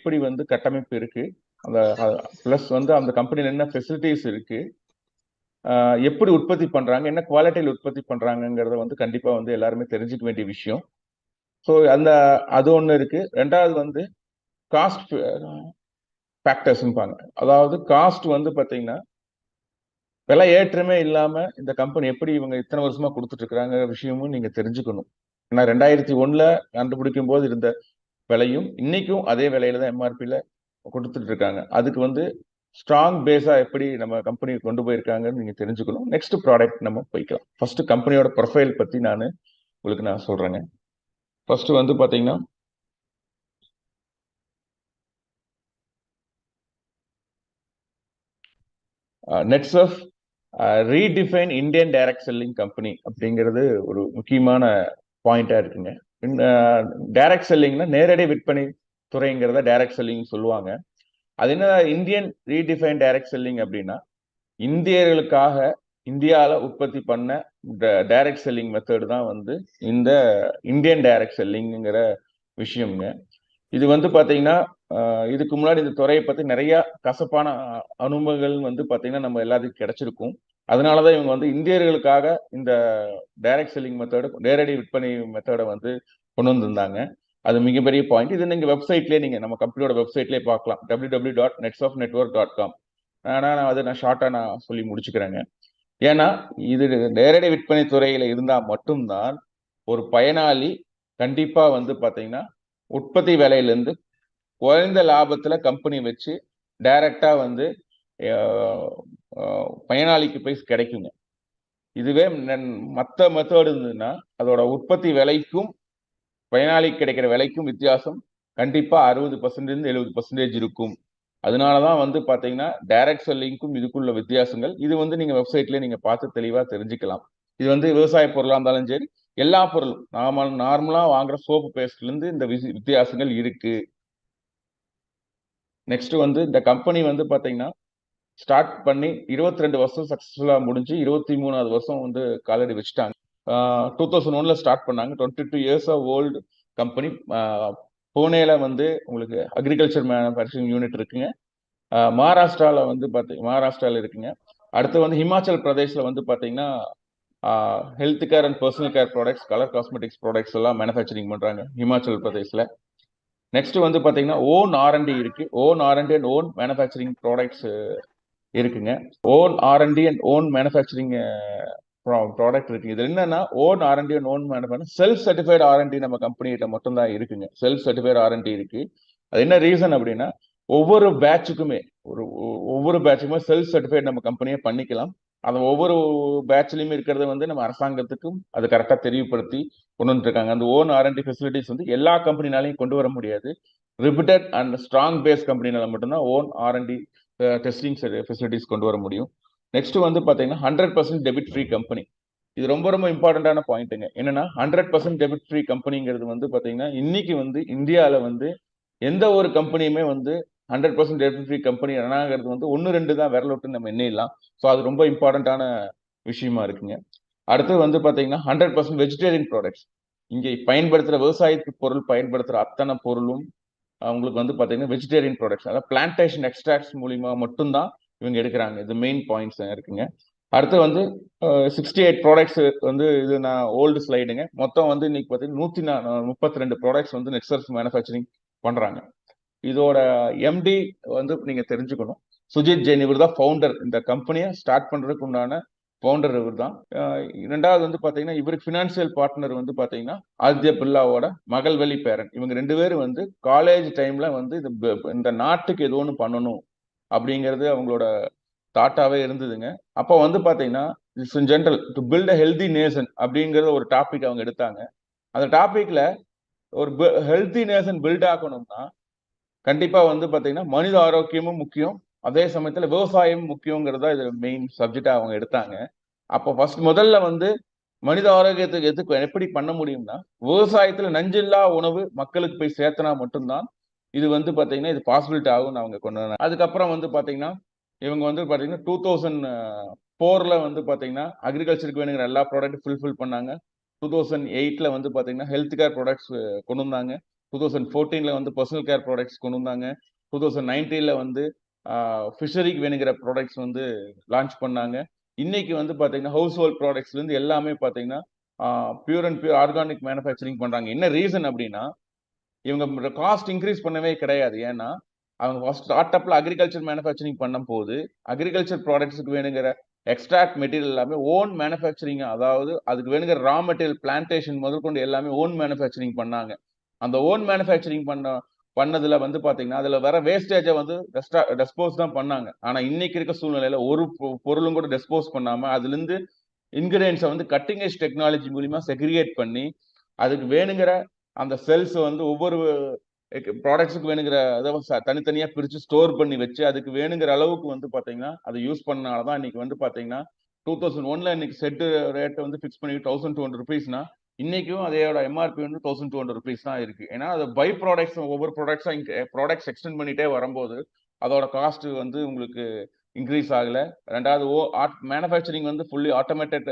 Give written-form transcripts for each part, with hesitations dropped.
எப்படி வந்து கட்டமைப்பு இருக்கு, அந்த பிளஸ் வந்து அந்த கம்பெனில என்ன ஃபெசிலிட்டிஸ் இருக்கு, எப்படி உற்பத்தி பண்றாங்க, என்ன குவாலிட்டியில் உற்பத்தி பண்றாங்கங்கிறத வந்து கண்டிப்பா வந்து எல்லாருமே தெரிஞ்சுக்க வேண்டிய விஷயம். ஸோ அது ஒண்ணு இருக்கு. ரெண்டாவது வந்து காஸ்ட் ஃபேக்டர்ஸ்பாங்க. அதாவது காஸ்ட் வந்து பாத்தீங்கன்னா விலை ஏற்றமே இல்லாம இந்த கம்பெனி எப்படி இவங்க இத்தனை வருஷமா கொடுத்துட்டு இருக்கிறாங்க விஷயமும் நீங்க தெரிஞ்சுக்கணும். ஏன்னா 2001 கண்டுபிடிக்கும் போது இருந்த விலையும் இன்னைக்கும் அதே விலையில தான் எம்ஆர்பியில கொடுத்துட்டு இருக்காங்க. அதுக்கு வந்து ஸ்ட்ராங் பேஸா எப்படி நம்ம கம்பெனி கொண்டு போயிருக்காங்கன்னு நீங்க தெரிஞ்சுக்கணும். நெக்ஸ்ட் ப்ராடக்ட் நம்ம போய்க்கலாம். ஃபர்ஸ்ட் கம்பெனியோட ப்ரொஃபைல் பத்தி உங்களுக்கு நான் சொல்றேங்க. ஃபர்ஸ்ட் வந்து பாத்தீங்கன்னா நெட்சர்ஃப் redefine Indian direct selling company அப்படிங்கிறது ஒரு முக்கியமான பாயிண்டா இருக்குங்க. டைரக்ட் செல்லிங்னா நேரடி விற்பனை துறைங்கிறத டைரக்ட் செல்லிங் சொல்லுவாங்க. அது என்ன இந்தியன் ரீடிஃபைன் டைரக்ட் செல்லிங் அப்படின்னா இந்தியர்களுக்காக இந்தியாவில் உற்பத்தி பண்ண டைரக்ட் செல்லிங் மெத்தட் தான் வந்து இந்த இந்தியன் டைரக்ட் செல்லிங்கிற விஷயம்ங்க. இது வந்து பாத்தீங்கன்னா இதுக்கு முன்னாடி இந்த துறையை பத்தி நிறைய கசப்பான அனுபவங்கள் வந்து பாத்தீங்கன்னா நம்ம எல்லாத்துக்கும் கிடைச்சிருக்கும். அதனாலதான் இவங்க வந்து இந்தியர்களுக்காக இந்த டைரக்ட் செல்லிங் மெத்தட், நேரடி விற்பனை மெத்தடை வந்து கொண்டு வந்திருந்தாங்க. அது மிகப்பெரிய பாயிண்ட். இது நீங்க வெப்சைட்லேயே நீங்க நம்ம கம்பெனியோட வெப்சைட்லேயே பார்க்கலாம், www.netsofnetwork.com. ஆனா நான் ஷார்ட்டா சொல்லி முடிச்சுக்கிறேங்க. ஏன்னா இது நேரடி விற்பனை துறையில இருந்தா மட்டும்தான் ஒரு பயனாளி கண்டிப்பா வந்து பாத்தீங்கன்னா உற்பத்தி விலையிலிருந்து குறைந்த லாபத்துல கம்பெனி வச்சு டைரக்டா வந்து பயனாளிக்கு போய் கிடைக்குங்க. இதுவே மற்ற மெத்தட் இருந்ததுன்னா அதோட உற்பத்தி விலைக்கும் பயனாளிக்கு கிடைக்கிற விலைக்கும் வித்தியாசம் கண்டிப்பா 60% 70% இருக்கும். அதனாலதான் வந்து பாத்தீங்கன்னா டைரக்ட் செல்லிங்க்கும் இதுக்குள்ள வித்தியாசங்கள் இது வந்து நீங்க வெப்சைட்ல நீங்க பார்த்து தெளிவா தெரிஞ்சுக்கலாம். இது வந்து விவசாய பொருளா இருந்தாலும் சரி, எல்லா பொருளும் நார்மலா வாங்குற சோப்பு பேஸ்ட்ல இருந்து இந்த வித்தியாசங்கள் இருக்கு. நெக்ஸ்ட் வந்து இந்த கம்பெனி வந்து பாத்தீங்கன்னா ஸ்டார்ட் பண்ணி 22 வருஷம் சக்சஸ்ஃபுல்லா முடிஞ்சு 23வது வருஷம் வந்து காலடி வச்சுட்டாங்க. 2001 ஸ்டார்ட் பண்ணாங்க. 22 இயர்ஸ் ஓல்டு கம்பெனி. புனேல வந்து உங்களுக்கு அக்ரிகல்ச்சர் மேனுஃபேக்சரிங் யூனிட் இருக்குங்க. மகாராஷ்டிரால வந்து மகாராஷ்டிரால இருக்குங்க. அடுத்து வந்து ஹிமாச்சல் பிரதேஷ்ல வந்து பாத்தீங்கன்னா health care and personal care products, colour cosmetics products எல்லாம் மேனுஃபேக்சரிங் பண்றாங்க ஹிமாச்சல் பிரதேஷ்ல. நெக்ஸ்ட் வந்து பாத்தீங்கன்னா ஓன் ஆர்என்டி இருக்கு. Own R and D and own manufacturing products இருக்குங்க. Own R and D and own manufacturing product இருக்கு. இது என்னன்னா own R and D and own manufacturing self certified R and D நம்ம கம்பெனிகிட்ட மட்டும் தான் இருக்குங்க. செல்ஃப் சர்டிஃபைட் ஆர்என்டி இருக்கு. அது என்ன ரீசன் அப்படின்னா ஒவ்வொரு பேட்சுக்குமே செல்ஃப் சர்டிஃபைட் நம்ம கம்பெனியை பண்ணிக்கலாம். அந்த ஒவ்வொரு பேட்ச்லயுமே இருக்கிறத வந்து நம்ம அரசாங்கத்துக்கும் அது கரெக்டா தெரியப்படுத்தி கொண்டு வந்துருக்காங்க. அந்த ஓன் ஆர்என்டி ஃபெசிலிட்டிஸ் வந்து எல்லா கம்பெனினாலையும் கொண்டு வர முடியாது. ரிபிட்டட் அண்ட் ஸ்ட்ராங் பேஸ் கம்பெனினால மட்டும்தான் ஓன் ஆர்என்டி டெஸ்டிங் ஃபெசிலிட்டிஸ் கொண்டு வர முடியும். நெக்ஸ்ட் வந்து பாத்தீங்கன்னா 100% டெபிட் ஃப்ரீ கம்பெனி. இது ரொம்ப ரொம்ப இம்பார்ட்டன்டான பாயிண்ட்டுங்க. என்னன்னா 100% டெபிட் ஃப்ரீ கம்பெனிங்கிறது வந்து பாத்தீங்கன்னா இன்னைக்கு வந்து இந்தியாவில வந்து எந்த ஒரு கம்பெனியுமே வந்து 100% டெபிட் ஃப்ரீ கம்பெனி ரனாகிறது வந்து 1-2 தான் விரல் விட்டு நம்ம எண்ணிடலாம். ஸோ அது ரொம்ப இம்பார்ட்டன்டான விஷயமா இருக்குங்க. அடுத்து வந்து பாத்தீங்கன்னா 100% வெஜிடேரியன் ப்ராடக்ட்ஸ். இங்கே பயன்படுத்துற விவசாயத்துக்கு பொருள் பயன்படுத்துற அத்தனை பொருளும் அவங்களுக்கு வந்து பாத்தீங்கன்னா வெஜிடேரியன் ப்ராடக்ட்ஸ், அதாவது பிளான்டேஷன் எக்ஸ்ட்ராக்ட்ஸ் மூலியமா மட்டும்தான் இவங்க எடுக்கிறாங்க. இது மெயின் பாயிண்ட்ஸ் இருக்குங்க. அடுத்து வந்து 68 ப்ராடக்ட்ஸ் வந்து இது நான் ஓல்டு ஸ்லைடுங்க. மொத்தம் வந்து இன்னைக்கு பார்த்தீங்கன்னா 132 ப்ராடக்ட்ஸ் வந்து நெட்சர்ஃப் மேனுஃபேக்சரிங் பண்றாங்க. இதோட எம்டி வந்து நீங்க தெரிஞ்சுக்கணும், சுஜித் ஜெயின். இவர் தான் ஃபவுண்டர். இந்த கம்பெனியை ஸ்டார்ட் பண்றதுக்கு உண்டான ஃபவுண்டர் இவர் தான். ரெண்டாவது வந்து பாத்தீங்கன்னா இவருக்கு ஃபினான்சியல் பார்ட்னர் வந்து பாத்தீங்கன்னா ஆதித்ய பிர்லாவோட மகள்வெளி பேரன். இவங்க 2 பேரும் வந்து காலேஜ் டைம்ல வந்து இந்த நாட்டுக்கு ஏதோ ஒன்று பண்ணணும் அப்படிங்கிறது அவங்களோட தாட்டாவே இருந்ததுங்க. அப்போ வந்து பாத்தீங்கன்னா in general to build a healthy nation அப்படிங்கறத ஒரு டாபிக் அவங்க எடுத்தாங்க. அந்த டாபிக்ல ஒரு ஹெல்தி நேஷன் பில்ட் ஆகணும்னா கண்டிப்பா வந்து பாத்தீங்கன்னா மனித ஆரோக்கியமும் முக்கியம், அதே சமயத்துல விவசாயமும் முக்கியங்கிறதா இது மெயின் சப்ஜெக்டா அவங்க எடுத்தாங்க. அப்போ முதல்ல வந்து மனித ஆரோக்கியத்துக்கு எப்படி பண்ண முடியும்னா விவசாயத்துல நஞ்சில்லா உணவு மக்களுக்கு போய் சேர்த்தனா மட்டும்தான் இது வந்து பாத்தீங்கன்னா இது பாசிபிலிட்டி ஆகும்னு அவங்க கொண்டு வந்தாங்க. அதுக்கப்புறம் வந்து பாத்தீங்கன்னா இவங்க வந்து பாத்தீங்கன்னா 2004ல வந்து பாத்தீங்கன்னா அக்ரிகல்ச்சருக்கு வேணுங்கிற எல்லா ப்ராடக்ட் ஃபுல்ஃபில் பண்ணாங்க. 2008ல வந்து பாத்தீங்கன்னா ஹெல்த் கேர் ப்ராடக்ட்ஸ் கொண்டு வந்தாங்க. 2014ல வந்து பர்சனல் கேர் ப்ராடக்ட்ஸ் கொண்டு வந்தாங்க. 2019ல வந்து ஃபிஷரிக்கு வேணுங்கிற ப்ராடக்ட்ஸ் வந்து லான்ச் பண்ணாங்க. இன்னைக்கு வந்து பாத்தீங்கன்னா ஹவுஸ் ஹோல்ட் ப்ராடக்ட்ஸ்ல இருந்து எல்லாமே பாத்தீங்கன்னா pure and pure organic manufacturing பண்றாங்க. என்ன ரீசன் அப்படின்னா இவங்க காஸ்ட் இன்க்ரீஸ் பண்ணவே கிடையாது. ஏன்னா அவங்க ஃபர்ஸ்ட் ஸ்டார்ட் அப்ல அக்ரிகல்ச்சர் மேனுஃபேக்சரிங் பண்ணும் போது அக்ரிகல்ச்சர் ப்ராடக்ட்ஸுக்கு வேணுங்கிற எக்ஸ்ட்ராக்ட் மெட்டீரியல் எல்லாமே ஓன் மேனுஃபேக்சரிங், அதாவது அதுக்கு வேணுங்கிற ரா மெட்டீரியல் பிளான்டேஷன் முதற்கொண்டு எல்லாமே ஓன் மேனுஃபேக்சரிங் பண்ணாங்க. அந்த ஓன் மேனுஃபேக்சரிங் பண்ணதுல வந்து பாத்தீங்கன்னா அதுல வர வேஸ்டேஜை வந்து டெஸ்போஸ் தான் பண்ணாங்க. ஆனா இன்னைக்கு இருக்க சூழ்நிலையில ஒரு பொருளும் கூட டெஸ்போஸ் பண்ணாம அதுல இருந்து இன்கிரியன்ஸை வந்து கட்டிங் எஜ் டெக்னாலஜி மூலியமா செக்ரிகேட் பண்ணி அதுக்கு வேணுங்கிற அந்த செல்ஸ் வந்து ஒவ்வொரு ப்ராடக்ட்ஸுக்கு வேணுங்கிற அதை தனித்தனியா பிரிச்சு ஸ்டோர் பண்ணி வச்சு அதுக்கு வேணுங்கிற அளவுக்கு வந்து பாத்தீங்கன்னா அதை யூஸ் பண்ணனாலதான் இன்னைக்கு வந்து பாத்தீங்கன்னா 2001ல இன்னைக்கு செட் ரேட் வந்து ஃபிக்ஸ் பண்ணி 1200 ருபீஸ்னா இன்னைக்கும் அதோட எம்ஆர்பி வந்து 1200 ருபீஸ் தான் இருக்கு. ஏன்னா அது பை ப்ராடக்ட்ஸ் ஒவ்வொரு ப்ராடக்ட்ஸ் எக்ஸ்டெண்ட் பண்ணிட்டே வரும்போது அதோட காஸ்ட் வந்து உங்களுக்கு இன்க்ரீஸ் ஆகல. ரெண்டாவது மேனுஃபேக்சரிங் வந்து ஃபுல்லி ஆட்டோமேட்டட்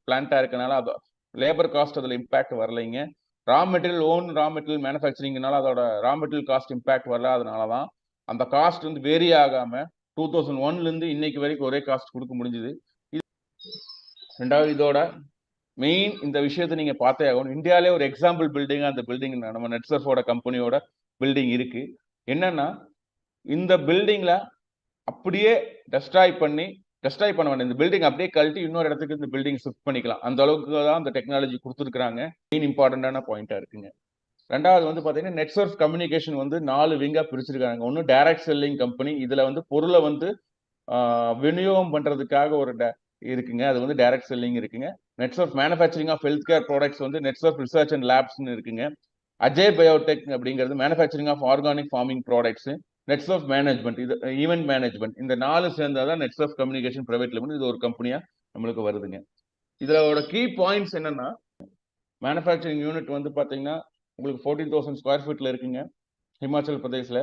பிளான்டா இருக்கனால அது லேபர் காஸ்ட் அதுல இம்பாக்ட் வரலைங்க. ரா மெட்டீரியல் மேனுஃபேக்சரிங்னால அதோட ரா மெட்டீரியல் காஸ்ட் இம்பாக்ட் வரல. அதனாலதான் அந்த காஸ்ட் வந்து வேரி ஆகாம 2001ல இருந்து இன்னைக்கு வரைக்கும் ஒரே காஸ்ட் கொடுக்க முடிஞ்சது. ரெண்டாவது இதோட மெயின் இந்த விஷயத்தை நீங்க பார்த்தே ஆகணும். இந்தியாவிலே ஒரு எக்ஸாம்பிள் பில்டிங் அந்த பில்டிங் நம்ம நெட்சர்ஃபோட கம்பெனியோட பில்டிங் இருக்கு. என்னன்னா இந்த பில்டிங்ல அப்படியே டெஸ்ட்ராய் பண்ண வேண்டிய இந்த பில்டிங் அப்படியே கழட்டி இன்னொரு இடத்துக்கு இந்த பில்டிங் ஷிஃப்ட் பண்ணிக்கலாம். அந்த அளவுக்கு தான் இந்த டெக்னாலஜி கொடுத்துருக்காங்க. மெயின் இம்பார்ட்டன்டான பாயிண்டா இருக்குங்க. ரெண்டாவது வந்து பாத்தீங்கன்னா நெட்சர்ஃப் கம்யூனிகேஷன் வந்து 4 விங்கா பிரிச்சிருக்காங்க. ஒன்னு டைரக்ட் செல்லிங் கம்பெனி, இதுல வந்து பொருளை வந்து விநியோகம் பண்றதுக்காக ஒரு இருக்குங்க, அது வந்து டைரக்ட் செல்லிங் இருக்குங்க. Netsurf manufacturing of health care products வந்து நெட்சர்ஃப் ரிசர்ச் அண்ட் லேப்ஸ்னு இருக்குங்க. அஜய் பயோடெக் அப்படிங்கிறது manufacturing of organic farming products. Netsurf management, இது ஈவென்ட் மேனேஜ்மெண்ட். இந்த 4 சேர்ந்தாதான் நெட்சர்ஃப் கம்யூனிகேஷன் பிரைவேட் லிமிடெட், இது ஒரு கம்பெனியா நம்மளுக்கு வருதுங்க. இதோட கீ பாயிண்ட்ஸ் என்னன்னா மேனுஃபேக்சரிங் யூனிட் வந்து பாத்தீங்கன்னா உங்களுக்கு 14,000 ஸ்கொயர் ஃபீட்ல இருக்குங்க ஹிமாச்சல் பிரதேஷ்ல.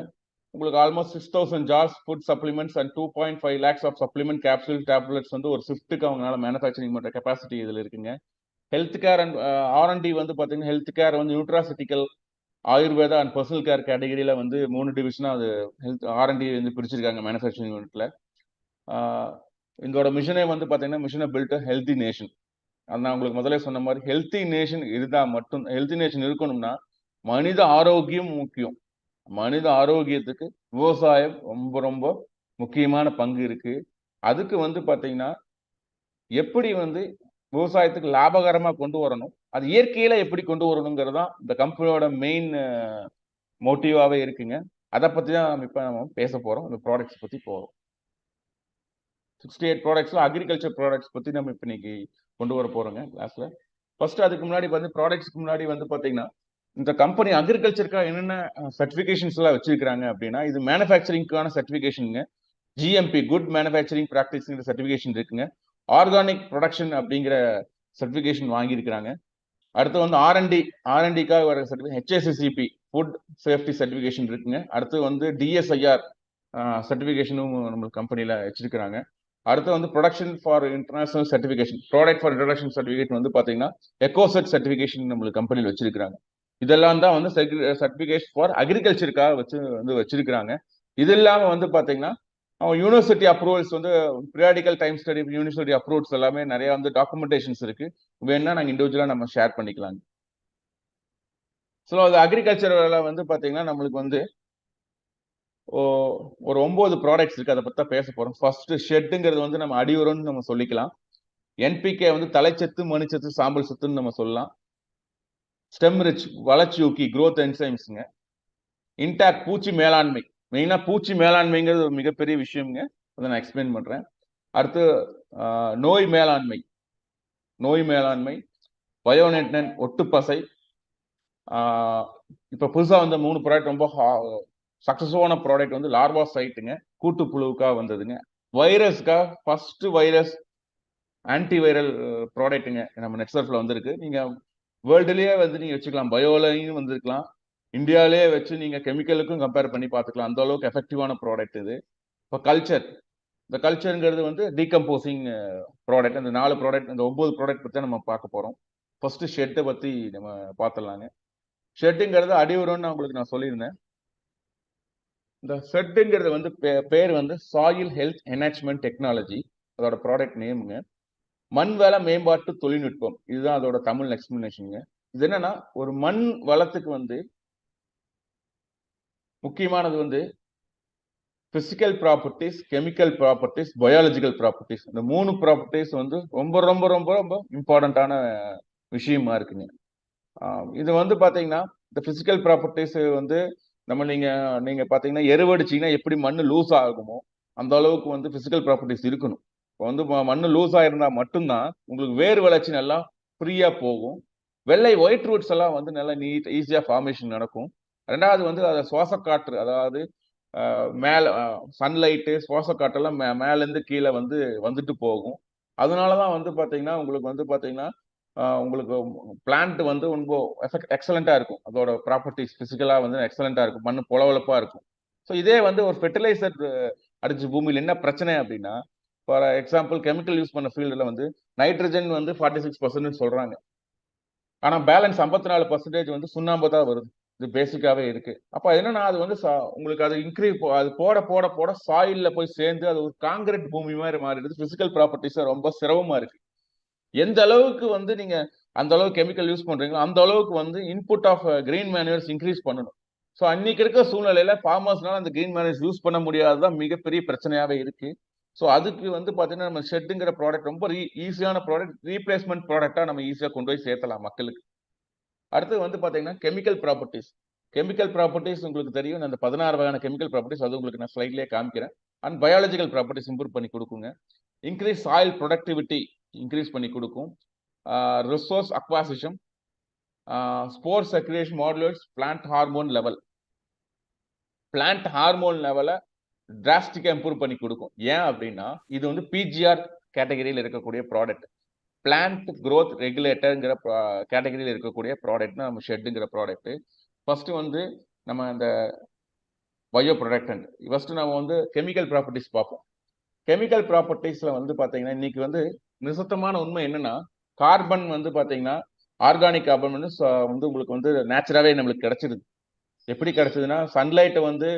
உங்களுக்கு almost 6,000 jars food supplements and 2.5 lakhs of supplement capsule tablets வந்து ஒரு ஷிஃப்ட்டுக்கு அவங்களால மேனுஃபேக்சரிங் பண்ற கெப்பாசிட்டி இதுல இருக்குங்க. ஹெல்த் கேர் அண்ட் R&D வந்து பாத்தீங்கன்னா ஹெல்த் கேர் வந்து nutraceutical, Ayurveda and personal care கேட்டகரியில வந்து 3 டிவிஷனா அது ஹெல்த் R&D வந்து பிரிச்சிருக்காங்க மேனுஃபேக்சரிங் யூனிட்ல. இதோட மிஷனே வந்து பாத்தீங்கன்னா மிஷனை பில்ட் ஹெல்தி நேஷன். நான் உங்களுக்கு முதல்ல சொன்ன மாதிரி ஹெல்த்தி நேஷன் இருந்தா மட்டும், ஹெல்த்தி நேஷன் இருக்கணும்னா மனித ஆரோக்கியம் முக்கியம். மனித ஆரோக்கியத்துக்கு விவசாயம் ரொம்ப ரொம்ப முக்கியமான பங்கு இருக்கு. அதுக்கு வந்து பாத்தீங்கன்னா எப்படி வந்து விவசாயத்துக்கு லாபகரமா கொண்டு வரணும், அது இயற்கையில எப்படி கொண்டு வரணுங்கிறதான் இந்த கம்பெனியோட மெயின் மோட்டிவாவே இருக்குங்க. அதை பத்தி தான் இப்ப நம்ம பேச போறோம். இந்த ப்ராடக்ட்ஸ் பத்தி போறோம். 68 ப்ராடக்ட்ஸ்ல அக்ரிகல்ச்சர் ப்ராடக்ட்ஸ் பத்தி நம்ம இப்ப இன்னைக்கு கொண்டு வர போறோங்க கிளாஸ்ல. ஃபர்ஸ்ட் அதுக்கு முன்னாடி வந்து ப்ராடக்ட்ஸ்க்கு முன்னாடி வந்து பாத்தீங்கன்னா இந்த கம்பெனி அக்ரிகல்ச்சருக்காக என்னென்ன சர்டிபிகேஷன்ஸ் எல்லாம் வச்சிருக்காங்க அப்படின்னா இது மேனுஃபேக்சரிங்கான சர்டிபிகேஷனுங்க. ஜிஎம்பி குட் மேனுஃபேக்சரிங் ப்ராக்டிஸ்ங்கிற சர்டிபிகேஷன் இருக்குங்க. ஆர்கானிக் ப்ரொடக்ஷன் அப்படிங்கிற சர்டிபிகேஷன் வாங்கியிருக்கிறாங்க. அடுத்து வந்து ஆர்என்டிக்காக வர certification HACCP food safety certification இருக்குங்க. அடுத்து வந்து DSIR சர்டிபிகேஷனும் நம்ம கம்பெனில வச்சிருக்கிறாங்க. அடுத்து வந்து production for international certification, product for introduction certificate வந்து பாத்தீங்கன்னா எக்கோசெட் சர்டிபிகேஷன் நம்மளுக்கு கம்பெனியில் வச்சிருக்காங்க. இதெல்லாம் தான் வந்து சர்டிபிகேஷன் ஃபார் அக்ரிகல்ச்சருக்காக வச்சிருக்கிறாங்க. இது இல்லாம வந்து பாத்தீங்கன்னா யூனிவர்சிட்டி அப்ரூவல்ஸ் வந்து periodical time study university approvals எல்லாமே நிறைய வந்து டாக்குமெண்டேஷன்ஸ் இருக்கு. வேணா நாங்க இண்டிவிஜுவலா நம்ம ஷேர் பண்ணிக்கலாங்க. ஸோ அது அக்ரிகல்ச்சர்ல வந்து பாத்தீங்கன்னா நம்மளுக்கு வந்து ஒரு 9 ப்ராடக்ட்ஸ் இருக்கு. அதை பத்தி பேச போறோம். ஃபர்ஸ்ட் ஷெட்டுங்கிறது வந்து நம்ம அடி உரம்னு நம்ம சொல்லிக்கலாம். NPK வந்து தலைச்சத்து, மணிச்சத்து, சாம்பல் சத்துன்னு நம்ம சொல்லலாம். ஸ்டெம் ரிச் வளர்ச்சி ஊக்கி growth enzymes. இன்டாக்ட் பூச்சி மேலாண்மை, மெயினா பூச்சி மேலாண்மைங்கிறது ஒரு மிகப்பெரிய விஷயம்ங்க. அதை நான் எக்ஸ்பிளைன் பண்றேன். அடுத்து நோய் மேலாண்மை, பயோநெட்னன் ஒட்டுப்பசை. இப்ப புதுசா வந்த 3 ப்ராடக்ட் ரொம்ப சக்சஸ்ஃபுல்லான ப்ராடக்ட் வந்து லார்வா சைட்டுங்க, கூட்டுப்புழுவுக்காக வந்ததுங்க. வைரஸ்க்காக ஃபர்ஸ்ட் வைரஸ் ஆன்டிவைரல் ப்ராடக்ட்டுங்க நம்ம நெட்சர்ஃப்ல வந்திருக்கு. நீங்க வேர்ல்டுலயே வந்து நீங்க வச்சுக்கலாம், பயோலையும் வந்திருக்கலாம், இந்தியாவிலேயே வச்சு நீங்க கெமிக்கலுக்கும் கம்பேர் பண்ணி பார்த்துக்கலாம். அந்த அளவுக்கு எஃபெக்டிவான ப்ராடக்ட் இது. இப்போ இந்த கல்ச்சருங்கிறது வந்து டீகம்போசிங் ப்ராடக்ட். அந்த 4 ப்ராடக்ட், அந்த 9 ப்ராடக்ட் பத்தி நம்ம பார்க்க போறோம். ஃபர்ஸ்ட் ஷெட்டை பத்தி நம்ம பார்த்துடலாங்க. ஷெட்டுங்கிறது அடி உரம்னு உங்களுக்கு நான் சொல்லியிருந்தேன். இந்த ஷெட்டுங்கிறது வந்து பேர் வந்து சாயில் ஹெல்த் என்ஹான்ஸ்மெண்ட் டெக்னாலஜி, அதோட ப்ராடக்ட் நேமுங்க. மண் வள மேம்பாட்டு தொழில்நுட்பம், இதுதான் அதோட தமிழ் எக்ஸ்பிளனேஷனுங்க. இது என்னன்னா, ஒரு மண் வளத்துக்கு வந்து முக்கியமானது வந்து physical properties, chemical properties, biological properties. இந்த 3 ப்ராப்பர்ட்டிஸ் வந்து ரொம்ப ரொம்ப ரொம்ப ரொம்ப இம்பார்ட்டன்டான விஷயமா இருக்குங்க. இது வந்து பாத்தீங்கன்னா, இந்த பிசிக்கல் ப்ராப்பர்ட்டிஸ் வந்து நீங்க நீங்க பாத்தீங்கன்னா, எருவடிச்சீங்கன்னா எப்படி மண்ணு லூஸ் ஆகுமோ, அந்த அளவுக்கு வந்து பிசிக்கல் ப்ராப்பர்ட்டிஸ் இருக்கணும். இப்போ வந்து மண்ணு லூஸ் ஆயிருந்தா மட்டும்தான் உங்களுக்கு வேர் வளர்ச்சி நல்லா ஃப்ரீயா போகும். வெள்ளை ஒயிட் ரூட்ஸ் எல்லாம் வந்து நல்லா ஈஸியா ஃபார்மேஷன் நடக்கும். 2வது வந்து அத சுவாச காற்று, அதாவது மேல சன்லைட்டு, சுவாச காற்றெல்லாம் மேல இருந்து கீழ வந்து வந்துட்டு போகும். அதனாலதான் வந்து பாத்தீங்கன்னா, உங்களுக்கு வந்து பாத்தீங்கன்னா, உங்களுக்கு பிளான்ட் வந்து ரொம்ப எக்ஸலண்டா இருக்கும். அதோட ப்ராப்பர்ட்டிஸ் பிசிக்கலா வந்து எக்ஸலண்டா இருக்கும். மண்ணு பொலவொலப்பா இருக்கும். ஸோ இதே வந்து ஒரு ஃபெர்டிலைசர் அடிச்ச பூமியில என்ன பிரச்சனை அப்படின்னா, ஃபார் எக்ஸாம்பிள் கெமிக்கல் யூஸ் பண்ண ஃபீல்டுல வந்து நைட்ரஜன் வந்து 46% சொல்றாங்க. ஆனா பேலன்ஸ் 54% வந்து சுண்ணாம்பு தான் வருது. இது பேசிக்காவே இருக்கு. அப்ப என்னன்னா, அது வந்து உங்களுக்கு அது அது போட போட போட சாயில்ல போய் சேர்ந்து அது ஒரு கான்கிரீட் பூமி மாதிரி மாறிடுது. பிசிக்கல் ப்ராப்பர்ட்டிஸ் ரொம்ப சிரமமா இருக்கு. எந்த அளவுக்கு வந்து நீங்க அந்த அளவுக்கு கெமிக்கல் யூஸ் பண்றீங்களோ, அந்த அளவுக்கு வந்து இன்புட் ஆஃப் கிரீன் மேனுவர்ஸ் இன்க்ரீஸ் பண்ணணும். ஸோ அன்னைக்கு இருக்க சூழ்நிலையில ஃபார்மர்ஸ்னால அந்த கிரீன் மேனுவர்ஸ் யூஸ் பண்ண முடியாததான் மிகப்பெரிய பிரச்சனையாவே இருக்கு. ஸோ அதுக்கு வந்து பாத்தீங்கன்னா, நம்ம ஷெட்டுங்கிற ப்ராடக்ட் ரொம்ப ஈஸியான ப்ராடக்ட், ரீப்ளேஸ்மெண்ட் ப்ராடக்டா நம்ம ஈஸியா கொண்டு போய் சேர்த்தலாம் மக்களுக்கு. அடுத்து வந்து பாத்தீங்கன்னா, கெமிக்கல் ப்ராப்பர்ட்டிஸ். கெமிக்கல் ப்ராப்பர்ட்டிஸ் உங்களுக்கு தெரியும். அந்த 16 வகையான கெமிக்கல் ப்ராப்பர்ட்டிஸ் அது உங்களுக்கு நான் ஸ்லைட்லயே காமிக்கிறேன். அண்ட் பயாலஜிக்கல் ப்ராப்பர்ட்டிஸ் இம்ப்ரூவ் பண்ணி கொடுக்குங்க. இன்க்ரீஸ் சாயில் ப்ரொடக்டிவிட்டி இன்க்ரீஸ் பண்ணி கொடுக்கும். Resource acquisition, spore circulation modulates plant hormone level. Plant hormone லெவலை டிராஸ்டிக்கா இம்ப்ரூவ் பண்ணி கொடுக்கும். ஏன் அப்படின்னா, இது வந்து பிஜிஆர் கேட்டகரியில் இருக்கக்கூடிய ப்ராடக்ட். பிளான்ட் growth ரெகுலேட்டர்ங்கிற கேட்டகரியில் இருக்கக்கூடிய ப்ராடக்ட் நம்ம ஷெட்டுங்கிற ப்ராடக்ட். ஃபர்ஸ்ட் வந்து நம்ம அந்த பயோ ப்ரொடக்டன்ட், ஃபர்ஸ்ட் நம்ம வந்து கெமிக்கல் ப்ராப்பர்ட்டிஸ் பார்ப்போம். கெமிக்கல் ப்ராப்பர்ட்டிஸ்ல வந்து பாத்தீங்கன்னா, இன்னைக்கு வந்து நிசத்தமான உண்மை என்னன்னா, கார்பன் வந்து பாத்தீங்கன்னா, ஆர்கானிக் கார்பன் வந்து உங்களுக்கு வந்து நேச்சுராவே நம்மளுக்கு கிடைச்சிருது. எப்படி கிடைச்சதுன்னா, சன்லைட்டை வந்து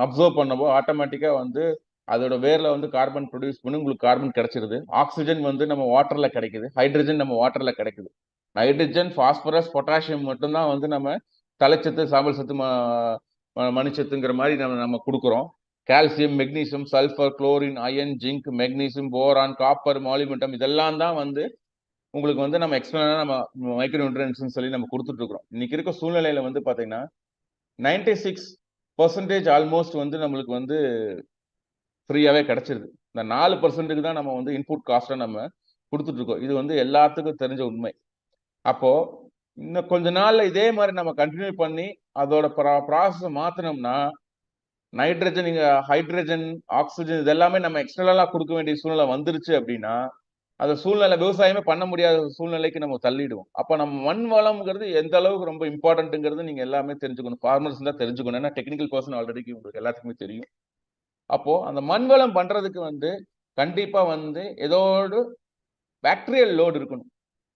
அப்சர்வ் பண்ணவோ ஆட்டோமேட்டிக்கா வந்து அதோட வேர்ல வந்து கார்பன் ப்ரொடியூஸ் பண்ணி உங்களுக்கு கார்பன் கிடைச்சிருது. ஆக்சிஜன் வந்து நம்ம வாட்டர்ல கிடைக்குது. ஹைட்ரஜன் நம்ம வாட்டர்ல கிடைக்குது. நைட்ரஜன், பாஸ்பரஸ், பொட்டாசியம் மட்டும்தான் வந்து நம்ம தலைச்சத்து, சாம்பல் சத்து, மணிச்சத்துங்கிற மாதிரி நம்ம கொடுக்குறோம். Calcium, magnesium, sulphur, chlorine, iron, zinc, magnesium, boron, copper, molybdenum இதெல்லாம் தான் வந்து உங்களுக்கு வந்து நம்ம எக்ஸ்டர்னலா நம்ம மைக்ரோ நியூட்ரியன்ஸ் சொல்லி நம்ம கொடுத்துட்டு இருக்கிறோம். இன்னைக்கு இருக்க சூழ்நிலையில வந்து பாத்தீங்கன்னா 96% ஆல்மோஸ்ட் வந்து நம்மளுக்கு வந்து ஃப்ரீயாவே கிடைச்சிருது. இந்த 4%க்கு தான் நம்ம வந்து இன்புட் காஸ்ட்டா நம்ம கொடுத்துட்டு இருக்கோம். இது வந்து எல்லாத்துக்கும் தெரிஞ்ச உண்மை. அப்போ இன்னும் கொஞ்ச நாள்ல இதே மாதிரி நம்ம கண்டினியூ பண்ணி அதோட ப்ராசஸ் மாத்தினோம்னா, நைட்ரஜன், ஹைட்ரஜன், ஆக்சிஜன் இதெல்லாமே நம்ம எக்ஸ்டர்னலா கொடுக்க வேண்டிய சூழ்நிலை வந்துருச்சு அப்படின்னா, அந்த சூழ்நிலை விவசாயமே பண்ண முடியாத சூழ்நிலைக்கு நம்ம தள்ளிடுவோம். அப்ப நம்ம மண் வளம்ங்கிறது எந்த அளவுக்கு ரொம்ப இம்பார்ட்டன்ட்ங்கிறது நீங்க எல்லாமே தெரிஞ்சுக்கணும். ஃபார்மர்ஸ் தான் தெரிஞ்சுக்கணும். ஏன்னா டெக்னிக்கல் பர்சன் ஆல்ரெடி உங்களுக்கு எல்லாத்துக்குமே தெரியும். அப்போ அந்த மண் வளம் பண்றதுக்கு வந்து கண்டிப்பா வந்து ஏதோ ஒரு பாக்டீரியல் லோடு இருக்கணும்.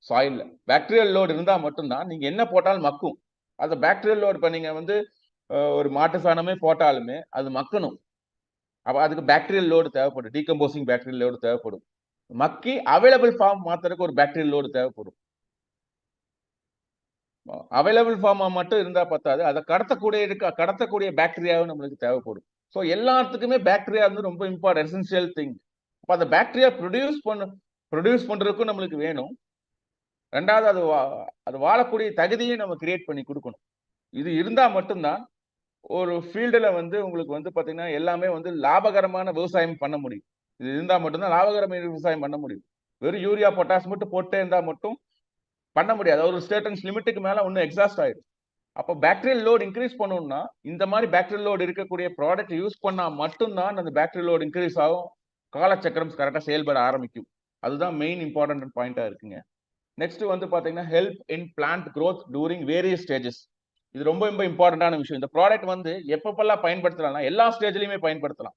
சாயில்ல பாக்டீரியல் லோடு இருந்தா மட்டும்தான் நீங்க என்ன போட்டாலும் மக்கும். அந்த பாக்டீரியல் லோடு இப்ப நீங்க வந்து ஒரு மாட்டு சாணமே போட்டாலுமே அது மக்கணும். அப்ப அதுக்கு பாக்டீரியல் லோடு தேவைப்படும். டீகம்போசிங் பாக்டீரியல் லோடு தேவைப்படும். மக்கி அவைலபிள் ஃபார்ம் மாத்துறதுக்கு ஒரு பாக்டீரியல் லோடு தேவைப்படும். அவைலபிள் ஃபார்மா மட்டும் இருந்தா பத்தாது. அதை கடத்தக்கூடிய பாக்டீரியாவும் நம்மளுக்கு தேவைப்படும். ஸோ எல்லாத்துக்குமே பாக்டீரியா வந்து ரொம்ப இம்பார்ட்டன்ட், எசென்சியல் திங். அப்ப அந்த பாக்டீரியா ப்ரொடியூஸ் பண்றதுக்கும் நம்மளுக்கு வேணும். 2வது அது வாழக்கூடிய தகுதியை நம்ம கிரியேட் பண்ணி கொடுக்கணும். இது இருந்தா மட்டும்தான் ஒரு ஃபீல்டுல வந்து உங்களுக்கு வந்து பாத்தீங்கன்னா எல்லாமே வந்து லாபகரமான விவசாயம் பண்ண முடியும். இது இருந்தா மட்டும்தான் லாபகரமான விவசாயம் பண்ண முடியும். வெறும் யூரியா, பொட்டாஸ் மட்டும் போட்டே இருந்தா மட்டும் பண்ண முடியாது. ஒரு ஸ்டேட்டன்ஸ் லிமிட்டுக்கு மேல ஒன்னும் எக்ஸாஸ்ட் ஆயிடும். அப்போ பாக்டீரியல் லோட் இன்க்ரீஸ் பண்ணணும்னா இந்த மாதிரி பாக்டீரியல் லோட் இருக்கக்கூடிய ப்ராடக்ட் யூஸ் பண்ணா மட்டும்தான் அந்த பாக்டீரியல் லோட் இன்க்ரீஸ் ஆகும். காலச்சக்கரம் கரெக்டா செயல்பட ஆரம்பிக்கும். அதுதான் மெயின் இம்பார்ட்டன்ட் பாயிண்டா இருக்குங்க. நெக்ஸ்ட் வந்து பாத்தீங்கன்னா help in plant growth during various stages. இது ரொம்ப ரொம்ப இம்பார்ட்டன்டான விஷயம். இந்த ப்ராடக்ட் வந்து எப்பப்பெல்லாம் பயன்படுத்தலாம், எல்லா ஸ்டேஜ்லயுமே பயன்படுத்தலாம்.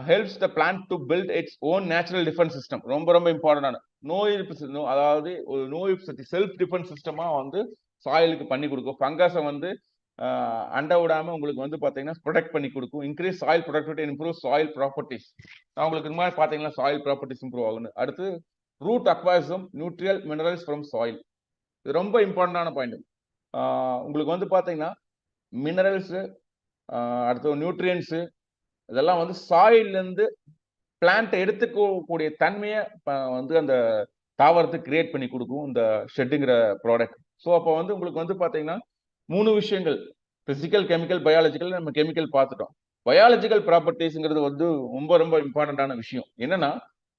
Helps the plant to build its own natural defence system. ரொம்ப ரொம்ப இம்பார்ட்டன்டான நோய் எதிர்ப்பு, அதாவது ஒரு நோய் எதிர்ப்பு சக்தி, செல்ஃப் டிஃபென்ஸ் சிஸ்டமா வந்து சாயிலுக்கு பண்ணி கொடுக்கும். ஃபங்கஸை வந்து அண்டை விடாம உங்களுக்கு வந்து பாத்தீங்கன்னா ப்ரொடெக்ட் பண்ணி கொடுக்கும். Increase soil productivity, improve soil properties. உங்களுக்கு இந்த மாதிரி பாத்தீங்கன்னா சாயில் ப்ராப்பர்ட்டிஸ் இம்ப்ரூவ் ஆகுது. அடுத்து ரூட் அக்வாசிசம், நியூட்ரியல் மினரல்ஸ் ஃப்ரம் சாயில். இது ரொம்ப இம்பார்ட்டன்டான பாயிண்ட். உங்களுக்கு வந்து பாத்தீங்கன்னா மினரல்ஸ், அடுத்து நியூட்ரியன்ஸ், இதெல்லாம் வந்து சாயில்ல இருந்து பிளான்ட் எடுத்துக்கக்கூடிய தன்மையை வந்து அந்த தாவரத்துக்கு கிரியேட் பண்ணி கொடுக்கும் இந்த ஷெட்டுங்கிற ப்ராடக்ட். ஸோ அப்போ வந்து உங்களுக்கு வந்து பாத்தீங்கன்னா 3 விஷயங்கள், பிசிக்கல், கெமிக்கல், பயாலஜிக்கல். நம்ம கெமிக்கல் பார்த்துட்டோம். பயாலஜிக்கல் ப்ராப்பர்ட்டிஸ்ங்கிறது வந்து ரொம்ப ரொம்ப இம்பார்ட்டன்டான விஷயம். என்னன்னா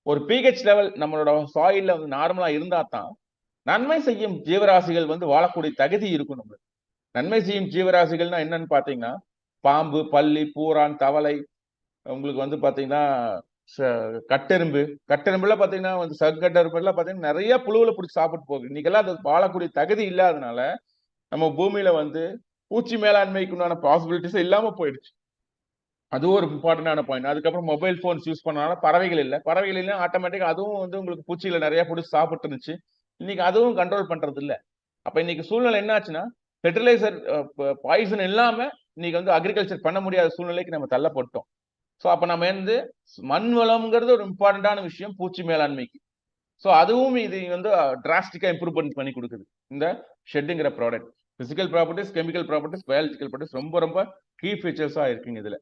ஒரு பிஹெச் லெவல் நம்மளோட சாயில்ல வந்து நார்மலா இருந்தா தான் நன்மை செய்யும் ஜீவராசிகள் வந்து வாழக்கூடிய தகுதி இருக்கும் நம்மளுக்கு. நன்மை செய்யும் ஜீவராசிகள்னா என்னன்னு பாத்தீங்கன்னா பாம்பு, பல்லி, பூரான், தவளை, உங்களுக்கு வந்து பாத்தீங்கன்னா கட்டெரும்பு. கட்டெரும்புல பாத்தீங்கன்னா வந்து சங்கட்டெரும்புலாம் பாத்தீங்கன்னா நிறைய புழுவுல பிடிச்சி சாப்பிட்டு போகுது. இன்னைக்கெல்லாம் அது வாழக்கூடிய தகுதி இல்லாதனால நம்ம பூமியில வந்து பூச்சி மேலாண்மைக்கு உண்டான பாசிபிலிட்டிஸ் இல்லாம போயிடுச்சு. அது ஒரு இம்பார்ட்டன்டான பாயிண்ட். அதுக்கப்புறம் மொபைல் போன்ஸ் யூஸ் பண்ணனால பறவைகள் இல்லை. பறவைகள் இல்லை, ஆட்டோமேட்டிக்கா அதுவும் வந்து உங்களுக்கு பூச்சிகளை நிறைய பிடிச்சி சாப்பிட்டு இருந்துச்சு. இன்னைக்கு அதுவும் கண்ட்ரோல் பண்றது இல்லை. அப்ப இன்னைக்கு சூழ்நிலை என்ன ஆச்சுன்னா ஃபெர்டிலைசர் பாய்சன் இல்லாம இன்னைக்கு வந்து அக்ரிகல்ச்சர் பண்ண முடியாத சூழ்நிலைக்கு நம்ம தள்ளப்பட்டோம். ஸோ அப்ப நம்ம வந்து மண் வளம்ங்கிறது ஒரு இம்பார்ட்டன்டான விஷயம் பூச்சி மேலாண்மைக்கு. ஸோ அதுவும் இது வந்து டிராஸ்டிக்கா இம்ப்ரூவ்மெண்ட் பண்ணி கொடுக்குது இந்த ஷெட்டுங்கிற product. Physical properties, chemical properties, biological properties ரொம்ப ரொம்ப கீ ஃபீச்சர்ஸா இருக்குங்க இதுல.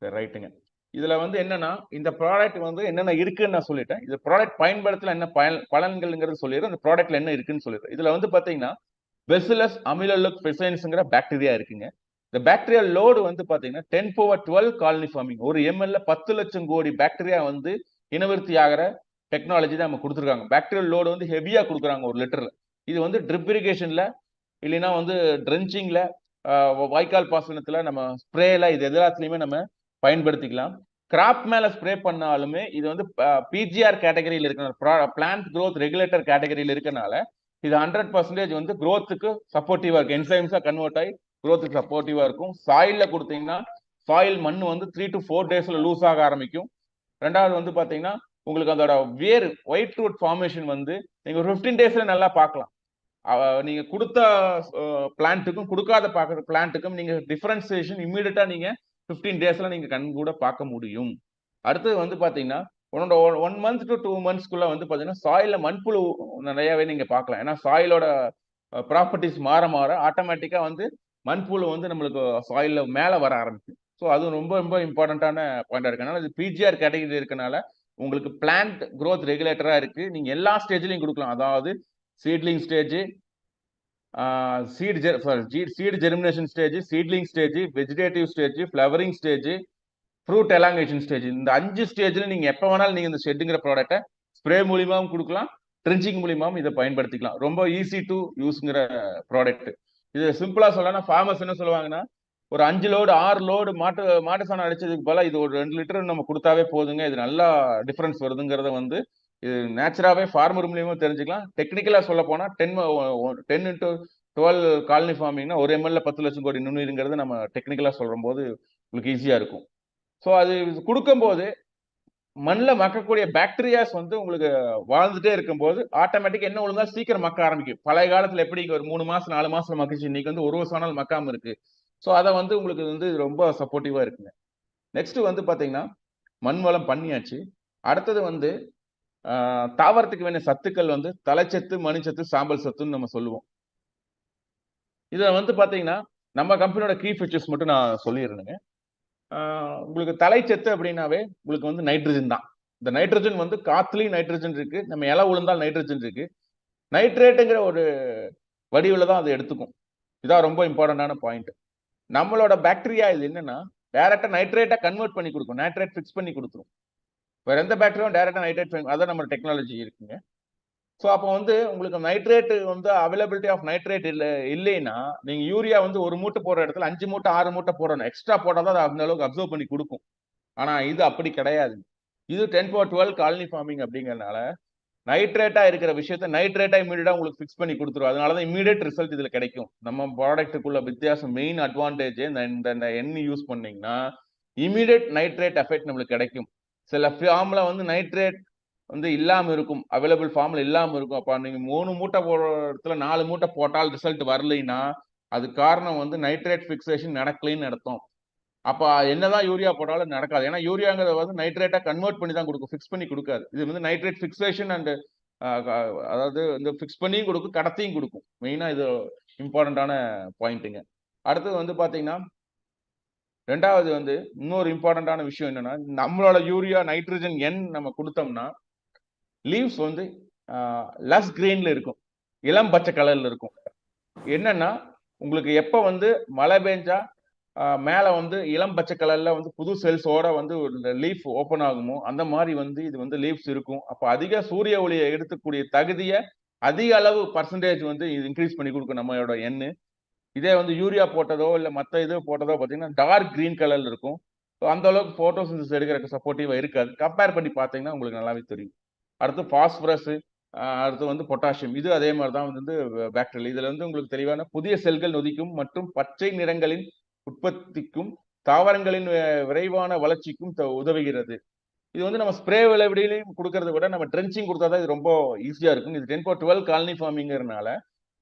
ரைட்டுங்க. இதுல வந்து என்னன்னா இந்த ப்ராடக்ட் வந்து என்னென்ன இருக்குன்னு நான் சொல்லிட்டேன். இந்த ப்ராடக்ட் பயன்படுத்தல என்ன பலன்கள்ங்கிறது சொல்லிடுறேன். இந்த ப்ராடக்ட்ல என்ன இருக்குன்னு சொல்லிடுறேன். இதுல வந்து பாத்தீங்கன்னா பெசிலஸ் அமிலோலக் பிசைன்ஸ்ங்கிற பாக்டீரியா இருக்குங்க. இந்த பாக்டீரியா லோடு வந்து பாத்தீங்கன்னா 10^12 காலனி ஃபார்மிங். ஒரு எம்எல்ல 10 லட்சம் கோடி பாக்டீரியா வந்து இனவிருத்தி ஆகிற டெக்னாலஜி தான் நம்ம கொடுத்துருக்காங்க. பாக்டீரியல் லோடு வந்து ஹெவியா கொடுக்குறாங்க ஒரு லிட்டர்ல. இது வந்து ட்ரிப் இரிகேஷன்ல இல்லைன்னா வந்து ட்ரென்ச்சிங்ல, வாய்க்கால் பாசனத்துல, நம்ம ஸ்ப்ரேல, இது எல்லாத்துலயுமே நம்ம பயன்படுத்திக்கலாம். கிராப் மேல ஸ்ப்ரே பண்ணாலுமே இது வந்து பிஜிஆர் கேட்டகரியில் இருக்கிற பிளான்ட் க்ரோத் ரெகுலேட்டர் கேட்டகரியில் இருக்கனால இது 100% வந்து க்ரோத்துக்கு சப்போர்ட்டிவா இருக்கு. என்சைம்ஸா கன்வெர்ட் ஆகி க்ரோத்துக்கு சப்போர்ட்டிவா இருக்கும். சாயில்ல கொடுத்தீங்கன்னா சாயில் மண் வந்து 3 to 4 டேஸ்ல லூஸ் ஆக ஆரம்பிக்கும். ரெண்டாவது வந்து பாத்தீங்கன்னா உங்களுக்கு அதோட வேர் ஒயிட் ரூட் ஃபார்மேஷன் வந்து நீங்க ஒரு 15 டேஸ்ல நல்லா பார்க்கலாம். நீங்க கொடுத்த பிளான்ட்டுக்கும் கொடுக்காத பார்க்குற பிளான்ட்டுக்கும் நீங்க டிஃபரன்சியேஷன் இம்மீடியட்டா நீங்க 15 டேஸ்ல நீங்க கண் கூட பார்க்க முடியும். அடுத்தது வந்து பாத்தீங்கன்னா 1 month to 2 monthsக்குள்ள வந்து பாத்தீங்கன்னா சாயில்ல மண்புழு நிறையவே நீங்க பார்க்கலாம். ஏன்னா சாயிலோட ப்ராப்பர்ட்டிஸ் மாற மாற ஆட்டோமேட்டிக்கா வந்து மண்புழு வந்து நம்மளுக்கு சாயில்ல மேல வர ஆரம்பிக்கும். ஸோ அது ரொம்ப ரொம்ப இம்பார்ட்டன்டான பாயிண்டா இருக்கனால இது பிஜிஆர் கேட்டகரி இருக்கனால உங்களுக்கு பிளான்ட் க்ரோத் ரெகுலேட்டரா இருக்கு. நீங்க எல்லா ஸ்டேஜ்லயும் கொடுக்கலாம். அதாவது seedling stage, seed germination stage, seedling stage, vegetative stage, flowering stage, fruit elongation stage. இந்த 5 ஸ்டேஜ்ல நீங்க எப்ப வேணாலும் நீங்க இந்த ஷெட்டுங்கிற ப்ராடக்ட்டை ஸ்ப்ரே மூலியமாவும் கொடுக்கலாம், ட்ரென்ச்சிங் மூலியமாவும் இதை பயன்படுத்திக்கலாம். ரொம்ப ஈஸி டு யூஸ்ங்கிற ப்ராடக்ட். இது சிம்பிளா சொல்லலாம், ஃபார்மர்ஸ் என்ன சொல்லுவாங்கன்னா ஒரு 5 லோடு 6 லோடு மாட்டு சாணம் அடிச்சதுக்கு போல இது ஒரு 2 லிட்டர் நம்ம கொடுத்தாவே போதுங்க, இது நல்லா டிஃபரன்ஸ் வருதுங்கிறத வந்து இது நேச்சுராவே ஃபார்மர் மூலியமா தெரிஞ்சுக்கலாம். டெக்னிக்கலா சொல்ல போனா 10 into 12 காலனி ஃபார்மிங்னா ஒரு எம்எல்ல 10 லட்சம் கோடி நுண்ணுயிர்ங்கிறது நம்ம டெக்னிக்கலா சொல்லும் போது உங்களுக்கு ஈஸியா இருக்கும். ஸோ அது கொடுக்கும்போது மண்ணில் மக்கக்கூடிய பாக்டீரியாஸ் வந்து உங்களுக்கு வாழ்ந்துட்டே இருக்கும்போது ஆட்டோமேட்டிக் என்ன ஒழுங்கா சீக்கிரம் மக்க ஆரம்பிக்கும். பழைய காலத்துல எப்படி ஒரு 3 மாசம் 4 மாசம் மக்கிச்சு, இன்னைக்கு வந்து 1 வருஷம் ஆனாலும் மக்காம இருக்கு. ஸோ அதை வந்து உங்களுக்கு வந்து ரொம்ப சப்போர்ட்டிவா இருக்குங்க. நெக்ஸ்ட் வந்து பாத்தீங்கன்னா மண் வளம் பண்ணியாச்சு. அடுத்தது வந்து தாவரத்துக்கு வேண்டிய சத்துக்கள் வந்து தலைச்சத்து, மணிச்சத்து, சாம்பல் சத்துன்னு நம்ம சொல்லுவோம். இதை வந்து பாத்தீங்கன்னா நம்ம கம்பெனியோட கீ ஃபீச்சர்ஸ் மட்டும் நான் சொல்லிடுறேங்க. உங்களுக்கு தலைச்சத்து அப்படின்னாவே உங்களுக்கு வந்து நைட்ரஜன் தான். இந்த நைட்ரஜன் வந்து காத்துலயும் நைட்ரஜன் இருக்கு, நம்ம இலை உளுந்தால் நைட்ரஜன் இருக்கு. நைட்ரேட்டுங்கிற ஒரு வடிவில் தான் அது எடுத்துக்கும். இதான் ரொம்ப இம்பார்ட்டன்டான பாயிண்ட். நம்மளோட பாக்டீரியா இது என்னன்னா டைரக்டா நைட்ரேட்டா கன்வெர்ட் பண்ணி கொடுக்கும், நைட்ரேட் ஃபிக்ஸ் பண்ணி கொடுத்துரும். வேற எந்த பாக்டீரியாவும் டைரக்டா நைட்ரேட், அதான் நம்ம டெக்னாலஜி இருக்குங்க. ஸோ அப்போ வந்து உங்களுக்கு நைட்ரேட் வந்து அவைலபிலிட்டி ஆஃப் நைட்ரேட் இல்லைன்னா நீங்க யூரியா வந்து ஒரு மூட்டை போடுற இடத்துல 5 மூட்டை 6 மூட்டை போடணும். எக்ஸ்ட்ரா போட்டால் தான் அந்த அளவுக்கு அப்சர்வ் பண்ணி கொடுக்கும். ஆனா இது அப்படி கிடையாது. இது 10^12 காலனி ஃபார்மிங் அப்படிங்கறதுனால நைட்ரேட்டா இருக்கிற விஷயத்த நைட்ரேட்டா இமீடியட்டா உங்களுக்கு ஃபிக்ஸ் பண்ணி கொடுத்துரும். அதனாலதான் இமீடியட் ரிசல்ட் இதுல கிடைக்கும். நம்ம ப்ராடக்ட்டுக்குள்ள வித்தியாசம், மெயின் அட்வான்டேஜ் இந்த எண்ணெய் யூஸ் பண்ணீங்கன்னா இமீடியட் நைட்ரேட் எஃபெக்ட் நம்மளுக்கு கிடைக்கும். சில ஃபார்ம்ல வந்து நைட்ரேட் வந்து இல்லாம இருக்கும். அவைலபிள் ஃபார்ம்ல இல்லாம இருக்கும். அப்ப நீங்க 3 மூட்டை போடுற இடத்துல 4 மூட்டை போட்டால் ரிசல்ட் வரலைன்னா, அதுக்கு காரணம் வந்து நைட்ரேட் ஃபிக்சேஷன் நடக்கலைன்னு அர்த்தம். அப்ப என்னதான் யூரியா போட்டாலும் நடக்காது. ஏன்னா யூரியாங்கிறத வந்து நைட்ரேட்டா கன்வெர்ட் பண்ணி தான் குடுக்கும். ஃபிக்ஸ் பண்ணி குடுக்காது. இது வந்து நைட்ரேட் ஃபிக்சேஷன் அண்ட் அ க அதாவது இந்த ஃபிக்ஸ் பண்ணியும் குடுக்கும், கடத்தியும் குடுக்கும். மெயினா இது இம்பார்ட்டன்ட்டான பாயிண்ட்டுங்க. அடுத்தது வந்து பார்த்தீங்கன்னா, 2வது வந்து இன்னொரு இம்பார்ட்டன்ட்டான விஷயம் என்னன்னா, நம்மளோட யூரியா, நைட்ரஜன் N நம்ம குடுத்தோம்னா, லீவ்ஸ் வந்து அ லஸ் கிரீன்ல இருக்கும். இளம் பச்சை கலர்ல இருக்கும். என்னன்னா, உங்களுக்கு எப்ப வந்து மழை பெஞ்சா மேல வந்து இளம் பச்சை கலர்ல வந்து புது செல்ஸோட வந்து இந்த லீஃப் ஓப்பன் ஆகுமோ, அந்த மாரி வந்து இது வந்து லீவ்ஸ் இருக்கும். அப்ப அதிக சூரிய ஒளிய எடுத்துக்கூடிய தகுதிய அதிக அளவு பெர்சன்டேஜ் வந்து இது இன்கிரீஸ் பண்ணி குடுக்கும் நம்மளோட எண்ணு. இதே வந்து யூரியா போட்டதோ, இல்ல மத்த இது போட்டதோ பார்த்தீங்கன்னா, டார்க் கிரீன் கலர்ல இருக்கும். ஸோ அந்த அளவுக்கு போட்டோசிந்தசிஸ் எடுக்கறதுக்கு சப்போர்ட்டிவா இருக்காது. கம்பேர் பண்ணி பார்த்தீங்கன்னா, உங்களுக்கு நல்லாவே தெரியும். அடுத்து பாஸ்பரஸ், அடுத்து வந்து பொட்டாசியம். இது அதே மாரி தான் வந்து பாக்டீரியல். இதுல வந்து உங்களுக்கு தெளிவான புதிய செல்கள் நொதிக்கும் மற்றும் பச்சை நிறங்களின் உற்பத்திக்கும், தாவரங்களின் விரைவான வளர்ச்சிக்கும் உதவுகிறது. இது வந்து நம்ம ஸ்ப்ரே விளைவிடியிலும் குடுக்கறத விட, நம்ம ட்ரென்ச்சிங் குடுத்தா தான் இது ரொம்ப ஈஸியா இருக்கும். இது 10/12 காலனி ஃபார்மிங்கிறனால,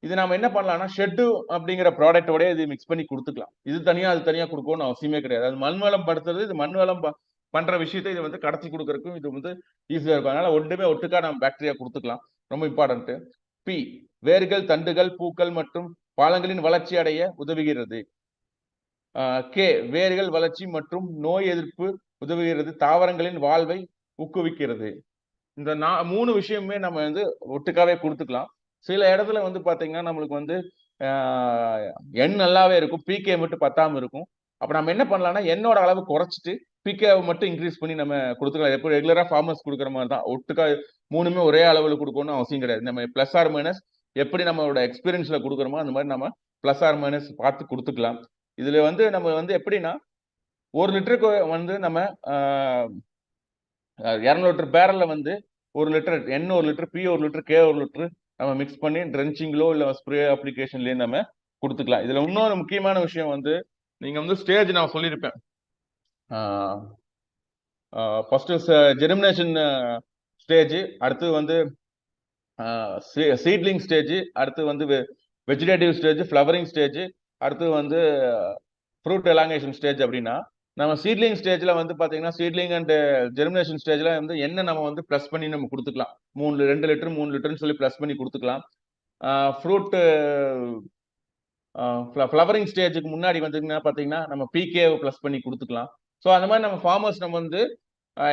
இது நாம என்ன பண்ணலாம்னா, ஷெட்டு அப்படிங்கிற ப்ராடக்ட்டோடயே இது மிக்ஸ் பண்ணி குடுத்துக்கலாம். இது தனியா, அது தனியா குடுக்கணும்னு அவசியமே கிடையாது. அது மண் வளம் படுத்துறது, இது மண் வளம் பண்ற விஷயத்த இது வந்து கடத்தி குடுக்கறதுக்கும் இது வந்து ஈஸியா இருக்கும். அதனால ஒண்ணுமே ஒட்டுக்கா நம்ம பாக்டீரியா குடுத்துக்கலாம். ரொம்ப இம்பார்ட்டன்ட். பி, வேர்கள், தண்டுகள், பூக்கள் மற்றும் பழங்களின் வளர்ச்சி அடைய உதவுகிறது. கே, வேர்கள் வளர்ச்சி மற்றும் நோய் எதிர்ப்பு உதவுகிறது. தாவரங்களின் வாழ்வை ஊக்குவிக்கிறது. இந்த 3 விஷயமுமே நம்ம வந்து ஒட்டுக்காவே குடுத்துக்கலாம். சில இடத்துல வந்து பார்த்தீங்கன்னா, நம்மளுக்கு வந்து ஆ எண் நல்லாவே இருக்கும். பிகே மட்டும் பத்தாம இருக்கும். அப்ப நம்ம என்ன பண்ணலாம்னா, எண்ணோட அளவு குறைச்சுட்டு, பிகேவ மட்டும் இன்கிரீஸ் பண்ணி நம்ம குடுத்துக்கலாம். எப்போ ரெகுலரா ஃபார்மர்ஸ் குடுக்குற மாரி தான். ஒட்டுக்கா 3மே ஒரே அளவுல குடுக்கணும்னு அவசியம் கிடையாது. நம்ம பிளஸ் ஆர் மைனஸ் எப்படி நம்மளோட எக்ஸ்பீரியன்ஸ்ல குடுக்குறோமோ, அந்த மாரி நம்ம பிளஸ் ஆர் மைனஸ் பார்த்து குடுத்துக்கலாம். இதுல வந்து நம்ம வந்து எப்படின்னா, 1 லிட்டருக்கு வந்து நம்ம ஆ 200 லிட்டர் பேரல்ல வந்து 1 litre N 1 litre, P 1 litre, K 1 litre நம்ம மிக்ஸ் பண்ணி ட்ரென்ச்சிங்லோ இல்ல ஸ்ப்ரே அப்ளிகேஷன்லயோ நம்ம குடுத்துக்கலாம். இதுல இன்னொரு முக்கியமான விஷயம் வந்து, நீங்க வந்து ஸ்டேஜ் நான் சொல்லியிருப்பேன். ஆ ஃபர்ஸ்ட் ஜெர்மினேஷன் ஸ்டேஜ், அடுத்து வந்து சீட்லிங் ஸ்டேஜ், அடுத்து வந்து வெஜிடேட்டிவ் ஸ்டேஜ், ஃப்ளவரிங் ஸ்டேஜ், அடுத்து வந்து ஃப்ரூட் எலாங்கேஷன் ஸ்டேஜ் அப்படின்னா, நம்ம சீட்லிங் ஸ்டேஜ்ல வந்து பாத்தீங்கன்னா, சீட்லிங் அண்ட் ஜெர்மினேஷன் ஸ்டேஜ்ல வந்து என்ன நம்ம வந்து பிளஸ் பண்ணி நம்ம குடுத்துக்கலாம். 2 லிட்டர், 3 லிட்டர்ன்னு சொல்லி பிளஸ் பண்ணி குடுத்துக்கலாம். ஃப்ரூட் ஃப்ளவரிங் ஸ்டேஜ்க்கு முன்னாடி வந்தீங்கன்னா பாத்தீங்கன்னா, நம்ம பிகேவ பிளஸ் பண்ணி குடுத்துக்கலாம். ஸோ அந்த மாரி நம்ம ஃபார்மர்ஸ் நம்ம வந்து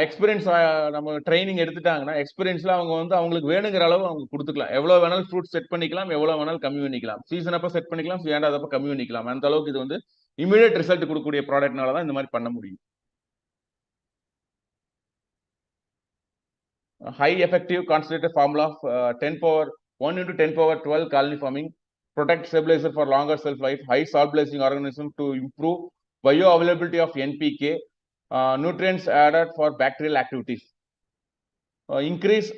எக்ஸ்பீரியன்ஸ் நம்ம ட்ரைனிங் எடுத்துட்டாங்கன்னா, எக்ஸ்பீரியன்ஸ்ல அவங்க வந்து அவங்களுக்கு வேணுங்கிற அளவு அவங்க குடுத்துக்கலாம். எவ்வளோ வேணாலும் ஃப்ரூட் செட் பண்ணிக்கலாம், எவ்வளோ வேணாலும் கம்மி பண்ணிக்கலாம். சீசன் அப்ப செட் பண்ணிக்கலாம், வேண்டாதப்ப கம்மி பண்ணிக்கலாம். அந்த அளவுக்கு இது வந்து இமிடியேட் ரிசல்ட் குடுக்கக்கூடிய ப்ராடக்ட்னால தான் இந்த மாரி பண்ண முடியும். High effective concentrated formula of 10 power 1 into 10 power 12 colony forming, protect stabilizer for longer shelf life, high salt-blazing organism to improve bioavailability of NPK, nutrients added for bacterial activities. Increase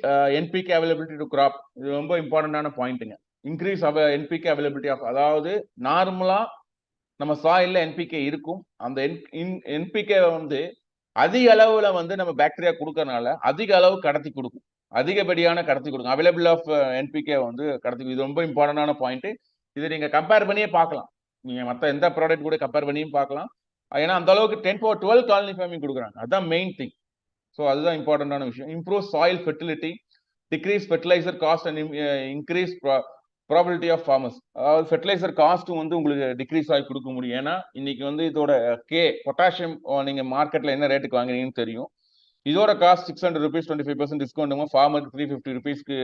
NPK availability to crop. இது ரொம்ப இம்பார்ட்டன்டான பாயிண்ட்டுங்க. Increase NPK availability of, அதாவது நார்மலா நம்ம சாயில்ல NPK இருக்கும். அந்த NPK வந்து அதிக அளவுல வந்து நம்ம பாக்டீரியா குடுக்கறனால, அதிக அளவு கடத்தி குடுக்கும். அதிகப்படியான கடத்தி குடுக்கும். அவைலபிள் ஆஃப் NPK வந்து கடத்தி, இது ரொம்ப இம்பார்ட்டன்டான பாயிண்ட். இத நீங்க கம்பேர் பண்ணியே பார்க்கலாம். நீங்க மத்த எந்த ப்ராடக்ட் கூட கம்பேர் பண்ணியும் பார்க்கலாம். ஏன்னா அந்த அளவுக்கு 10/12 காலனி ஃபார்மிங் குடுக்குறாங்க. அதான் மெயின் திங். ஸோ அதுதான் இம்பார்ட்டன்டான விஷயம். Improve soil fertility, decrease fertiliser cost and increase probability of farmers. அதாவது ஃபெர்டிலைசர் காஸ்ட்டும் வந்து உங்களுக்கு டிக்ரீஸ் ஆகி குடுக்க முடியும். ஏன்னா, இன்னைக்கு வந்து இதோட பொட்டாசியம் நீங்க மார்க்கெட்ல என்ன ரேட்டுக்கு வாங்குறீங்கன்னு தெரியும். இதோட காஸ்ட் ₹600 25% டிஸ்கவுண்ட் ஃபார்மருக்கு ₹350க்கு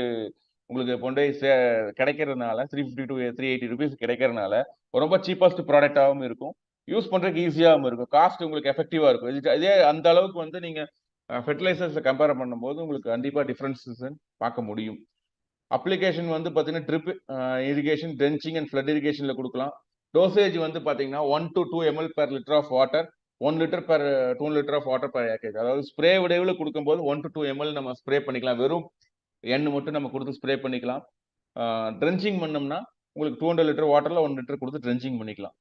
உங்களுக்கு கொண்டு போய் கிடைக்கிறதுனால, ₹350 to ₹380 கிடைக்கிறதுனால ரொம்ப சீப்பஸ்ட் ப்ராடக்ட்டாவும் இருக்கும். யூஸ் பண்றதுக்கு ஈஸியாவும் இருக்கும். காஸ்ட் உங்களுக்கு எஃபெக்டிவா இருக்கும். இதே அந்த அளவுக்கு வந்து நீங்க ஃபெர்டிலைசர்ஸ கம்பேர் பண்ணும்போது உங்களுக்கு கண்டிப்பா டிஃபரன்ஸஸ் பார்க்க முடியும். அப்ளிகேஷன் வந்து பார்த்தீங்கன்னா, drip irrigation, drenching and flood இரிகேஷன்ல குடுக்கலாம். டோசேஜ் வந்து பார்த்தீங்கன்னா, 1 to 2 ml per litre of water, 1 litre per 2 litre of water per acreage. அதாவது ஸ்ப்ரே வடிவில குடுக்கும்போது 1 to 2 ml நம்ம ஸ்ப்ரே பண்ணிக்கலாம். வெறும் எண்ணெய் மட்டும் நம்ம குடுத்து ஸ்ப்ரே பண்ணிக்கலாம். ட்ரென்ச்சிங் பண்ணோம்னா, உங்களுக்கு 200 லிட்டர் வாட்டர்ல 1 லிட்டர் குடுத்து ட்ரென்ச்சிங் பண்ணிக்கலாம்.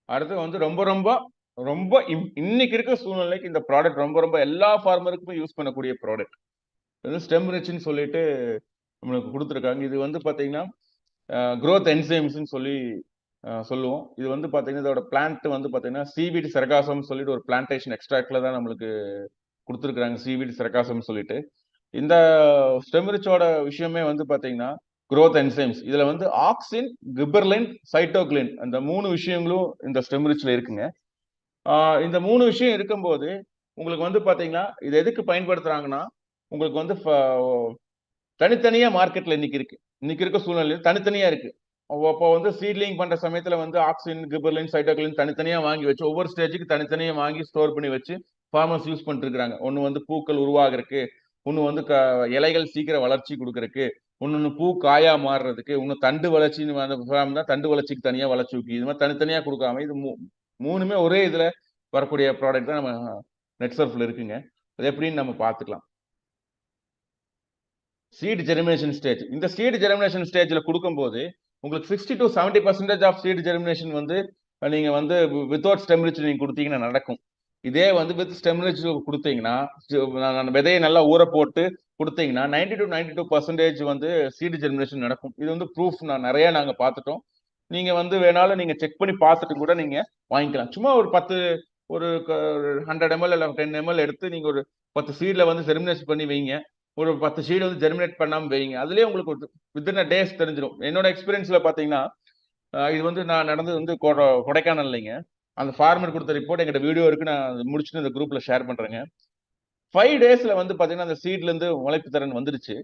அடுத்து வந்து ரொம்ப ரொம்ப ரொம்ப இன்னைக்கு இருக்க சூழ்நிலைக்கு இந்த ப்ராடக்ட் ரொம்ப ரொம்ப எல்லா ஃபார்மருக்குமே யூஸ் பண்ணக்கூடிய ப்ராடக்ட். இது ஸ்டெம் ரிச்னு சொல்லிட்டு நம்மளுக்கு கொடுத்துருக்காங்க. இது வந்து பாத்தீங்கன்னா growth enzymes சொல்லி சொல்லுவோம். இது வந்து பாத்தீங்கன்னா இதோட பிளான்ட் வந்து பாத்தீங்கன்னா சீவீட் செரகாசம் சொல்லிட்டு ஒரு பிளான்டேஷன் எக்ஸ்ட்ராக்ட்ல தான் நம்மளுக்கு கொடுத்துருக்காங்க. சீவீட் செரகாசம் சொல்லிட்டு இந்த ஸ்டெம்ரிச்சோட விஷயமே வந்து பாத்தீங்கன்னா growth enzymes. இதுல வந்து ஆக்சின், கிபர்லின், சைட்டோகிளின் அந்த 3 விஷயங்களும் இந்த ஸ்டெம்ரிச்ல இருக்குங்க. இந்த 3 விஷயம் இருக்கும்போது உங்களுக்கு வந்து பாத்தீங்கன்னா இது எதுக்கு பயன்படுத்துறாங்கன்னா உங்களுக்கு வந்து தனித்தனியா மார்க்கெட்ல இன்னைக்கு இருக்கு. இன்னைக்கு இருக்க சூழ்நிலையில தனித்தனியா இருக்கு. அப்போ வந்து சீட்லிங் பண்ற சமயத்துல வந்து ஆக்சின், கிபர்லின், சைட்டோகிளின் தனித்தனியா வாங்கி வச்சு ஒவ்வொரு ஸ்டேஜுக்கு தனித்தனியா வாங்கி ஸ்டோர் பண்ணி வச்சு ஃபார்மர்ஸ் யூஸ் பண்ணிட்டு இருக்காங்க. ஒன்னு வந்து பூக்கள் உருவாகிறதுக்கு, ஒன்னு வந்து இலைகள் சீக்கிரம் வளர்ச்சி கொடுக்கறதுக்கு, ஒன்னு பூ காயா மாறுறதுக்கு, ஒன்னு தண்டு வளர்ச்சின்னு தண்டு வளர்ச்சிக்கு தனியா வளர்ச்சி ஊக்கி இது மாதிரி தனித்தனியா கொடுக்காம இது மூணுமே ஒரே இதுல வரக்கூடிய ப்ராடக்ட் தான் நம்ம நெட்சர்ஃப்ல இருக்குங்க. அது எப்படின்னு நம்ம பார்த்துக்கலாம். Seed germination stage. இந்த சீட் ஜெர்மினேஷன் ஸ்டேஜ்ல கொடுக்கும்போது உங்களுக்கு 60 to 70% ஆஃப் சீட் ஜெர்மினேஷன் வந்து நீங்க வந்து வித்தவுட் ஸ்டெம் ரிச் நீங்க கொடுத்தீங்கன்னா நடக்கும். இதே வந்து வித் ஸ்டெம் ரிச் கொடுத்தீங்கன்னா விதையை நல்லா ஊற போட்டு கொடுத்தீங்கன்னா 90 to 92% வந்து சீட் ஜெர்மினேஷன் நடக்கும். இது வந்து ப்ரூஃப் நாங்க பார்த்துட்டோம். நீங்க வந்து வேணாலும் நீங்க செக் பண்ணி பார்த்துட்டு கூட நீங்க வாங்கிக்கலாம். சும்மா ஒரு 100 ml இல்ல 10 ml எடுத்து நீங்க ஒரு 10 சீட்ல வந்து ஜெர்மினேஷன் பண்ணி வைங்க. ஒரு 10 சீட் வந்து ஜெர்மினேட் பண்ணாம வைங்க. அதுலயே உங்களுக்கு வித்தின் டேஸ் தெரிஞ்சிடும். என்னோட எக்ஸ்பீரியன்ஸ்ல பாத்தீங்கன்னா இது வந்து நான் நடந்தது வந்து கொடைக்கானல்லைங்க. அந்த ஃபார்மர் கொடுத்த ரிப்போர்ட் எங்கிட்ட வீடியோ இருக்கு. நான் முடிச்சுட்டு இந்த குரூப்ல ஷேர் பண்றேங்க. 5 டேஸ்ல வந்து பாத்தீங்கன்னா அந்த சீட்ல இருந்து முளைப்பு திறன் வந்துருச்சு.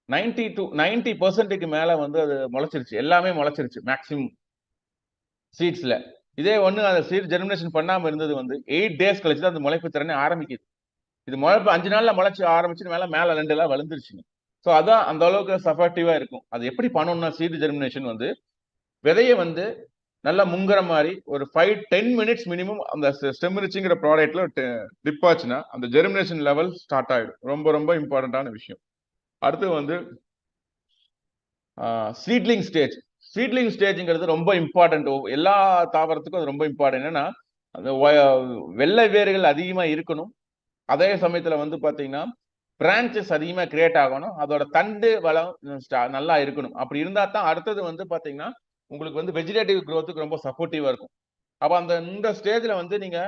90 to 90% மேல வந்து அது முளைச்சிருச்சு. எல்லாமே முளைச்சிருச்சு மேக்ஸிமம் சீட்ஸ்ல. இதே ஒண்ணு அந்த சீட் ஜெர்மினேஷன் பண்ணாம இருந்தது வந்து 8 டேஸ் கழிச்சு தான் அந்த முளைப்பு திறனே ஆரம்பிக்குது. இது முளைப்பு 5 நாள்ல முளைச்சு ஆரம்பிச்சு மேல 2 எல்லாம் வளர்ந்துருச்சுங்க. சோ அதான் அந்த அளவுக்கு சப்போர்ட்டிவா இருக்கும். அது எப்படி பண்ணணும்னா சீட் ஜெர்மினேஷன் வந்து விதைய வந்து நல்லா முங்குற மாதிரி ஒரு 5-10 மினிட்ஸ் மினிமம் அந்த ஸ்டெம் ரிச்ங்கிற ப்ராடக்ட்ல டிப் ஆச்சுன்னா அந்த ஜெர்மினேஷன் லெவல் ஸ்டார்ட் ஆயிடும். ரொம்ப ரொம்ப இம்பார்ட்டன்டான விஷயம். அடுத்து வந்து சீட்லிங் ஸ்டேஜ். சீட்லிங் ஸ்டேஜ்ங்கிறது ரொம்ப இம்பார்ட்டன்ட். எல்லா தாவரத்துக்கும் அது ரொம்ப இம்பார்ட்டன்ட். என்னன்னா அந்த வெள்ளை வேர்கள் அதிகமா இருக்கணும். அதே சமயத்துல வந்து பாத்தீங்கன்னா பிரான்சஸ் அதிகமா கிரியேட் ஆகணும். அதோட தண்டு வளம் நல்லா இருக்கணும். அப்படி இருந்தா தான் அடுத்தது வந்து பாத்தீங்கன்னா உங்களுக்கு வந்து வெஜிடேட்டிவ் growthக்கு ரொம்ப சப்போர்ட்டிவா இருக்கும். அப்ப இந்த ஸ்டேஜ்ல வந்து நீங்க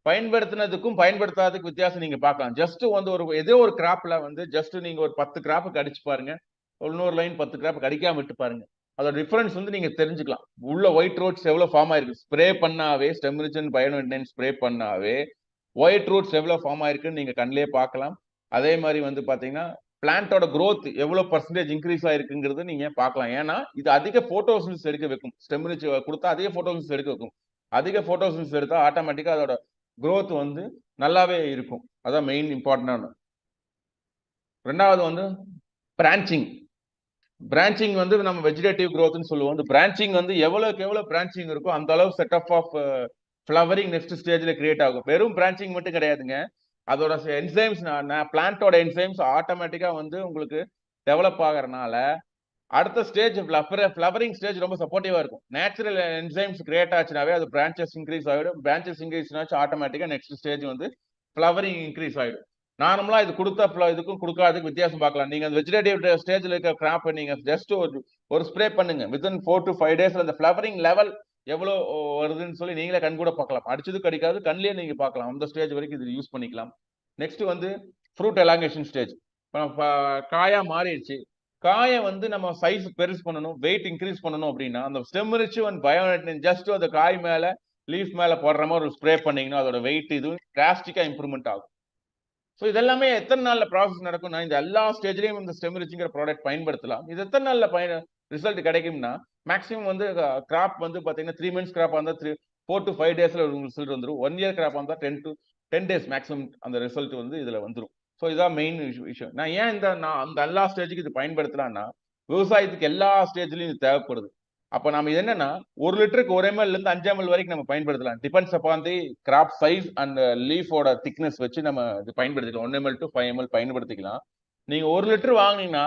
பயன்படுத்தினதுக்கும் பயன்படுத்தாததுக்கு வித்தியாசம் நீங்க பார்க்கலாம். ஜஸ்ட் வந்து ஏதோ ஒரு கிராப்ல வந்து ஜஸ்ட் நீங்க ஒரு 10 கிராப்புக்கு அடிச்சு பாருங்க. இன்னொரு லைன் 10 கிராப்புக்கு அடிக்காம விட்டு பாருங்க. அதோட டிஃபரன்ஸ் வந்து நீங்க தெரிஞ்சுக்கலாம். உள்ள ஒயிட் ரோட்ஸ் எவ்வளவு ஃபார்ம் ஆயிருக்கு. ஸ்ப்ரே பண்ணாவே ஸ்டெம் ரிச் அண்ட் பயோனிட்டைன் ஸ்ப்ரே பண்ணாவே ஒயிட் ரூட்ஸ் எவ்வளவு ஃபார்ம் ஆயிருக்குன்னு நீங்க கண்ணிலே பார்க்கலாம். அதே மாதிரி வந்து பாத்தீங்கன்னா பிளான்ட்டோட growth எவ்வளவு பர்சன்டேஜ் இன்க்ரீஸ் ஆயிருக்குங்கிறது நீங்க பார்க்கலாம். ஏன்னா இது அதிக போட்டோசின்ஸ் எடுக்க வைக்கும். ஸ்டெம் ரிச் கொடுத்தா அதிக போட்டோசின்ஸ் எடுக்க வைக்கும். அதிக போட்டோசின்ஸ் எடுத்தா ஆட்டோமேட்டிக்கா அதோட growth வந்து நல்லாவே இருக்கும். அதான் மெயின் இம்பார்ட்டன்டான. ரெண்டாவது வந்து பிரான்ச்சிங். பிரான்ச்சிங் வந்து நம்ம வெஜிடேட்டிவ் growthன்னு சொல்லுவோம். இந்த பிரான்ச்சிங் வந்து எவ்வளவுக்கு எவ்வளவு பிரான்ச்சிங் இருக்கோ அந்த அளவு செட் ஆஃப் ஃப்ளவரிங் நெக்ஸ்ட் ஸ்டேஜ்ல கிரியேட் ஆகும். வெறும் பிரான்ச்சிங் மட்டும் கிடையாதுங்க. அதோட என்சைம்ஸ் பிளான்ட்டோட என்சைம்ஸ் ஆட்டோமேட்டிக்கா வந்து உங்களுக்கு டெவலப் ஆகறனால அடுத்த ஸ்டேஜ் ஃப்ளவரிங் ஸ்டேஜ் ரொம்ப சப்போர்ட்டிவா இருக்கும். நேச்சுரல் என்சைம்ஸ் கிரியேட் ஆச்சுனாவே அது பிரான்ச்சஸ் இன்க்ரீஸ் ஆகிடும். பிரான்ச்சஸ் இன்க்ரீஸ் ஆச்சு ஆட்டோமேட்டிக்கா நெக்ஸ்ட் ஸ்டேஜ் வந்து ஃப்ளவரிங் இன்க்ரீஸ் ஆகிடும். நார்மலா இது கொடுத்த இதுக்கும் கொடுக்காததுக்கு வித்தியாசம் பார்க்கலாம். நீங்க அந்த வெஜிடேட்டிவ் ஸ்டேஜ்ல இருக்க கிராப் நீங்க ஜஸ்ட் ஒரு ஸ்ப்ரே பண்ணுங்க. வித்தின் 4 to 5 டேஸ்ல அந்த ஃப்ளவரிங் லெவல் எவ்வளவு வருதுன்னு சொல்லி நீங்களே கண் கூட பார்க்கலாம். அடிச்சது கிடைக்காது கண்ணிலே நீங்க பார்க்கலாம். அந்த ஸ்டேஜ் வரைக்கும் இது யூஸ் பண்ணிக்கலாம். நெக்ஸ்ட் வந்து ஃப்ரூட் எலாங்கேஷன் ஸ்டேஜ். காயா மாறிடுச்சு. காயை வந்து நம்ம சைஸ் பெருசு பண்ணணும், வெயிட் இன்க்ரீஸ் பண்ணணும் அப்படின்னா அந்த ஸ்டெம் ரிச் அண்ட் பயோனிட்டைன் ஜஸ்ட் அந்த காய் மேல லீஃப் மேல போடுற மாதிரி ஒரு ஸ்ப்ரே பண்ணீங்கன்னா அதோட வெயிட் இது டிராஸ்டிக்கா இம்ப்ரூவ்மெண்ட் ஆகும். ஸோ இதெல்லாமே எத்தனை நாள்ல ப்ராசஸ் நடக்கும்னா இந்த எல்லா ஸ்டேஜ்லயும் இந்த ஸ்டெம் ரிச்ங்கிற ப்ராடக்ட் பயன்படுத்தலாம். இது எத்தனை நாள்ல ரிசல்ட் கிடைக்கும்னா மேக்ஸிமம் வந்து கிராப் வந்து பாத்தீங்கன்னா 3 months கிராப் வந்தா 4 to 5 டேஸ்ல ரிசல்ட் வந்துடும். 1 year கிராப் வந்தா 10 to 10 days மேக்ஸிமம் அந்த ரிசல்ட் வந்து இதுல வந்துடும். ஸோ இதான் மெயின் விஷயம். நான் ஏன் நான் அந்த எல்லா ஸ்டேஜுக்கு இது பயன்படுத்தலாம்னா விவசாயத்துக்கு எல்லா ஸ்டேஜ்லயும் இது தேவைப்படுது. அப்ப நம்ம இது என்னன்னா 1 லிட்டருக்கு 1 ml இருந்து 5 ml வரைக்கும் நம்ம பயன்படுத்தலாம். Depends upon the crop size and லீஃபோட திக்னஸ் வச்சு நம்ம இது பயன்படுத்திக்கலாம். 1 ml to 5 ml பயன்படுத்திக்கலாம். நீங்க 1 லிட்டர் வாங்கினீங்கன்னா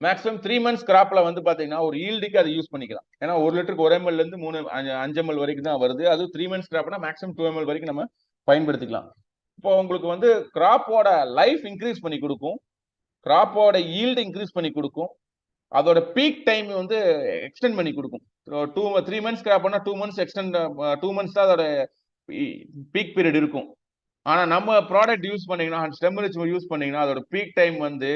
மேக்ஸிமம் 3 months கிராப்ல வந்து பாத்தீங்கன்னா ஒரு ஈல்டுக்கு அதை யூஸ் பண்ணிக்கலாம். ஏன்னா 1 லிட்டருக்கு 1 ml இருந்து 5 ml வரைக்கும் தான் வருது. அது 3 months கிராப்னா மேக்ஸிமம் 2 ml வரைக்கும் நம்ம பயன்படுத்திக்கலாம். இப்போ உங்களுக்கு வந்து கிராப்போட லைஃப் இன்க்ரீஸ் பண்ணி கொடுக்கும், கிராப்போட ஈல்டு இன்க்ரீஸ் பண்ணி கொடுக்கும், அதோட பீக் டைம் வந்து எக்ஸ்டெண்ட் பண்ணி கொடுக்கும். 3 months கிராப்னா 2 months எக்ஸ்டெண்ட் 2 months தான் அதோட பீக் பீரியட் இருக்கும். ஆனா நம்ம ப்ராடக்ட் யூஸ் பண்ணீங்கன்னா ஸ்டெம் ரிச் யூஸ் பண்ணீங்கன்னா அதோட பீக் டைம் வந்து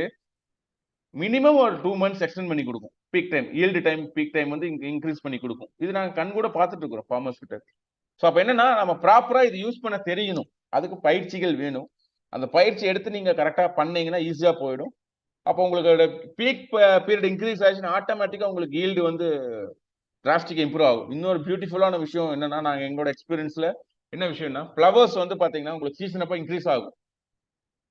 மினிமம் ஒரு 2 months எக்ஸ்டெண்ட் பண்ணி கொடுக்கும். Peak time yield time peak time வந்து இன்க்ரீஸ் பண்ணி கொடுக்கும். இது நாங்க கண் கூட பார்த்துட்டு இருக்கிறோம் ஃபார்மர்ஸ் கிட்ட. ஸோ அப்ப என்னன்னா நம்ம ப்ராப்பரா இது யூஸ் பண்ண தெரியணும். அதுக்கு பயிற்சிகள் வேணும். அந்த பயிற்சி எடுத்து நீங்க கரெக்டா பண்ணீங்கன்னா ஈஸியா போயிடும். அப்போ உங்களுக்கு பீக் பீரியட் இன்க்ரீஸ் ஆச்சுன்னா ஆட்டோமேட்டிக்கா உங்களுக்கு ஈல்டு வந்து டிராஸ்டிக் இம்ப்ரூவ் ஆகும். இன்னொரு பியூட்டிஃபுல்லான விஷயம் என்னன்னா நாங்க எங்களோட எக்ஸ்பீரியன்ஸ்ல என்ன விஷயம்னா ஃபிளவர்ஸ் வந்து பாத்தீங்கன்னா உங்களுக்கு சீசன் அப்ப இன்க்ரீஸ் ஆகும்.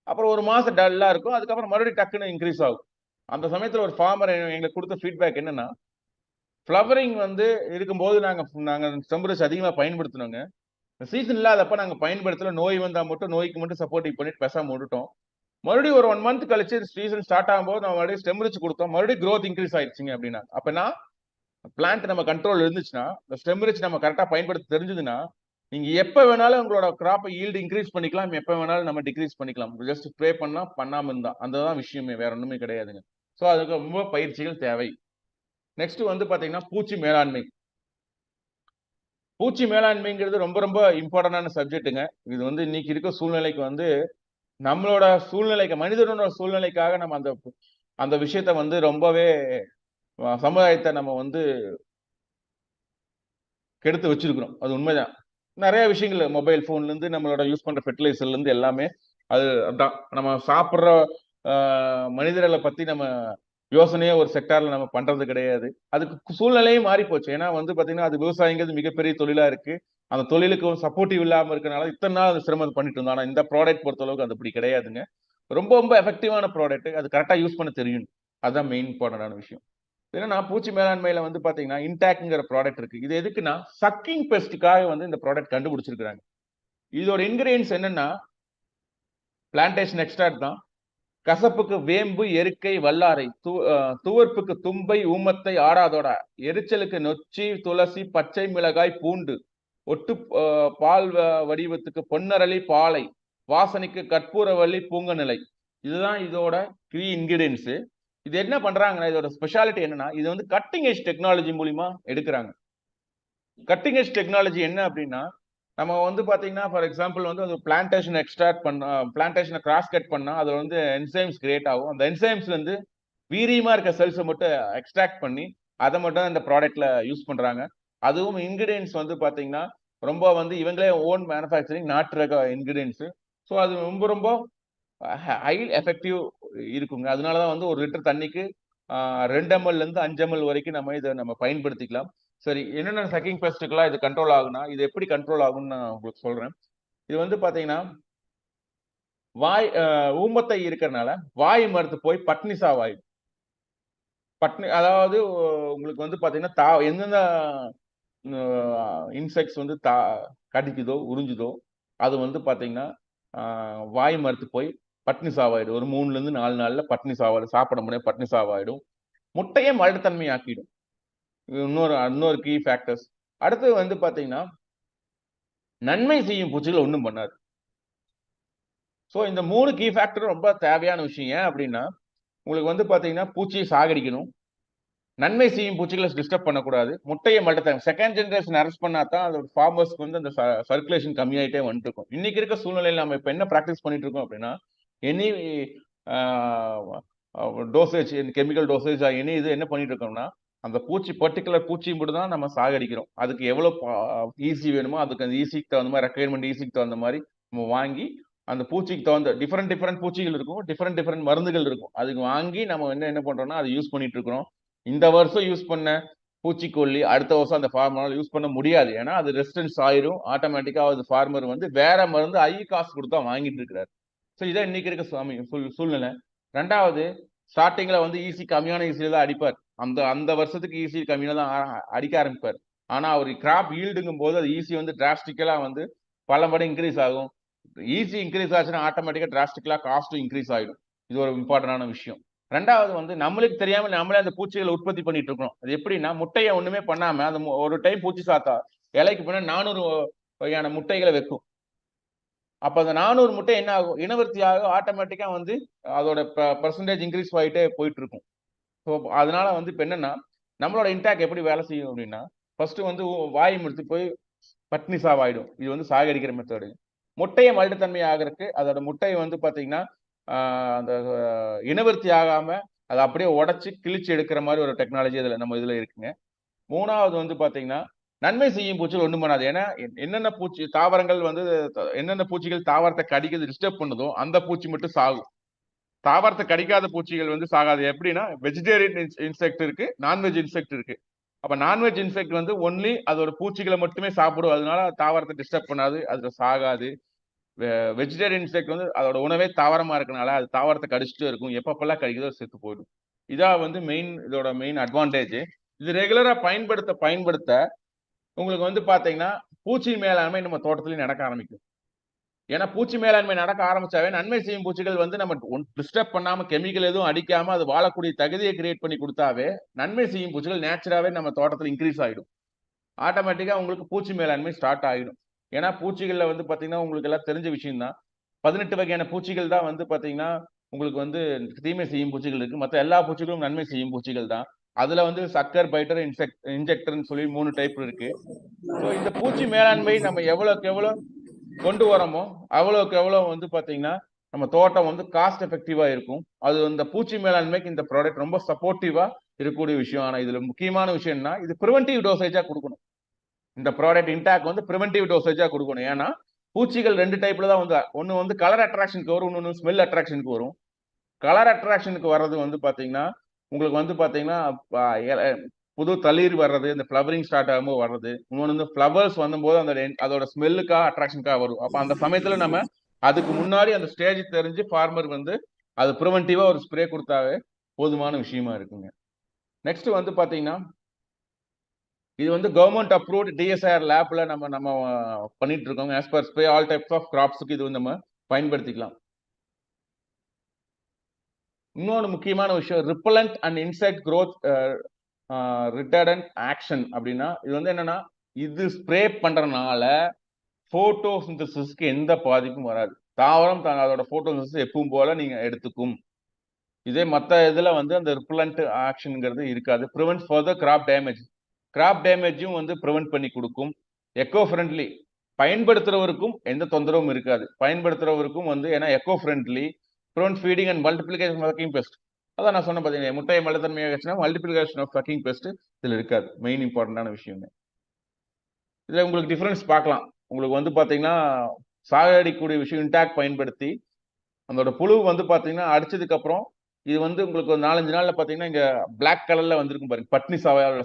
அப்புறம் ஒரு மாசம் டல்லா இருக்கும், அதுக்கப்புறம் மறுபடியும் டக்குன்னு இன்க்ரீஸ் ஆகும். அந்த சமயத்துல ஒரு ஃபார்மர் எங்களுக்கு கொடுத்த ஃபீட்பேக் என்னன்னா ஃபிளவரிங் வந்து இருக்கும்போது நாங்க ஸ்டெம்பரஸ் அதிகமா பயன்படுத்தினோங்க. சீசன் இல்லாதப்ப நாங்க பயன்படுத்தல, நோய் வந்தா மட்டும் நோய்க்கு மட்டும் சப்போர்ட்டிவ் பண்ணிட்டு பேசாம விட்டுட்டோம். மறுபடியும் ஒரு 1 month கழிச்சு சீசன் ஸ்டார்ட் ஆகும்போது நம்ம மறுபடியும் ஸ்டெம்பரேச்சர் கொடுத்தோம், மறுபடியும் growth இன்க்ரீஸ் ஆயிடுச்சுங்க அப்படின்னா அப்பனா பிளான்ட் நம்ம கண்ட்ரோல் இருந்துச்சுன்னா இந்த ஸ்டெம்பரேச்சர் நம்ம கரெக்டா பயன்படுத்த தெரிஞ்சதுன்னா நீங்க எப்ப வேணாலும் உங்களோட கிராப் ஈல்டு இன்க்ரீஸ் பண்ணிக்கலாம், எப்ப வேணாலும் நம்ம டிக்ரீஸ் பண்ணிக்கலாம். ஜஸ்ட் ஸ்ப்ரே பண்ணா பண்ணாம இருந்தா அந்த தான் விஷயமே, வேற ஒண்ணுமே கிடையாதுங்க. ஸோ அதுக்கு ரொம்ப பயிற்சிகள் தேவை. நெக்ஸ்ட் வந்து பாத்தீங்கன்னா பூச்சி மேலாண்மை. பூச்சி மேலாண்மைங்கிறது ரொம்ப ரொம்ப இம்பார்ட்டன்டான சப்ஜெக்ட்டுங்க. இது வந்து இன்னைக்கு இருக்க சூழ்நிலைக்கு வந்து நம்மளோட சூழ்நிலைக்கு மனிதனோட சூழ்நிலைக்காக நம்ம அந்த அந்த விஷயத்த வந்து ரொம்பவே சமுதாயத்தை நம்ம வந்து கெடுத்து வச்சிருக்கிறோம். அது உண்மைதான். நிறைய விஷயங்கள் மொபைல் போன்ல இருந்து நம்மளோட யூஸ் பண்ற ஃபெர்டிலைசர்ல இருந்து எல்லாமே அது அதான் நம்ம சாப்பிடுற மனிதர்களை பத்தி நம்ம யோசனையே ஒரு செக்டார்ல நம்ம பண்றது கிடையாது. அதுக்கு சூழ்நிலையும் மாறி போச்சு. ஏன்னா வந்து பாத்தீங்கன்னா அது விவசாயங்கிறது மிகப்பெரிய தொழிலா இருக்கு. அந்த தொழிலுக்கு சப்போர்ட்டிவ் இல்லாம இருக்கனால இத்தனை நாள் அது சிரமம் பண்ணிட்டு இருந்தோம். ஆனா இந்த ப்ராடக்ட் பொறுத்த அளவுக்கு அது அப்படி கிடையாதுங்க. ரொம்ப ரொம்ப எஃபெக்டிவான ப்ராடக்ட். அது கரெக்டா யூஸ் பண்ண தெரியும். அதுதான் மெயின் இம்பார்ட்டன்டான விஷயம். என்னன்னா பூச்சி மேலாண்மையில வந்து பாத்தீங்கன்னா இன்டாக்ங்கிற ப்ராடக்ட் இருக்கு. இது எதுக்குன்னா சக்கிங் பெஸ்டுக்காக வந்து இந்த ப்ராடக்ட் கண்டுபிடிச்சிருக்காங்க. இதோட இன்கிரியன்ஸ் என்னன்னா பிளான்டேஷன் எக்ஸ்ட்ராக்ட் தான். கசப்புக்கு வேம்பு, எருக்கை, வல்லாரை, துவர்ப்புக்கு தும்பை, ஊமத்தை, ஆடாதோட, எரிச்சலுக்கு நொச்சி, துளசி, பச்சை மிளகாய், பூண்டு, ஒட்டு பால் வடிவத்துக்கு பொன்னரளி, பாலை, வாசனைக்கு கற்பூரவள்ளி, பூங்கநிலை. இதுதான் இதோட கீ இன்கிரியன்ஸ். இது என்ன பண்றாங்கன்னா இதோட ஸ்பெஷாலிட்டி என்னன்னா இது வந்து கட்டிங் எஜ் டெக்னாலஜி மூலியமா எடுக்கிறாங்க. கட்டிங் எஜ் டெக்னாலஜி என்ன அப்படின்னா நம்ம வந்து பாத்தீங்கன்னா ஃபார் எக்ஸாம்பிள் வந்து அந்த பிளான்டேஷன் எக்ஸ்ட்ராக்ட் பண்ண பிளான்டேஷனை கிராஸ் கட் பண்ணா அதுல வந்து என்சைம்ஸ் கிரியேட் ஆகும். அந்த என்சைம்ஸ்ல இருந்து வீரியமா இருக்க செல்ஸை மட்டும் எக்ஸ்ட்ராக்ட் பண்ணி அதை மட்டும் இந்த ப்ராடக்ட்ல யூஸ் பண்றாங்க. அதுவும் இன்கிரியன்ஸ் வந்து பாத்தீங்கன்னா ரொம்ப வந்து இவங்களே ஓன் மேனுஃபேக்சரிங் நாட்டு ரக இன்கிரியன்ஸ். ஸோ அது ரொம்ப ரொம்ப ஹை எஃபெக்டிவ் இருக்குங்க. அதனாலதான் வந்து 1 லிட்டர் தண்ணிக்கு 2 ml இருந்து 5 ml வரைக்கும் நம்ம இதை நம்ம பயன்படுத்திக்கலாம். சரி, என்னென்ன சக்கிங் பெஸ்ட்டுக்கெல்லாம் இது கண்ட்ரோல் ஆகுனா இது எப்படி கண்ட்ரோல் ஆகும்னு நான் உங்களுக்கு சொல்றேன். இது வந்து பாத்தீங்கன்னா வாய் ஊமத்தை இருக்கிறதுனால வாய் மரத்து போய் பட்னிசா வாய் அதாவது உங்களுக்கு வந்து பாத்தீங்கன்னா எந்தெந்த இன்செக்ட்ஸ் வந்து கடிக்குதோ உறிஞ்சுதோ அது வந்து பாத்தீங்கன்னா வாய் மரத்து போய் பட்னி சாவாயிடும். ஒரு 3ல இருந்து 4 நாள்ல பட்னி சாவாயிடும். சாப்பிட முடியாது, பட்னி சாவாயிடும். முட்டையை மலட்டுத்தன்மை ஆக்கிடும். இன்னொரு கீ ஃபேக்டர்ஸ். அடுத்து வந்து பாத்தீங்கன்னா நன்மை செய்யும் பூச்சிகள் ஒன்றும் பண்ணாது. ஸோ இந்த 3 கீ ஃபேக்டர் ரொம்ப தேவையான விஷயம். ஏன் அப்படின்னா உங்களுக்கு வந்து பாத்தீங்கன்னா பூச்சியை சாகடிக்கணும், நன்மை செய்யும் பூச்சிகளை டிஸ்டர்ப் பண்ணக்கூடாது, முட்டையை மட்டும் செகண்ட் ஜெனரேஷன் அரெஸ்ட் பண்ணா தான் அதோட ஃபார்மர்ஸ்க்கு வந்து அந்த சர்க்குலேஷன் கம்மியாயிட்டே வந்துட்டு இருக்கும். இன்னைக்கு இருக்க சூழ்நிலையில் நம்ம இப்ப என்ன ப்ராக்டிஸ் பண்ணிட்டு இருக்கோம் அப்படின்னா any dosage chemical dosage any இது என்ன பண்ணிட்டு இருக்கோம்னா அந்த பூச்சி பர்டிகுலர் பூச்சி மட்டும் தான் நம்ம சாகடிக்கிறோம். அதுக்கு எவ்வளவு ஈஸி வேணுமோ அதுக்கு அந்த ஈஸிக்கு தகுந்த மாதிரி ரெக்குயர்மெண்ட் ஈஸிக்கு தகுந்த மாதிரி நம்ம வாங்கி அந்த பூச்சிக்கு தகுந்த டிஃப்ரெண்ட் பூச்சிகள் இருக்கும், டிஃப்ரெண்ட் மருந்துகள் இருக்கும். அதுக்கு வாங்கி நம்ம என்ன பண்றோம்னா அதை யூஸ் பண்ணிட்டு இருக்கிறோம். இந்த வருஷம் யூஸ் பண்ண பூச்சிக்கொல்லி அடுத்த வருஷம் அந்த ஃபார்மரால் யூஸ் பண்ண முடியாது. ஏன்னா அது ரெசிஸ்டன்ஸ் ஆயிரும். ஆட்டோமேட்டிக்கா அது ஃபார்மர் வந்து வேற மருந்து காசு கொடுத்தா வாங்கிட்டு இருக்கிறாரு. ஸோ இதான் இன்னைக்கு இருக்க சூழ்நிலை. ரெண்டாவது ஸ்டார்டிங்ல வந்து ஈஸி கம்மியான ஈஸியில தான் அடிப்பார். அந்த வருஷத்துக்கு ஈஸி கம்மியா தான் அடிக்க ஆரம்பிப்பார். ஆனா அவர் கிராப் ஈல்டுங்கும் போது அது ஈஸி வந்து டிராஸ்டிக்கலா வந்து பல மடங்கு இன்க்ரீஸ் ஆகும். ஈஸி இன்க்ரீஸ் ஆச்சுன்னா ஆட்டோமேட்டிக்கா டிராஸ்டிக்கலா காஸ்ட்டும் இன்க்ரீஸ் ஆயிடும். இது ஒரு இம்பார்ட்டன்டான விஷயம். ரெண்டாவது வந்து நம்மளுக்கு தெரியாம நம்மளே அந்த பூச்சிகளை உற்பத்தி பண்ணிட்டு இருக்கோம். அது எப்படின்னா முட்டையை ஒண்ணுமே பண்ணாம அந்த ஒரு டைம் பூச்சி சாத்தா இலைக்கு பின்னா 400 வகையான முட்டைகளை வைக்கும். அப்ப அந்த 400 முட்டை என்ன ஆகும், இனவர்த்தி ஆகும், ஆட்டோமேட்டிக்கா வந்து அதோட பெர்சன்டேஜ் இன்க்ரீஸ் ஆகிட்டே போயிட்டு இருக்கும். ஸோ அதனால வந்து இப்ப என்னன்னா நம்மளோட இன்டாக் எப்படி வேலை செய்யும் அப்படின்னா, ஃபர்ஸ்ட் வந்து வாய் முடித்து போய் பட்னி சாவாயிடும். இது வந்து சாகடிக்கிற மெத்தடு. முட்டையை மல்டித்தன்மை ஆகிறதுக்கு அதோட முட்டையை வந்து பாத்தீங்கன்னா அந்த இனவர்த்தி ஆகாம அதை அப்படியே உடைச்சு கிழிச்சு எடுக்கிற மாதிரி ஒரு டெக்னாலஜி இதுல இருக்குங்க. மூணாவது வந்து பாத்தீங்கன்னா நன்மை செய்யும் பூச்சிகள் ஒண்ணும் பண்ணாது. ஏன்னா என்னென்ன பூச்சி தாவரங்கள் வந்து என்னென்ன பூச்சிகள் தாவரத்தை கடிக்கிறது டிஸ்டர்ப் பண்ணுதோ அந்த பூச்சி மட்டும் சாகும். தாவரத்தை கடிக்காத பூச்சிகள் வந்து சாகாது. எப்படின்னா வெஜிடேரியன் இன்செக்ட் இருக்கு, நான்வெஜ் இன்செக்ட் இருக்கு. அப்ப நான்வெஜ் இன்செக்ட் வந்து ஒன்லி அதோட பூச்சிகளை மட்டுமே சாப்பிடும். அதனால தாவரத்தை டிஸ்டர்ப் பண்ணாது, அதுல சாகாது. வெஜிடேரியன் இன்செக்ட் வந்து அதோட உணவே தாவரமா இருக்கனால அது தாவரத்தை கடிச்சிட்டே இருக்கும். எப்பப்பெல்லாம் கடிக்குதோ செத்து போயிடும். இதா வந்து இதோட மெயின் அட்வான்டேஜ். இது ரெகுலரா பயன்படுத்த உங்களுக்கு வந்து பாத்தீங்கன்னா பூச்சி மேலாண்மை நம்ம தோட்டத்திலேயே நடக்க ஆரம்பிக்கும். ஏன்னா பூச்சி மேலாண்மை நடக்க ஆரம்பிச்சாவே நன்மை செய்யும் பூச்சிகள் வந்து நம்ம டிஸ்டர்ப் பண்ணாம கெமிக்கல் எதுவும் அடிக்காம அது வாழக்கூடிய தகுதியை கிரியேட் பண்ணி கொடுத்தாவே நன்மை செய்யும் பூச்சிகள் நேச்சுராவே நம்ம தோட்டத்தில் இன்க்ரீஸ் ஆகிடும். ஆட்டோமேட்டிக்கா உங்களுக்கு பூச்சி மேலாண்மை ஸ்டார்ட் ஆகிடும். ஏன்னா பூச்சிகள்ல வந்து பாத்தீங்கன்னா உங்களுக்கு எல்லாம் தெரிஞ்ச விஷயம் தான். 18 வகையான பூச்சிகள் தான் வந்து பாத்தீங்கன்னா உங்களுக்கு வந்து தீமை செய்யும் பூச்சிகள் இருக்கு. மற்ற எல்லா பூச்சிகளும் நன்மை செய்யும் பூச்சிகள் தான். அதுல வந்து சக்கர், பைட்டர், இன்ஜெக்டர்னு சொல்லி 3 டைப் இருக்கு. ஸோ இந்த பூச்சி மேலாண்மை நம்ம எவ்வளவுக்கு எவ்வளவு கொண்டு வரோமோ அவ்வளவுக்கு எவ்வளவு வந்து பாத்தீங்கன்னா நம்ம தோட்டம் வந்து காஸ்ட் எஃபெக்டிவா இருக்கும். அது இந்த பூச்சி மேலாண்மைக்கு இந்த ப்ராடக்ட் ரொம்ப சப்போர்ட்டிவா இருக்கக்கூடிய விஷயம். ஆனா இதுல முக்கியமான விஷயம்னா இது ப்ரிவென்டிவ் டோசேஜா கொடுக்கணும். இந்த ப்ராடக்ட் இன்டாக் வந்து ப்ரிவென்டிவ் டோசேஜா கொடுக்கணும். ஏன்னா பூச்சிகள் 2 டைப்ல தான் வந்து ஒன்னு வந்து கலர் அட்ராக்ஷனுக்கு வரும், இன்னொன்னு ஸ்மெல் அட்ராக்ஷனுக்கு வரும். கலர் அட்ராக்ஷனுக்கு வர்றது வந்து பாத்தீங்கன்னா உங்களுக்கு வந்து பாத்தீங்கன்னா புது தளிர் வர்றது, இந்த ஃப்ளவரிங் ஸ்டார்ட் ஆகும்போது வர்றது, இன்னொன்று வந்து ஃப்ளவர்ஸ் வந்தபோது அதோட ஸ்மெல்லுக்காக அட்ராக்ஷனுக்காக வரும். அப்ப அந்த சமயத்துல நம்ம அதுக்கு முன்னாடி அந்த ஸ்டேஜ் தெரிஞ்சு ஃபார்மர் வந்து அது ப்ரிவென்டிவா ஒரு ஸ்ப்ரே கொடுத்தாவே போதுமான விஷயமா இருக்குங்க. நெக்ஸ்ட் வந்து பாத்தீங்கன்னா இது வந்து கவர்மெண்ட் அப்ரூவ்ட் டிஎஸ்ஐஆர் லேப்ல நம்ம பண்ணிட்டு இருக்கோம். As per spray all types of கிராப்ஸுக்கு இது நம்ம பயன்படுத்திக்கலாம். இன்னொன்று முக்கியமான விஷயம் repellent and insect growth retardant action அப்படின்னா இது வந்து என்னன்னா இது ஸ்ப்ரே பண்றதுனால போட்டோசிந்தசிஸ்க்கு எந்த பாதிப்பும் வராது. தாவரம் அதோட போட்டோசிந்தசிஸ் எப்பவும் போல நீங்க எடுத்துக்கும். இதே மற்ற இதுல வந்து அந்த ரிப்பலண்ட் ஆக்ஷன்ங்கிறது இருக்காது. Prevent further crop damage. Crop டேமேஜும் வந்து ப்ரிவென்ட் பண்ணி கொடுக்கும். எக்கோ ஃப்ரெண்ட்லி, பயன்படுத்துறவருக்கும் எந்த தொந்தரவும் இருக்காது. பயன்படுத்துறவருக்கும் வந்து ஏன்னா eco friendly, prevent feeding and multiplication of sucking pests. அதான் நான் சொன்ன பார்த்தீங்கன்னா முட்டையை மலத்தன்மையாச்சுன்னா மல்டிபிளிகேஷன் ஆஃப் சக்கிங் பெஸ்ட் இதுல இருக்காது. மெயின் இம்பார்ட்டன்டான விஷயங்க. இதுல உங்களுக்கு டிஃபரன்ஸ் பார்க்கலாம். உங்களுக்கு வந்து பாத்தீங்கன்னா சாகடிக்கக்கூடிய விஷயம் இன்டாக்ட் பயன்படுத்தி அதோட புழு வந்து பாத்தீங்கன்னா அடிச்சதுக்கு அப்புறம் இது வந்து உங்களுக்கு ஒரு 4-5 நாள்ல பாத்தீங்கன்னா இங்க பிளாக் கலர்ல வந்திருக்கும் பாருங்க. பட்னி சாவாயோட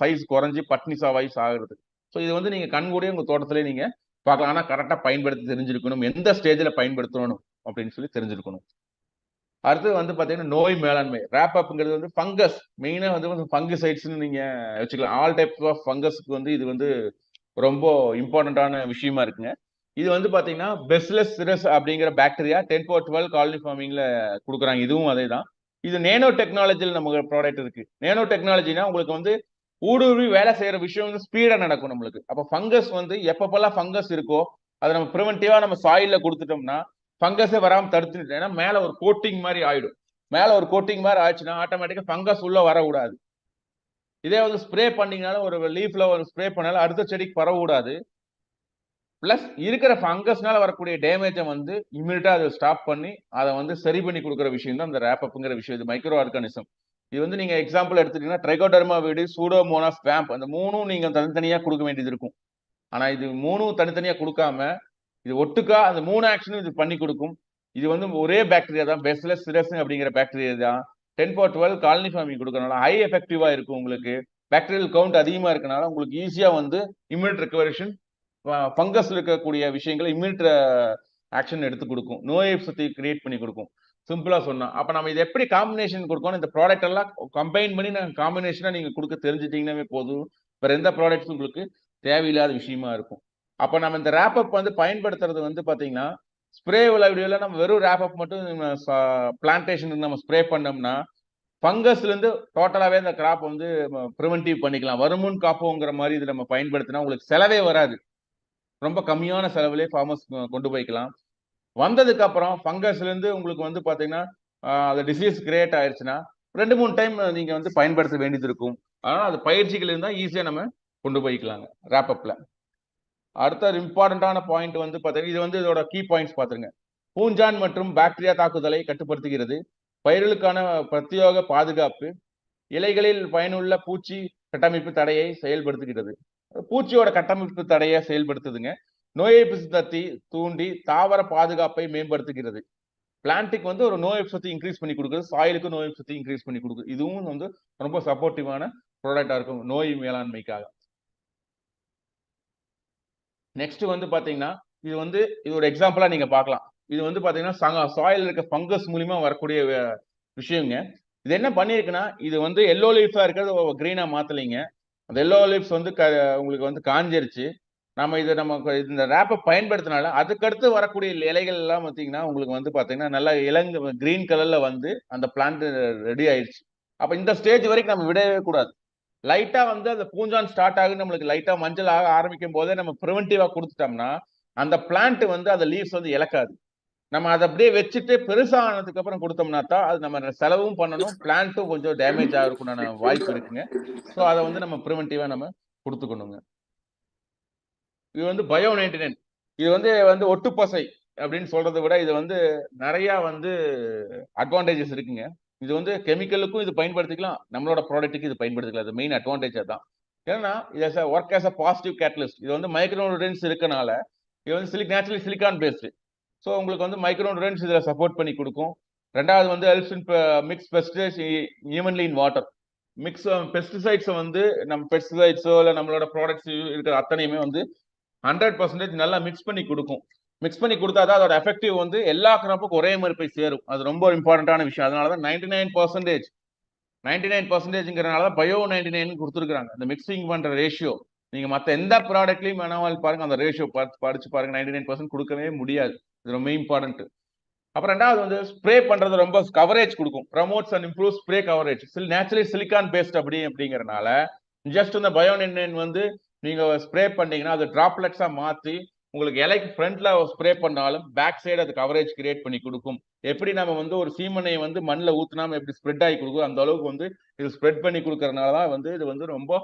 சைஸ் குறைஞ்சி பட்னி சாவாய் சாகுறது. ஸோ இது வந்து நீங்க கண்கூடிய உங்க தோட்டத்திலே நீங்க பார்க்கலாம். ஆனா கரெக்டா பயன்படுத்தி தெரிஞ்சிருக்கணும், எந்த ஸ்டேஜ்ல பயன்படுத்தணும் அப்படின்னு சொல்லி தெரிஞ்சிருக்கணும். அடுத்து வந்து பாத்தீங்கன்னா நோய் மேலாண்மை. ரேப் அப்ங்கிறது வந்து ஃபங்கஸ், மெயினா வந்து ஃபங்கிசைட்ஸ்னு நீங்க வச்சுக்கலாம். ஆல் டைப்ஸ் ஆஃப் ஃபங்கஸ்க்கு வந்து இது வந்து ரொம்ப இம்பார்ட்டன்டான விஷயமா இருக்குங்க. இது வந்து பாத்தீங்கன்னா பெஸ்லஸ் சிரஸ் அப்படிங்கிற பாக்டீரியா 10^12 காலனி ஃபார்மிங்ல கொடுக்குறாங்க. இதுவும் அதே தான். இது நேனோ டெக்னாலஜியில் நமக்கு ப்ராடக்ட் இருக்கு. நேனோ டெக்னாலஜினா உங்களுக்கு வந்து ஊடுருவி வேலை செய்யற விஷயம் வந்து ஸ்பீடா நடக்கும் நம்மளுக்கு. அப்ப ஃபங்கஸ் வந்து எப்பப்பெல்லாம் ஃபங்கஸ் இருக்கோ அதை நம்ம ப்ரிவென்டிவா நம்ம சாயில்ல கொடுத்துட்டோம்னா ஃபங்கஸே வராம தடுத்துட்டு, ஏன்னா மேல ஒரு கோட்டிங் மாதிரி ஆயிடும். மேல ஒரு கோட்டிங் மாதிரி ஆயிடுச்சுன்னா ஆட்டோமேட்டிக்கா ஃபங்கஸ் உள்ள வரக்கூடாது. இதே வந்து ஸ்ப்ரே பண்ணீங்கனாலும் ஒரு லீஃப்ல ஒரு ஸ்ப்ரே பண்ணாலும் அடுத்த செடிக்கு பரவக்கூடாது. பிளஸ் இருக்கிற ஃபங்கஸ்னால வரக்கூடிய டேமேஜை வந்து இம்மிடியா அதை ஸ்டாப் பண்ணி அதை வந்து சரி பண்ணி கொடுக்குற விஷயம் தான் இந்த ரேப்அப்ங்கிற விஷயம். இது மைக்ரோ ஆர்கானிசம். இது வந்து நீங்க எக்ஸாம்பிள் எடுத்துட்டீங்கன்னா ட்ரைகோடர்மா விரிடி, சூடோமோனாஸ் ஸ்வாம்ப், அந்த 3ம் நீங்க தனித்தனியா கொடுக்க வேண்டியது இருக்கும். ஆனா இது 3ம் தனித்தனியா கொடுக்காம இது ஒட்டுக்கா அந்த 3 ஆக்ஷனும் இது பண்ணி கொடுக்கும். இது வந்து ஒரே பாக்டீரியா தான், பெஸ்லஸ் சிரஸ் அப்படிங்கிற பாக்டீரியா தான். 10^12 காலனி ஃபார்மிங் கொடுக்கறனால ஹை எஃபெக்டிவா இருக்கும். உங்களுக்கு பாக்டீரியல் கவுண்ட் அதிகமா இருக்கனால உங்களுக்கு ஈஸியா வந்து இம்யூனிட் ரெக்கவரேஷன், ஃபங்கஸ் இருக்கக்கூடிய விஷயங்களை இம்யூனிட் ஆக்ஷன் எடுத்து கொடுக்கும், நோய் எதிர்ப்பு கிரியேட் பண்ணி கொடுக்கும். சிம்பிளா சொன்னா அப்ப நம்ம இது எப்படி காம்பினேஷன் கொடுக்கணும், இந்த ப்ராடக்ட் எல்லாம் கம்பைன் பண்ணி நாங்கள் காம்பினேஷனா நீங்க கொடுக்க தெரிஞ்சிட்டீங்கன்னாவே போதும். வேற எந்த ப்ராடக்ட்ஸும் உங்களுக்கு தேவையில்லாத விஷயமா இருக்கும். அப்ப நம்ம இந்த ரேப் அப் வந்து பயன்படுத்துறது வந்து பாத்தீங்கன்னா ஸ்ப்ரே வீடியோல நம்ம வெறும் ரேப் அப் மட்டும் பிளான்டேஷனுக்கு நம்ம ஸ்ப்ரே பண்ணோம்னா ஃபங்கஸ்ல இருந்து டோட்டலாவே அந்த கிராப் வந்து ப்ரிவென்டிவ் பண்ணிக்கலாம். வருமுன் காப்போங்கிற மாதிரி இது நம்ம பயன்படுத்தினா உங்களுக்கு செலவே வராது. ரொம்ப கம்மியான செலவுலேயே ஃபார்மர்ஸ் கொண்டு போய்க்கலாம். வந்ததுக்கு அப்புறம் ஃபங்கஸ்ல இருந்து உங்களுக்கு வந்து பாத்தீங்கன்னா அது டிசீஸ் கிரியேட் ஆயிடுச்சுன்னா 2-3 டைம் நீங்க வந்து பயன்படுத்த வேண்டியது இருக்கும். ஆனால் அது பயிற்சிகள் இருந்தா ஈஸியா நம்ம கொண்டு போய்க்கலாங்க ரேப் அப்ல. அடுத்த இம்பார்ட்டன்டான பாயிண்ட் வந்து பாத்தீங்கன்னா இது வந்து இதோட கீ பாயிண்ட்ஸ் பாத்துருங்க. பூஞ்சான் மற்றும் பாக்டீரியா தாக்குதலை கட்டுப்படுத்துகிறது. பயிர்களுக்கான பிரத்யேக பாதுகாப்பு. இலைகளில் பயனுள்ள பூச்சி கட்டமைப்பு தடையை செயல்படுத்துகிறது. பூச்சியோட கட்டமைப்பு தடையை செயல்படுத்துதுங்க. நோய் எதிர்ப்பு சக்தி தூண்டி தாவர பாதுகாப்பை மேம்படுத்துகிறது. பிளான்ட்டுக்கு வந்து ஒரு நோய் எதிர்ப்பு சக்தி இன்க்ரீஸ் பண்ணி கொடுக்குறது, சாயிலுக்கு நோய் எதிர்ப்பு சக்தி இன்க்ரீஸ் பண்ணி கொடுக்குது. இதுவும் வந்து ரொம்ப சப்போர்ட்டிவான ப்ராடக்டா இருக்கும் நோய் மேலாண்மைக்காக. நெக்ஸ்ட் வந்து பாத்தீங்கன்னா இது வந்து இதோட எக்ஸாம்பிளா நீங்க பார்க்கலாம். இது வந்து பாத்தீங்கன்னா சாயில் இருக்க ஃபங்கஸ் மூலியமா வரக்கூடிய விஷயங்க. இது என்ன பண்ணிருக்குன்னா இது வந்து எல்லோ லீஃபா இருக்கிறது கிரீனா மாத்தலைங்க. அந்த எல்லோ லீஃப்ஸ் வந்து உங்களுக்கு வந்து காஞ்சிருச்சு. நம்ம இந்த ரேப்பை பயன்படுத்தினால அதுக்கடுத்து வரக்கூடிய இலைகள் எல்லாம் பார்த்தீங்கன்னா உங்களுக்கு வந்து பாத்தீங்கன்னா நல்லா இளங்க கிரீன் கலர்ல வந்து அந்த பிளான்ட் ரெடி ஆயிடுச்சு. அப்ப இந்த ஸ்டேஜ் வரைக்கும் நம்ம விடவே கூடாது. லைட்டா வந்து அந்த பூஞ்சான் ஸ்டார்ட் ஆகுது நம்மளுக்கு லைட்டா மஞ்சள் ஆக ஆரம்பிக்கும் போதே நம்ம ப்ரிவென்டிவா கொடுத்துட்டோம்னா அந்த பிளான்ட் வந்து அந்த லீவ்ஸ் வந்து இழக்காது. நம்ம அதை அப்படியே வச்சுட்டு பெருசா ஆனதுக்கு அப்புறம் கொடுத்தோம்னா தான் அது நம்ம செலவும் பண்ணணும், பிளான்ட்டும் கொஞ்சம் டேமேஜ் ஆகிறதுக்குண்டான வாய்ப்பு இருக்குங்க. ஸோ அதை வந்து நம்ம ப்ரிவென்டிவா நம்ம கொடுத்துக்கணுங்க. இது வந்து பயோ 99. இது வந்து ஒட்டுப்பசை அப்படின்னு சொல்றதை விட இது வந்து நிறைய வந்து அட்வான்டேஜஸ் இருக்குங்க. இது வந்து கெமிக்கலுக்கும் இது பயன்படுத்திக்கலாம், நம்மளோட ப்ராடக்ட்டுக்கு இது பயன்படுத்திக்கலாம். அது மெயின் அட்வான்டேஜ் தான். ஏன்னா இது work as a positive catalyst. இது வந்து மைக்ரோ நியூட்ரியன்ஸ் இருக்கனால இது வந்து நேச்சுரலி சிலிக்கான் பேஸ்டு. ஸோ உங்களுக்கு வந்து மைக்ரோ நியூட்ரியன்ஸ் இதில் சப்போர்ட் பண்ணி கொடுக்கும். ரெண்டாவது வந்து helps in mix pesticides evenly in water. Mix பெஸ்டிசைட்ஸை வந்து நம்ம பெஸ்டிசைட்ஸோ இல்லை நம்மளோட ப்ராடக்ட்ஸ் இருக்கிற அத்தனையுமே வந்து 100% நல்லா மிக்ஸ் பண்ணி கொடுக்கும். மிக்ஸ் பண்ணி கொடுத்தாதான் அதோட எஃபெக்டிவ் வந்து எல்லா கிராப்புக்கும் ஒரே மாதிரி போய் சேரும். அது ரொம்ப இம்பார்ட்டன்டான விஷயம். அதனாலதான் 99%ங்கிறனால பயோ 99 கொடுத்துருக்காங்க. அந்த மிக்சிங் பண்ற ரேஷியோ நீங்க மற்ற எந்த ப்ராடக்ட்லயும் வேணாலும் பாருங்க, அந்த ரேஷியோ படிச்சு பாருங்க. 99% கொடுக்கவே முடியாது. இது ரொம்ப இம்பார்ட்டன்ட். அப்புறம் ரெண்டாவது வந்து ஸ்ப்ரே பண்றது ரொம்ப கவரேஜ் கொடுக்கும். Promotes and improve spray coverage. Naturally silicon based அப்படிங்கறனால ஜஸ்ட் இந்த பயோ 99 வந்து நீங்க ஸ்ப்ரே பண்ணீங்கன்னா அது டிராப்லெட்ஸா மாத்தி உங்களுக்கு இலைக்கு ஃப்ரண்ட்ல ஸ்ப்ரே பண்ணாலும் பேக் சைடு அது கவரேஜ் கிரியேட் பண்ணி கொடுக்கும். எப்படி நம்ம வந்து ஒரு சீமனையை வந்து மண்ணில் ஊத்துனாம எப்படி ஸ்ப்ரெட் ஆகி கொடுக்கும், அந்த அளவுக்கு வந்து இது ஸ்ப்ரெட் பண்ணி கொடுக்கறதுனாலதான் வந்து இது வந்து ரொம்ப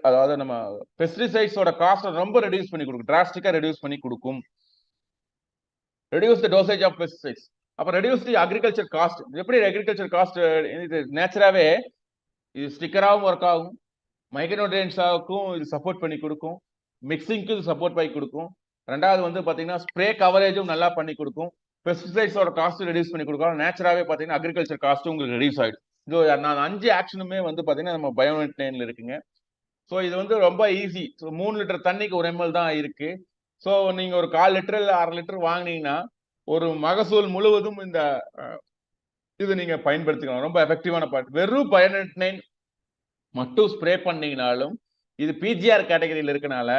அதாவது நம்ம பெஸ்டிசைட்ஸோட காஸ்ட் ரொம்ப ரெடியூஸ் பண்ணி கொடுக்கும், டிராஸ்டிக்கா ரெடியூஸ் பண்ணி கொடுக்கும். Reduce the dosage of pesticides. அப்ப ரெடியூஸ் தி அக்ரிகல்ச்சர் காஸ்ட். எப்படி அக்ரிகல்ச்சர் காஸ்ட் இது நேச்சுராவே இது ஸ்டிக்கராகவும் ஒர்க் ஆகும், மைக்ரோநியூட்ரியன்ஸாவுக்கும் இது சப்போர்ட் பண்ணி கொடுக்கும், மிக்சிங்க்கு இது சப்போர்ட் பண்ணி கொடுக்கும். ரெண்டாவது வந்து பாத்தீங்கன்னா ஸ்ப்ரே கவரேஜும் நல்லா பண்ணி கொடுக்கும், பெஸ்டிசைட்ஸோட காஸ்ட் ரெடியூஸ் பண்ணி கொடுக்கும். நேச்சுராவே பாத்தீங்கன்னா அக்ரிகல்ச்சர் காஸ்ட்டும் உங்களுக்கு ரெடியூஸ் ஆயிடும். இது நான் 5 ஆக்ஷனுமே வந்து பாத்தீங்கன்னா நம்ம பயோ 99 இருக்குங்க. ஸோ இது வந்து ரொம்ப ஈஸி. 3 லிட்டர் தண்ணிக்கு 1 ml தான் இருக்கு. ஸோ நீங்க ஒரு 1/4 லிட்டர் இல்லை 1/2 லிட்டர் வாங்கினீங்கன்னா ஒரு மகசூல் முழுவதும் இந்த இது நீங்க பயன்படுத்திக்கலாம். ரொம்ப எஃபெக்டிவான பார்ட். வெறும் பயோ 99 மட்டும் ஸ்ப்ரே பண்ணீங்கனாலும் இது பிஜிஆர் கேட்டகரியில் இருக்கனால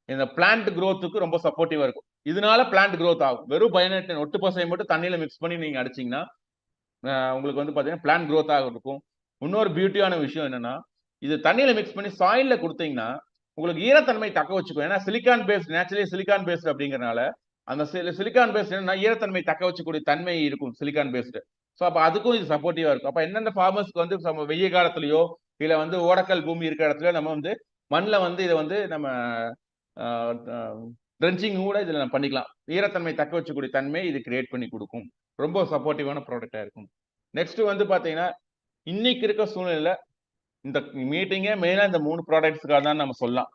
இந்த பிளான்ட் growthக்கு ரொம்ப சப்போர்ட்டிவா இருக்கும். இதனால பிளான்ட் growth ஆகும். வெறும் பயோ 99 ஒட்டு பசையை மட்டும் தண்ணியில மிக்ஸ் பண்ணி நீங்க அடிச்சீங்கன்னா உங்களுக்கு வந்து பாத்தீங்கன்னா பிளான்ட் growth ஆக இருக்கும். இன்னொரு பியூட்டியான விஷயம் என்னன்னா இது தண்ணியில மிக்ஸ் பண்ணி சாயில்ல கொடுத்தீங்கன்னா உங்களுக்கு ஈரத்தன்மை தக்க வச்சுக்கும். ஏன்னா silicon based, naturally silicon based அப்படிங்கறனால அந்த சிலிக்கான் பேஸ்ட் என்னன்னா ஈரத்தன்மை தக்க வச்சக்கூடிய தன்மை இருக்கும் சிலிக்கான் பேஸ்ட். ஸோ அப்ப அதுக்கும் இது சப்போர்ட்டிவா இருக்கும். அப்ப எந்தெந்த ஃபார்மர்ஸ்க்கு வந்து வெய்ய காலத்திலயோ இல்ல வந்து ஓடக்கல் பூமி இருக்கிற இடத்துல நம்ம வந்து மண்ணில் வந்து இதை வந்து நம்ம ட்ரென்ச்சிங் கூட இதுல நம்ம பண்ணிக்கலாம். ஈரத்தன்மை தக்க வச்சக்கூடிய தன்மை இது கிரியேட் பண்ணி கொடுக்கும். ரொம்ப சப்போர்ட்டிவான ப்ராடக்டா இருக்கும். நெக்ஸ்ட் வந்து பாத்தீங்கன்னா இன்னைக்கு இருக்க சூழ்நிலையில இந்த மீட்டிங்கே மெயினா இந்த 3 ப்ராடக்ட்ஸ்க்காக தான் நம்ம சொல்லலாம்.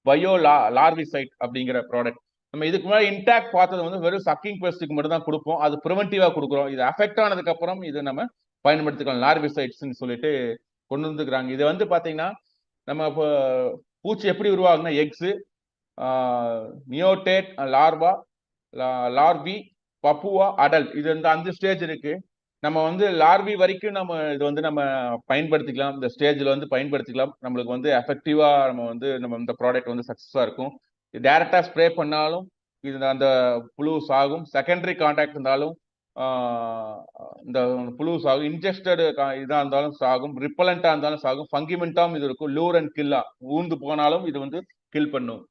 பயோ லார்விசைட் அப்படிங்கிற ப்ராடக்ட் நம்ம இதுக்கு முன்னாடி இன்டாக்ட் பார்த்தது வந்து வெறும் சக்கிங் பெஸ்ட்டுக்கு மட்டும் தான் கொடுப்போம். அது ப்ரிவென்டிவா கொடுக்குறோம். இது அஃபெக்ட் ஆனதுக்கு அப்புறம் இது நம்ம பயன்படுத்திக்கலாம். லார்விசைட்ஸ்ன்னு சொல்லிட்டு கொண்டு வந்துக்கிறாங்க. இது வந்து பாத்தீங்கன்னா நம்ம இப்போ பூச்சி எப்படி உருவாகுனா எக்ஸ், நியோடேட், லார்வா, லார்வி, பப்புவா, அடல்ட், இது இந்த 5 ஸ்டேஜ் இருக்கு. நம்ம வந்து லார்வி வரைக்கும் நம்ம இது வந்து நம்ம பயன்படுத்திக்கலாம். இந்த ஸ்டேஜ்ல வந்து பயன்படுத்திக்கலாம். நம்மளுக்கு வந்து எஃபெக்டிவா நம்ம இந்த ப்ராடக்ட் வந்து சக்சஸா இருக்கும். டைரக்டா ஸ்ப்ரே பண்ணாலும் இது அந்த புழு சாகும். செகண்டரி கான்டாக்ட் இருந்தாலும் இந்த புழு சாகும். இன்ஜெஸ்டட் இதா இருந்தாலும் சாகும். ரிப்பலண்டா இருந்தாலும் சாகும். ஃபங்கிமெண்டாவும் இது இருக்கும். லூர் அண்ட் கில்லா ஊந்து போனாலும் இது வந்து கில் பண்ணும்.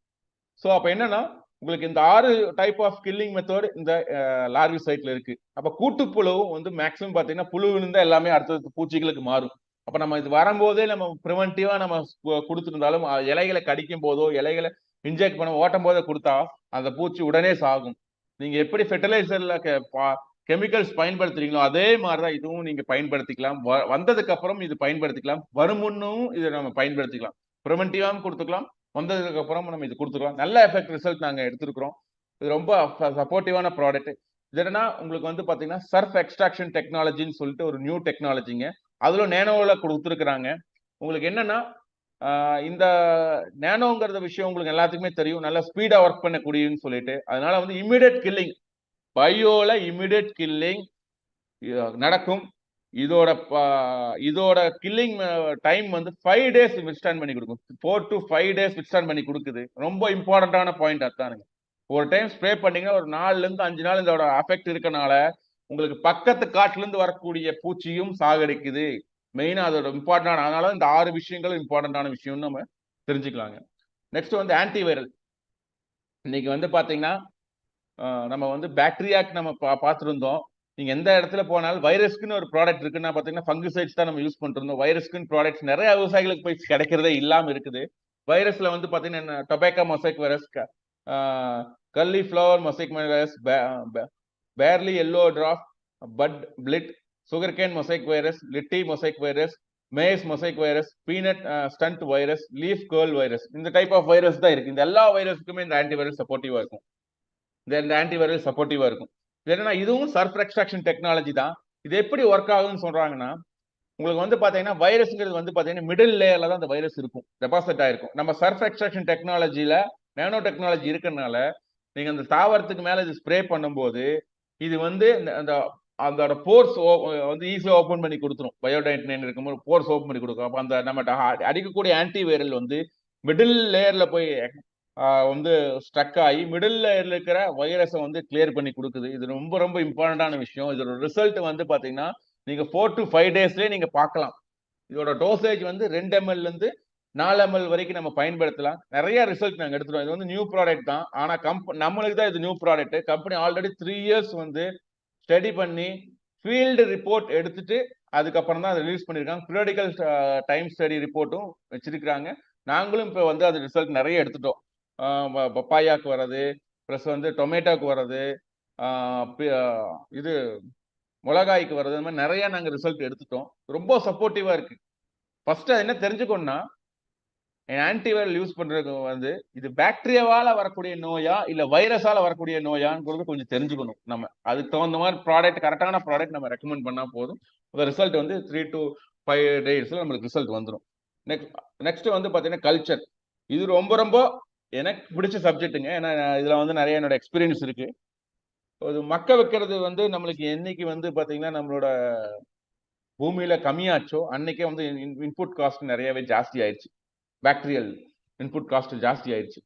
ஸோ அப்ப என்னன்னா உங்களுக்கு இந்த 6 டைப் ஆஃப் கில்லிங் மெத்தட் இந்த லார்வி சைட்ல இருக்கு. அப்ப கூட்டுப்புழுவும் வந்து மேக்ஸிமம் பாத்தீங்கன்னா புழு விழுந்தா எல்லாமே அடுத்தது பூச்சிகளுக்கு மாறும். அப்ப நம்ம இது வரும்போதே நம்ம ப்ரிவென்டிவா நம்ம கொடுத்துருந்தாலும் இலைகளை கடிக்கும் போதோ இலைகளை இன்ஜெக்ட் பண்ண ஓட்டும் போதோ கொடுத்தா அந்த பூச்சி உடனே சாகும். நீங்க எப்படி ஃபெர்டிலைசர்ல கெமிக்கல்ஸ் பயன்படுத்துறீங்களோ அதே மாதிரிதான் இதுவும் நீங்க பயன்படுத்திக்கலாம். வந்ததுக்கு அப்புறம் இது பயன்படுத்திக்கலாம். வருமுன்னும் இதை நம்ம பயன்படுத்திக்கலாம். ப்ரிவென்டிவாவும் கொடுத்துக்கலாம். வந்ததுக்கு அப்புறம் நம்ம இது கொடுத்துருவோம். நல்ல எஃபெக்ட் ரிசல்ட் நாங்க எடுத்திருக்கிறோம். இது ரொம்ப சப்போர்ட்டிவான ப்ராடக்ட். இது என்னன்னா உங்களுக்கு வந்து பாத்தீங்கன்னா சர்ஃப் எக்ஸ்ட்ராக்ஷன் டெக்னாலஜின்னு சொல்லிட்டு ஒரு நியூ டெக்னாலஜிங்க. அதுல நேனோல கொடுத்துருக்குறாங்க. உங்களுக்கு என்னன்னா இந்த நேனோங்கிறத விஷயம் உங்களுக்கு எல்லாத்துக்குமே தெரியும். நல்ல ஸ்பீடா ஒர்க் பண்ணக்கூடியன்னு சொல்லிட்டு அதனால வந்து இமிடியேட் கில்லிங், பயோல இமிடியேட் கில்லிங் நடக்கும். இதோட கில்லிங் டைம் வந்து 5 days வித்ஸ்டாண்ட் பண்ணி கொடுக்கும். 4 to 5 days வித்ஸ்டாண்ட் பண்ணி கொடுக்குது. ரொம்ப இம்பார்ட்டன்டான பாயிண்ட் அதானுங்க. ஒரு டைம் ஸ்ப்ரே பண்ணீங்கன்னா ஒரு 4 to 5 நாள் இதோட அஃபெக்ட் இருக்கனால உங்களுக்கு பக்கத்து காட்டுல இருந்து வரக்கூடிய பூச்சியும் சாகடிக்குது. மெயினா அதோட இம்பார்ட்டன்டான, அதனால இந்த 6 விஷயங்களும் இம்பார்ட்டன்டான விஷயம்னு நம்ம தெரிஞ்சுக்கலாங்க. நெக்ஸ்ட் வந்து ஆன்டிவைரல். இன்னைக்கு வந்து பாத்தீங்கன்னா நம்ம வந்து பாக்டீரியாக்கு நம்ம பார்த்துருந்தோம். நீங்க எந்த இடத்துல போனாலும் வைரஸ்க்குன்னு ஒரு ப்ராடக்ட் இருக்குன்னா பாத்தீங்கன்னா ஃபங்குசைட்ஸ் தான் நம்ம யூஸ் பண்ணிருந்தோம். வைரஸ்க்குன்னு ப்ராடக்ட்ஸ் நிறைய விவசாயிகளுக்கு போய் கிடைக்கிறதே இல்லாம இருக்குது. வைரஸ்ல வந்து பாத்தீங்கன்னா tobacco mosaic virus, cauliflower mosaic virus, barley yellow draft, bud blight, sugarcane mosaic virus, லிட்டி mosaic virus, maize mosaic virus, peanut stunt virus, leaf curl virus, இந்த டைப் ஆஃப் வைரஸ் தான் இருக்கு. இந்த எல்லா வைரஸ்க்குமே இந்த ஆன்டிவைரல் சப்போர்ட்டிவா இருக்கும். இந்த ஆன்டிவைரல் சப்போர்ட்டிவா இருக்கும். என்னன்னா இதுவும் சர்ஃப் எக்ஸ்ட்ராக்ஷன் டெக்னாலஜி தான். இது எப்படி ஒர்க் ஆகுதுன்னு சொல்றாங்கன்னா உங்களுக்கு வந்து பாத்தீங்கன்னா வைரஸ்ங்கிறது வந்து பாத்தீங்கன்னா மிடில் லேயர்ல தான் அந்த வைரஸ் இருக்கும், டெபாசிட் ஆயிருக்கும். நம்ம சர்ஃப் எக்ஸ்ட்ராக்ஷன் டெக்னாலஜில நானோ டெக்னாலஜி இருக்கறனால நீங்க அந்த தாவரத்துக்கு மேல இது ஸ்ப்ரே பண்ணும்போது இது வந்து அந்த அதோட போர்ஸ் வந்து ஈஸியா ஓபன் பண்ணி கொடுத்துரும். பயோடைட்னைன் இருக்கும்போது போர்ஸ் ஓபன் பண்ணி கொடுக்கும். அப்ப அந்த நம்ம அடிக்கக்கூடிய ஆன்டிவைரல் வந்து மிடில் லேயர்ல போய் வந்து ஸ்ட்ரக் ஆகி மிடில் லேயர்ல இருக்கிற வைரஸை வந்து கிளியர் பண்ணி கொடுக்குது. இது ரொம்ப ரொம்ப இம்பார்ட்டன்டான விஷயம். இதோட ரிசல்ட் வந்து பாத்தீங்கன்னா நீங்க 4 to 5 daysலயே நீங்க பார்க்கலாம். இதோட டோசேஜ் வந்து 2 ml இருந்து 4 ml வரைக்கும் நம்ம பயன்படுத்தலாம். நிறைய ரிசல்ட் நாங்க எடுத்துட்டோம். இது வந்து நியூ ப்ராடக்ட் தான். ஆனா நம்மளுக்கு தான் இது new product. Company already 3 years வந்து ஸ்டடி பண்ணி ஃபீல்டு ரிப்போர்ட் எடுத்துட்டு அதுக்கப்புறம் தான் அதை ரிலீஸ் பண்ணியிருக்காங்க. பீரியாடிக்கல் டைம் ஸ்டடி ரிப்போர்ட்டும் வச்சிருக்காங்க. நாங்களும் இப்போ வந்து அது ரிசல்ட் நிறைய எடுத்துட்டோம். பப்பாயாக்கு வர்றது, ப்ளஸ் வந்து டொமேட்டோக்கு வர்றது, இது மிளகாய்க்கு வர்றது, இந்த மாதிரி நிறைய நாங்கள் ரிசல்ட் எடுத்துட்டோம். ரொம்ப சப்போர்ட்டிவா இருக்கு. ஃபர்ஸ்ட் அது என்ன தெரிஞ்சுக்கணும்னா ஆன்டிவைரல் யூஸ் பண்றது வந்து இது பாக்டீரியாவால வரக்கூடிய நோயா இல்ல வைரஸால வரக்கூடிய நோயான்னு கொஞ்சம் தெரிஞ்சுக்கணும். நம்ம அதுக்கு தகுந்த மாதிரி ப்ராடக்ட், கரெக்டான ப்ராடக்ட் நம்ம ரெக்கமெண்ட் பண்ணா போதும். ரிசல்ட் வந்து 3 to 5 daysல நம்மளுக்கு ரிசல்ட் வந்துடும். நெக்ஸ்ட் வந்து பாத்தீங்கன்னா கல்ச்சர். இது ரொம்ப ரொம்ப எனக்கு பிடிச்ச சப்ஜெக்ட்டுங்க. ஏன்னா இதுல வந்து நிறைய என்னோட எக்ஸ்பீரியன்ஸ் இருக்கு. அது மக்க வைக்கிறது வந்து நம்மளுக்கு என்னைக்கு வந்து பாத்தீங்கன்னா நம்மளோட பூமியில கம்மியாச்சோ அன்னைக்கே வந்து இன்புட் காஸ்ட் நிறையவே ஜாஸ்தி ஆயிடுச்சு. பாக்டீரியல் இன்புட் காஸ்ட் ஜாஸ்தி ஆயிடுச்சு.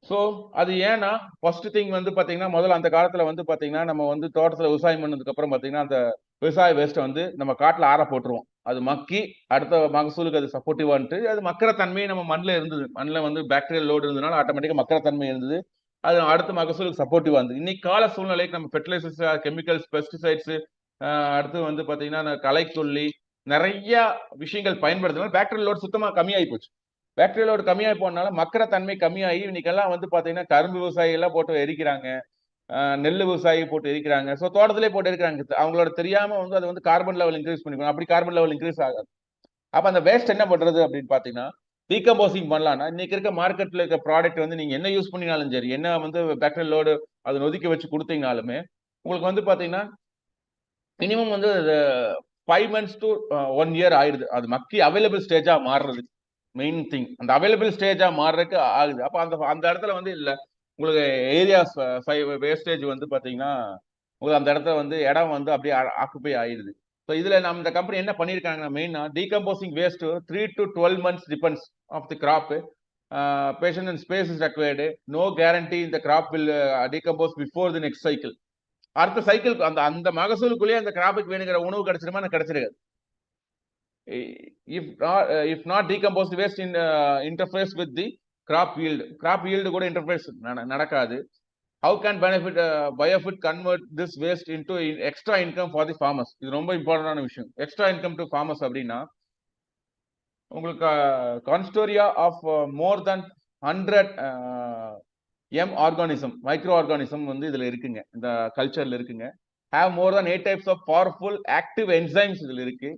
ஸோ அது ஏன்னா ஃபர்ஸ்ட் திங் வந்து பாத்தீங்கன்னா முதல்ல அந்த காலத்துல வந்து பாத்தீங்கன்னா நம்ம வந்து தோட்டத்துல விவசாயம் பண்ணதுக்கு அப்புறம் பாத்தீங்கன்னா அந்த விவசாய வேஸ்ட்டை வந்து நம்ம காட்டுல ஆற போட்டுருவோம். அது மக்கி அடுத்த மகசூலுக்கு அது சப்போர்ட்டிவான்ட்டு அது மக்கிற தன்மையை நம்ம மண்ணில் இருந்தது. மண்ணில் வந்து பாக்டீரியல் லோடு இருந்ததுனால ஆட்டோமேட்டிக்கா மக்கிற தன்மை இருந்தது. அது அடுத்த மகசூலுக்கு சப்போர்ட்டிவா இருந்தது. இன்னைக்கு கால சூழ்நிலைக்கு நம்ம ஃபெர்டிலைசர்ஸ், கெமிக்கல்ஸ், பெஸ்டிசைட்ஸ், அடுத்து வந்து பாத்தீங்கன்னா களைக்கொல்லி நிறைய விஷயங்கள் பயன்படுத்தினால பாக்டீரியல் லோடு சுத்தமா கம்மியாகி போச்சு. பாக்டீரியல் லோடு கம்மியாகி போனால மக்கிற தன்மை கம்மியாகி இன்னைக்கெல்லாம் வந்து பாத்தீங்கன்னா கரும்பு விவசாயி எல்லாம் போட்டு எரிக்கிறாங்க, நெல் விவசாயி போட்டு எரிக்கிறாங்க. ஸோ தோட்டத்திலே போட்டு எரிக்கிறாங்க. அவங்களோட தெரியாம வந்து அது வந்து கார்பன் லெவல் இன்க்ரீஸ் பண்ணிக்கணும். அப்படி கார்பன் லெவல் இன்க்ரீஸ் ஆகாது. அப்ப அந்த வேஸ்ட் என்ன பண்றது அப்படின்னு பாத்தீங்கன்னா டீகம்போசிங் பண்ணலாம்னா இன்னைக்கு இருக்க மார்க்கெட்ல இருக்க ப்ராடக்ட் வந்து நீங்க என்ன யூஸ் பண்ணினாலும் சரி, என்ன வந்து பாக்டீரியல் லோடு அதை ஒதுக்கி வச்சு கொடுத்தீங்கனாலுமே உங்களுக்கு வந்து பாத்தீங்கன்னா மினிமம் வந்து 5 months to 1 year ஆயிடுது. அது மக்கி அவைலபிள் ஸ்டேஜா மாறுறது மெயின் திங். அந்த அவைலபிள் ஸ்டேஜா மாறுறதுக்கு ஆகுது. அப்ப அந்த இடத்துல வந்து இல்ல உங்களுக்கு ஏரியாஸ் வேஸ்டேஜ் வந்து பாத்தீங்கன்னா உங்களுக்கு அந்த இடத்துல வந்து இடம் வந்து அப்படியே ஆக்குப்பை ஆயிடுது. ஸோ இதுல நம்ம இந்த கம்பெனி என்ன பண்ணிருக்காங்கன்னா மெயினா decomposing waste 3 to 12 months depends of the crop. patience and space is required. No guarantee the crop will decompose before the next cycle. அடுத்த சைக்கிள் அந்த மகசூலுக்குள்ளேயே அந்த கிராப்புக்கு வேணுங்கிற உணவு கிடைச்சிருமா கிடைச்சிருக்காது. if not decomposed waste in interface with the crop yield கூட interface நடக்காது. How can biofit convert this waste into extra income for the farmers? இது ரொம்ப இம்பார்ட்டன்டான விஷயம். எக்ஸ்ட்ரா இன்கம் டு farmers அப்படின்னா உங்களுக்கு consortia of more than 100 organism micro organism வந்து இதுல இருக்குங்க, இந்த கல்ச்சர்ல இருக்குங்க. Have more than 8 types of powerful active enzymes இதுல இருக்கு.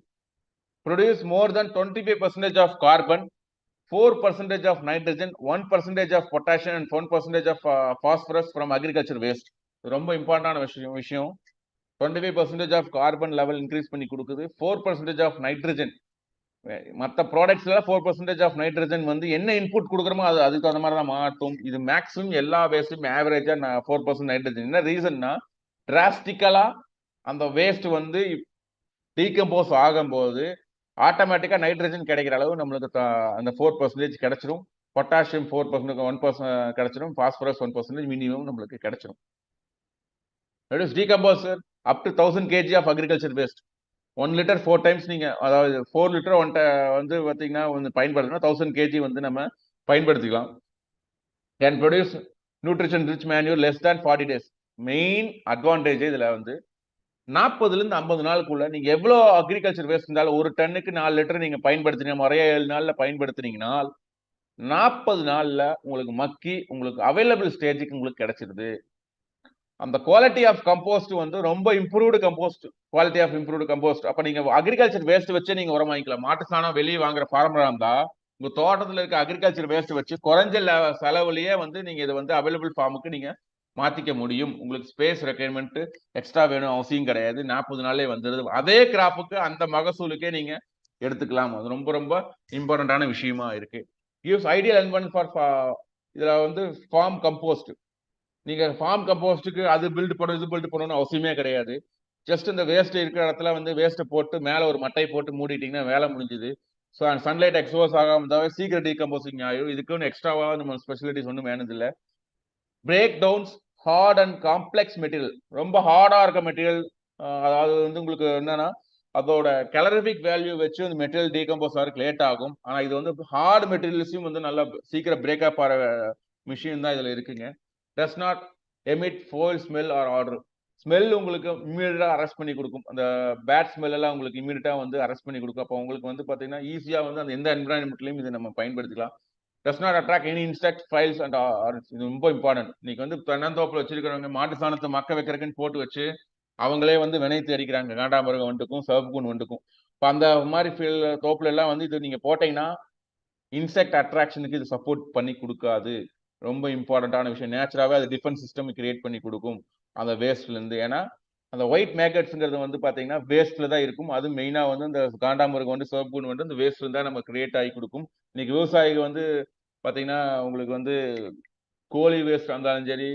Produce more than 25% of carbon, 4% of nitrogen, 1% of potassium and 1% of phosphorus from agriculture waste. ரொம்ப இம்பார்ட்டன்டான விஷயம். 25% of carbon level increase பண்ணி கொடுக்குது. 4% of nitrogen. மற்ற ப்ராடக்ட்ஸ்ல 4% of nitrogen வந்து என்ன இன்புட் கொடுக்குறோமோ அதுக்கு அந்த மாதிரி தான் மாட்டும். இது மேக்ஸிமம் எல்லா வேஸ்ட்டும் ஆவரேஜா 4% நைட்ரஜன். என்ன ரீசன்னா டிராஸ்டிக்கலா அந்த வேஸ்ட் வந்து டீகம்போஸ் ஆகும்போது ஆட்டோமேட்டிக்கா நைட்ரஜன் கிடைக்கிற அளவு நம்மளுக்கு அந்த 4% கிடைச்சிரும். பொட்டாசியம் 4%, 1% கிடைச்சிரும். பாஸ்பரஸ் 1% மினிமம் நம்மளுக்கு கிடைச்சிரும். Decomposer up to 1000 kg of agriculture waste 1 litre 4 times நீங்க, அதாவது 4 லிட்டர் வந்து பாத்தீங்கன்னா பயன்படுத்தணும். 1000 kg வந்து நம்ம பயன்படுத்திக்கலாம். Can produce nutrition rich manure less than 40 days. Main advantage இதுல வந்து 40ல இருந்து 50 நாளுக்குள்ள நீங்க எவ்வளவு அக்ரிகல்ச்சர் வேஸ்ட் இருந்தாலும் 1 டன்னுக்கு 4 லிட்டர் நீங்க பயன்படுத்தினீங்க, முறையா 7 நாள்ல பயன்படுத்தினீங்கன்னா 40 நாள்ல உங்களுக்கு மக்கி உங்களுக்கு அவைலபிள் ஸ்டேஜுக்கு உங்களுக்கு கிடைச்சிருது. அந்த குவாலிட்டி ஆஃப் கம்போஸ்ட் வந்து ரொம்ப improved compost, quality of improved compost. அப்ப நீங்க அக்ரிகல்ச்சர் வேஸ்ட் வச்சு நீங்க உரம் வாங்கிக்கலாம். மாட்டு சாணம் வெளியே வாங்குற ஃபார்மரா இருந்தா உங்க தோட்டத்துல இருக்க அக்ரிகல்ச்சர் வேஸ்ட் வச்சு குறைஞ்ச செலவுலயே வந்து நீங்க இதை வந்து அவைலபிள் ஃபார்முக்கு நீங்க மாத்திக்க முடியும். உங்களுக்கு ஸ்பேஸ் ரெக்யர்மெண்ட் எக்ஸ்ட்ரா வேணும் அவசியம் கிடையாது. 40 நாளே வந்துருது. அதே கிராப்புக்கு அந்த மகசூலுக்கே நீங்க எடுத்துக்கலாம். அது ரொம்ப ரொம்ப இம்பார்ட்டன்டான விஷயமா இருக்கு. யூஸ் ஐடியல் என்வரன்மெண்ட் ஃபார் இதுல வந்து ஃபார்ம் கம்போஸ்ட். நீங்க ஃபார்ம் கம்போஸ்டுக்கு அது பில்ட் பண்ணணும் இது பில்ட் பண்ணணும்னு அவசியமே கிடையாது. ஜஸ்ட் இந்த வேஸ்ட் இருக்கிற இடத்துல வந்து வேஸ்ட்டை போட்டு மேலே ஒரு மட்டை போட்டு மூடிட்டீங்கன்னா வேலை முடிஞ்சுது. ஸோ சன்லைட் எக்ஸ்போஸ் ஆகாம இருந்தாவே சீக்கிரம் டீகம்போசிங் ஆகும். இதுக்குன்னு எக்ஸ்ட்ராவா நம்ம ஸ்பெசிலிட்டிஸ் ஒன்றும் வேணுதில்லை. Break downs hard and complex material. ரொம்ப ஹார்டா இருக்க மெட்டீரியல், அதாவது வந்து உங்களுக்கு என்னன்னா அதோட கலரிஃபிக் வேல்யூ வச்சு அந்த மெட்டீரியல் டீகம்போஸ் ஆகிறதுக்கு லேட் ஆகும். ஆனா இது வந்து ஹார்ட் மெட்டீரியல்ஸையும் வந்து நல்லா சீக்கிரம் பிரேக்அப் ஆகிற மிஷின் தான் இதுல இருக்குங்க. Does not emit foul smell or odour. Smell உங்களுக்கு இம்மீடியட்டா அரெஸ்ட் பண்ணி கொடுக்கும். அந்த பேட் ஸ்மெல் எல்லாம் உங்களுக்கு இம்மீடியட்டா வந்து அரெஸ்ட் பண்ணி கொடுக்கும். அப்போ உங்களுக்கு வந்து பாத்தீங்கன்னா ஈஸியா வந்து அந்த எந்த என்விரான்மெண்ட்லயும் இதை நம்ம பயன்படுத்திக்கலாம். Does not attract any insect files and இது ரொம்ப இம்பார்ட்டன்ட். இன்னைக்கு வந்து தென்னந்தோப்புல வச்சிருக்கிறவங்க மாட்டு சாணத்தை மக்க வைக்கிறதுக்குன்னு போட்டு வச்சு அவங்களே வந்து வினைத்து அடிக்கிறாங்க, காண்டாமிருகம் வண்டுக்கும் சிவப்புக்கூன் வண்டுக்கும். இப்போ அந்த மாதிரி தோப்புல எல்லாம் வந்து இது நீங்க போட்டீங்கன்னா இன்செக்ட் அட்ராக்ஷனுக்கு இது சப்போர்ட் பண்ணி கொடுக்காது. ரொம்ப இம்பார்ட்டன்டான விஷயம். நேச்சுராவே அது டிஃபென்ஸ் சிஸ்டம் கிரியேட் பண்ணி கொடுக்கும் அந்த வேஸ்ட்ல இருந்து. ஏன்னா அந்த ஒயிட் மேகட்ஸ்ங்கிறது வந்து பாத்தீங்கன்னா வேஸ்ட்ல தான் இருக்கும். அது மெயினா வந்து இந்த காண்டாமிருகம் வந்து சிவப்புக்கூன் வந்து இந்த வேஸ்ட்ல தான் நம்ம கிரியேட் ஆகி கொடுக்கும். இன்னைக்கு விவசாயிகள் வந்து பாத்தீங்கன்னா உங்களுக்கு வந்து கோழி வேஸ்ட் இருந்தாலும் சரி,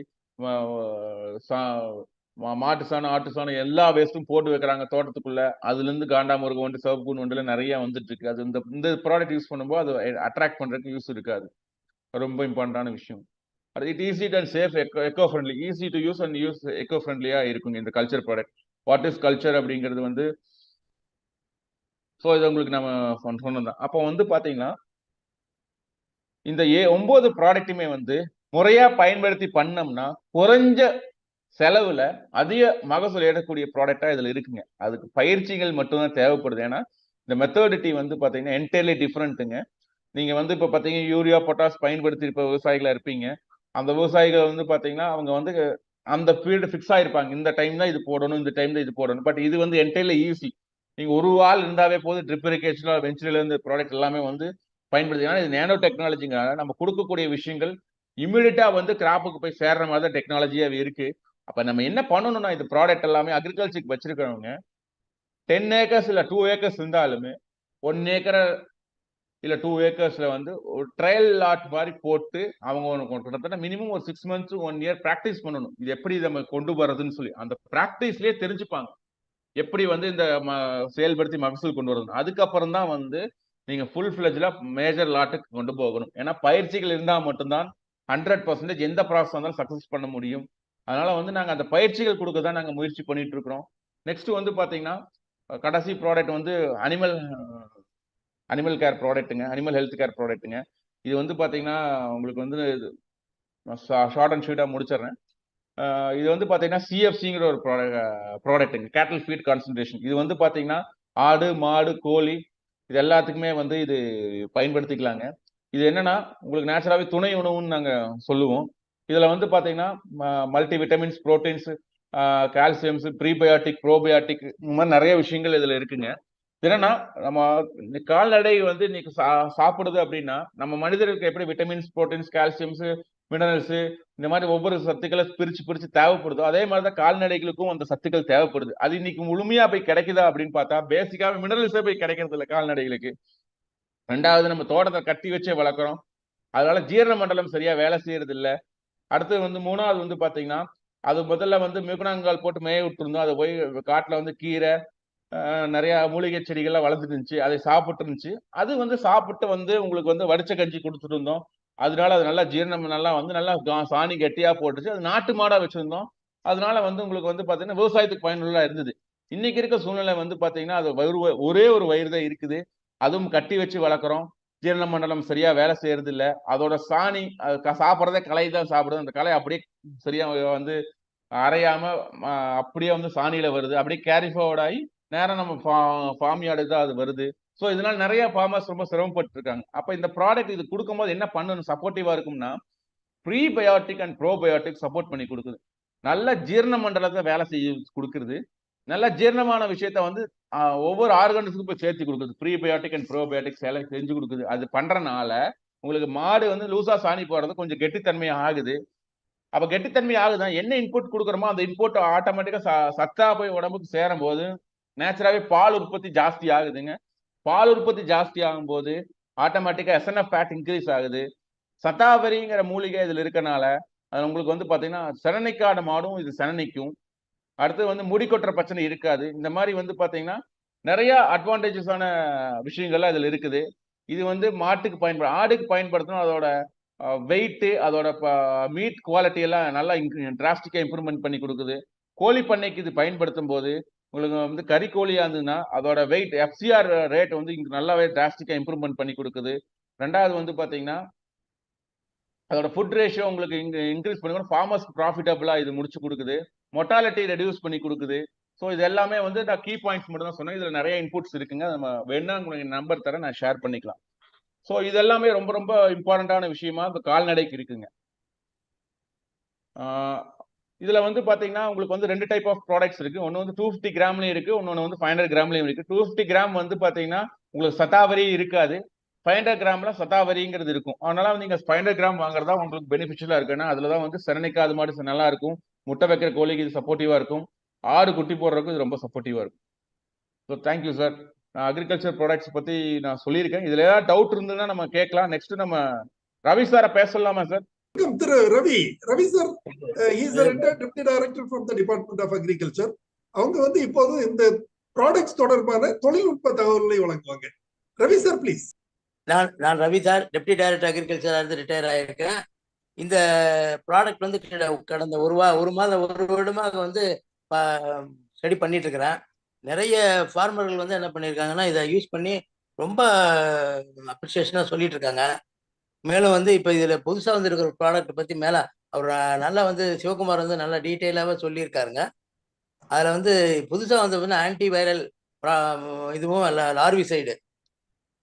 மாட்டு சாணம் ஆட்டு சாணம் எல்லா வேஸ்ட்டும் போட்டு வைக்கிறாங்க தோட்டத்துக்குள்ள. அதுல இருந்து காண்டாமிருகம் வந்து சிவப்புக்கூன் வண்டுல நிறைய வந்துட்டு இருக்கு. அது இந்த ப்ராடக்ட் யூஸ் பண்ணும்போது அது அட்ராக்ட் பண்றதுக்கு யூஸ் இருக்காது. ரொம்ப இம்பார்ட்டன்டான விஷயம். It easy and safe, echo friendly, easy to use and use echo ஃப்ரெண்ட்லியா இருக்குங்க இந்த culture product. What is culture அப்படிங்கிறது வந்து ஸோ இது உங்களுக்கு நம்ம சொன்னதான். அப்போ வந்து பாத்தீங்கன்னா இந்த 9 ப்ராடக்ட்டுமே வந்து முறையா பயன்படுத்தி பண்ணோம்னா குறைஞ்ச செலவுல அதிக மகசூல் ஏறக்கூடிய ப்ராடக்டா இதுல இருக்குங்க. அதுக்கு பயிற்சிகள் மட்டும்தான் தேவைப்படுது. ஏன்னா இந்த மெத்தடிட்டி வந்து பாத்தீங்கன்னா என்டையர்லி டிஃப்ரெண்ட்டுங்க. நீங்க வந்து இப்ப பாத்தீங்கன்னா யூரியா பொட்டாஸ் பயன்படுத்தி இப்ப விவசாயிகளா இருப்பீங்க. அந்த விவசாயிகள் வந்து பாத்தீங்கன்னா அவங்க வந்து அந்த ஃபீல்டு ஃபிக்ஸ் ஆயிருப்பாங்க. இந்த டைம் தான் இது போடணும், இந்த டைம் தான் இது போடணும். பட் இது வந்து என்டையர்லி ஈஸி. நீங்க ஒரு ஆள் இருந்தாவே போது ட்ரிப் இரிகேஷன் வெஞ்சுரியில இருந்து ப்ராடக்ட் எல்லாமே வந்து பயன்படுத்தி. ஏன்னா இது நேனோ டெக்னாலஜிங்க. நம்ம கொடுக்கக்கூடிய விஷயங்கள் இமீடியட்டா வந்து கிராப்புக்கு போய் சேர்ற மாதிரி தான் டெக்னாலஜியா இருக்கு. அப்ப நம்ம என்ன பண்ணணும்னா இது ப்ராடக்ட் எல்லாமே அக்ரிகல்ச்சருக்கு வச்சிருக்கிறவங்க 10 ஏக்கர்ஸ் இல்ல 2 ஏக்கர்ஸ் இருந்தாலுமே 1 ஏக்கர் இல்ல 2 ஏக்கர்ஸ்ல வந்து ஒரு ட்ரையல் லாட் மாதிரி போட்டு அவங்க கிட்டத்தட்ட மினிமம் ஒரு 6 months 1 year பிராக்டிஸ் பண்ணணும். இது எப்படி நம்ம கொண்டு வர்றதுன்னு சொல்லி அந்த பிராக்டிஸ்லயே தெரிஞ்சுப்பாங்க எப்படி வந்து இந்த செயல்படுத்தி மகசூல் கொண்டு வரணும். அதுக்கப்புறம் தான் வந்து நீங்க ஃபுல் ஃபிளஜ்ல மேஜர் லாட்டுக்கு கொண்டு போகணும். ஏன்னா பயிற்சிகள் இருந்தா மட்டும்தான் 100% எந்த ப்ராசஸ் இருந்தாலும் சக்சஸ் பண்ண முடியும். அதனால வந்து நாங்க அந்த பயிற்சிகள் கொடுக்க தான் நாங்க முயற்சி பண்ணிட்டு இருக்கிறோம். நெக்ஸ்ட் வந்து பாத்தீங்கன்னா கடைசி ப்ராடக்ட் வந்து அனிமல் அனிமல் கேர் ப்ராடக்ட்டுங்க, அனிமல் ஹெல்த் கேர் ப்ராடக்ட்டுங்க. இது வந்து பாத்தீங்கன்னா உங்களுக்கு வந்து ஷார்ட் அண்ட் ஸ்வீட்டா முடிச்சிடுறேன். இது வந்து பாத்தீங்கன்னா சிஎஃப்சிங்கிற ஒரு ப்ராடக்ட்டுங்க, கேட்டல் ஃபீட் கான்சன்ட்ரேஷன். இது வந்து பாத்தீங்கன்னா ஆடு, மாடு, கோழி இது எல்லாத்துக்குமே வந்து இது பயன்படுத்திக்கலாங்க. இது என்னன்னா உங்களுக்கு நேச்சுரலாவே துணை உணவுன்னு நாங்க சொல்லுவோம். இதுல வந்து பாத்தீங்கன்னா multi vitamins, proteins, calciums, prebiotic, probiotic இந்த மாதிரி நிறைய விஷயங்கள் இதுல இருக்குங்க. என்னன்னா நம்ம கால்நடை வந்து இன்னைக்கு சாப்பிடுது அப்படின்னா நம்ம மனிதர்களுக்கு எப்படி விட்டமின்ஸ், புரோட்டீன்ஸ், கால்சியம்ஸ், மினரல்ஸ் இந்த மாதிரி ஒவ்வொரு சத்துக்களை பிரிச்சு பிரிச்சு தேவைப்படுதோ அதே மாதிரிதான் கால்நடைகளுக்கும் அந்த சத்துக்கள் தேவைப்படுது. அது இன்னைக்கு முழுமையா போய் கிடைக்குதா அப்படின்னு பார்த்தா பேசிக்காவே மினரல்ஸே போய் கிடைக்கிறது இல்லை கால்நடைகளுக்கு. ரெண்டாவது நம்ம தோட்டத்தை கட்டி வச்சே வளர்க்குறோம், அதனால ஜீரண மண்டலம் சரியா வேலை செய்யறது இல்லை. அடுத்து வந்து மூணாவது வந்து பாத்தீங்கன்னா அது முதல்ல வந்து மிகுனாங்கால் போட்டு மேய விட்டுருந்தோம். அதை போய் காட்டுல வந்து கீரை நிறைய மூலிகை செடிகள்லாம் வளர்ந்துட்டு இருந்துச்சு, அதை சாப்பிட்டு இருந்துச்சு. அது வந்து சாப்பிட்டு வந்து உங்களுக்கு வந்து வடிச்ச கஞ்சி கொடுத்துட்டு இருந்தோம். அதனால அது நல்லா ஜீரணம் நல்லா வந்து நல்லா சாணி கெட்டியா போட்டுச்சு. அது நாட்டு மாடா வச்சிருந்தோம். அதனால வந்து உங்களுக்கு வந்து பாத்தீங்கன்னா விவசாயத்துக்கு பயனுள்ளதா இருந்தது. இன்னைக்கு இருக்க சூழ்நிலை வந்து பாத்தீங்கன்னா அது ஒரே ஒரு வயிறு தான் இருக்குது, அதுவும் கட்டி வச்சு வளர்க்குறோம். ஜீரண மண்டலம் சரியா வேலை செய்யறது இல்ல. அதோட சாணி சாப்பிட்றதே களை தான் சாப்பிடுது. அந்த களை அப்படியே சரியா வந்து அரையாம அப்படியே வந்து சாணியில வருது, அப்படியே கேரி ஃபார்வர்ட் ஆகி நேரம் நம்ம ஃபார்ம் யார்டுக்கு தான் அது வருது. ஸோ இதனால நிறைய ஃபார்மர்ஸ் ரொம்ப சிரமப்பட்டு இருக்காங்க. அப்ப இந்த ப்ராடக்ட் இது கொடுக்கும்போது என்ன பண்ணணும் சப்போர்ட்டிவா இருக்கும்னா ப்ரீபயாட்டிக் அண்ட் ப்ரோபயாட்டிக் சப்போர்ட் பண்ணி கொடுக்குது. நல்ல ஜீரண மண்டலத்தை வேலை செய்ய கொடுக்குறது, நல்ல ஜீரணமான விஷயத்த வந்து ஒவ்வொரு ஆர்கன்ஸுக்கும் போய் சேர்த்து கொடுக்குது. ப்ரீபயாட்டிக் அண்ட் ப்ரோபயாட்டிக் செஞ்சு கொடுக்குது. அது பண்றனால உங்களுக்கு மாடு வந்து லூசா சாணி போடுறது கொஞ்சம் கெட்டித்தன்மை ஆகுது. அப்ப கெட்டித்தன்மை ஆகுதான் என்ன இன்புட் கொடுக்குறோமோ அந்த இன்புட் ஆட்டோமேட்டிக்கா சத்தா போய் உடம்புக்கு சேரும் போது நேச்சுராவே பால் உற்பத்தி ஜாஸ்தி ஆகுதுங்க. பால் உற்பத்தி ஜாஸ்தி ஆகும் போது ஆட்டோமேட்டிக்கா எஸ்என்எஃப் ஃபேட் இன்க்ரீஸ் ஆகுது. சத்தாவரிங்கிற மூலிகை இதுல இருக்கனால அது உங்களுக்கு வந்து பாத்தீங்கன்னா செனனிக்காடு மாடும் இது செனனிக்கும். அடுத்து வந்து முடி கொட்டுற பிரச்சனை இருக்காது. இந்த மாதிரி வந்து பாத்தீங்கன்னா நிறைய அட்வான்டேஜஸான விஷயங்கள்லாம் இதுல இருக்குது. இது வந்து மாட்டுக்கு ஆடுக்கு பயன்படுத்தணும். அதோட வெயிட், அதோட மீட் குவாலிட்டி எல்லாம் நல்லா டிராஸ்டிக்கா இம்ப்ரூவ்மெண்ட் பண்ணி கொடுக்குது. கோழி பண்ணைக்கு இது பயன்படுத்தும் போது உங்களுக்கு வந்து கறி கோழியா இருந்ததுன்னா அதோட வெயிட் எஃப்சிஆர் ரேட் வந்து இங்க நல்லாவே டிராஸ்டிக்கா இம்ப்ரூவ்மெண்ட் பண்ணி கொடுக்குது. ரெண்டாவது வந்து பாத்தீங்கன்னா அதோட ஃபுட் ரேஷியோ உங்களுக்கு இங்க இன்க்ரீஸ் பண்ணிக்கணும். ஃபார்மர்ஸ் ப்ராஃபிட்டபிளா இது முடிச்சு கொடுக்குது. மொட்டாலிட்டி ரெடியூஸ் பண்ணி கொடுக்குது. ஸோ இது எல்லாமே வந்து நான் கீ பாயிண்ட்ஸ் மட்டும் தான் சொன்னேன். இதுல நிறைய இன்புட்ஸ் இருக்குங்க. நம்ம வேணா உங்களுக்கு நம்பர் தரேன், நான் ஷேர் பண்ணிக்கலாம். ஸோ இது எல்லாமே ரொம்ப ரொம்ப இம்பார்ட்டன்டான விஷயமா இந்த கால்நடைக்கு இருக்குங்க. இதுல வந்து பாத்தீங்கன்னா உங்களுக்கு வந்து ரெண்டு டைப் ஆஃப் ப்ராடக்ட்ஸ் இருக்கு. ஒன்னு வந்து 250 கிராம்லயும் இருக்கு, இன்னொன்னு வந்து 500 கிராம்லயும் இருக்கு. 250 கிராம் வந்து பாத்தீங்கன்னா உங்களுக்கு சத்தாவரி இருக்காது, 500 கிராம்ல சத்தாவரிங்கிறது இருக்கும். அதனால நீங்க 500 கிராம் வாங்குறதா உங்களுக்கு பெனிஃபிஷியலா இருக்கு. ஏன்னா அதுலதான் வந்து செனனிக்கா அது மாதிரி நல்லா இருக்கும். முட்டை வைக்கிற கோழிக்கு இது சப்போர்ட்டிவா இருக்கும். ஆடு குட்டி போடுறதுக்கு இது ரொம்ப சப்போர்ட்டிவா இருக்கும். So thank you sir. நான் அக்ரிகல்ச்சர் ப்ராடக்ட்ஸ் பத்தி நான் சொல்லியிருக்கேன். இதுல ஏதாவது டவுட் இருந்ததுன்னா நம்ம கேட்கலாம். நெக்ஸ்ட் நம்ம ரவி சாரை பேசலாமா சார்? திரு Ravi. Ravi sir is retired deputy director from the department of agriculture. அவங்க வந்து இப்போது இந்த ப்ராடக்ட்ஸ் தொடர்பான தொழில்நுட்ப தகவல்களை வழங்குவாங்க. Ravi sir please. நான் Ravi sir, deputy director agriculture இருந்து ரிட்டையர் ஆயிருக்கேன். இந்த ப்ராடக்ட் வந்து கடந்த ஒரு வருடமாக வந்து ஸ்டடி பண்ணிட்டு இருக்கிறேன். நிறைய ஃபார்மர்கள் வந்து என்ன பண்ணியிருக்காங்கன்னா இதை யூஸ் பண்ணி ரொம்ப அப்ரிசியேஷனாக சொல்லிட்டு இருக்காங்க. மேலும் வந்து இப்போ இதில் புதுசாக வந்து இருக்கிற ப்ராடக்ட் பற்றி மேலே அவர் நல்லா வந்து சிவகுமார் வந்து நல்லா டீட்டெயிலாகவே சொல்லியிருக்காருங்க. அதில் வந்து புதுசாக வந்து ஆன்டி வைரல் இதுவும்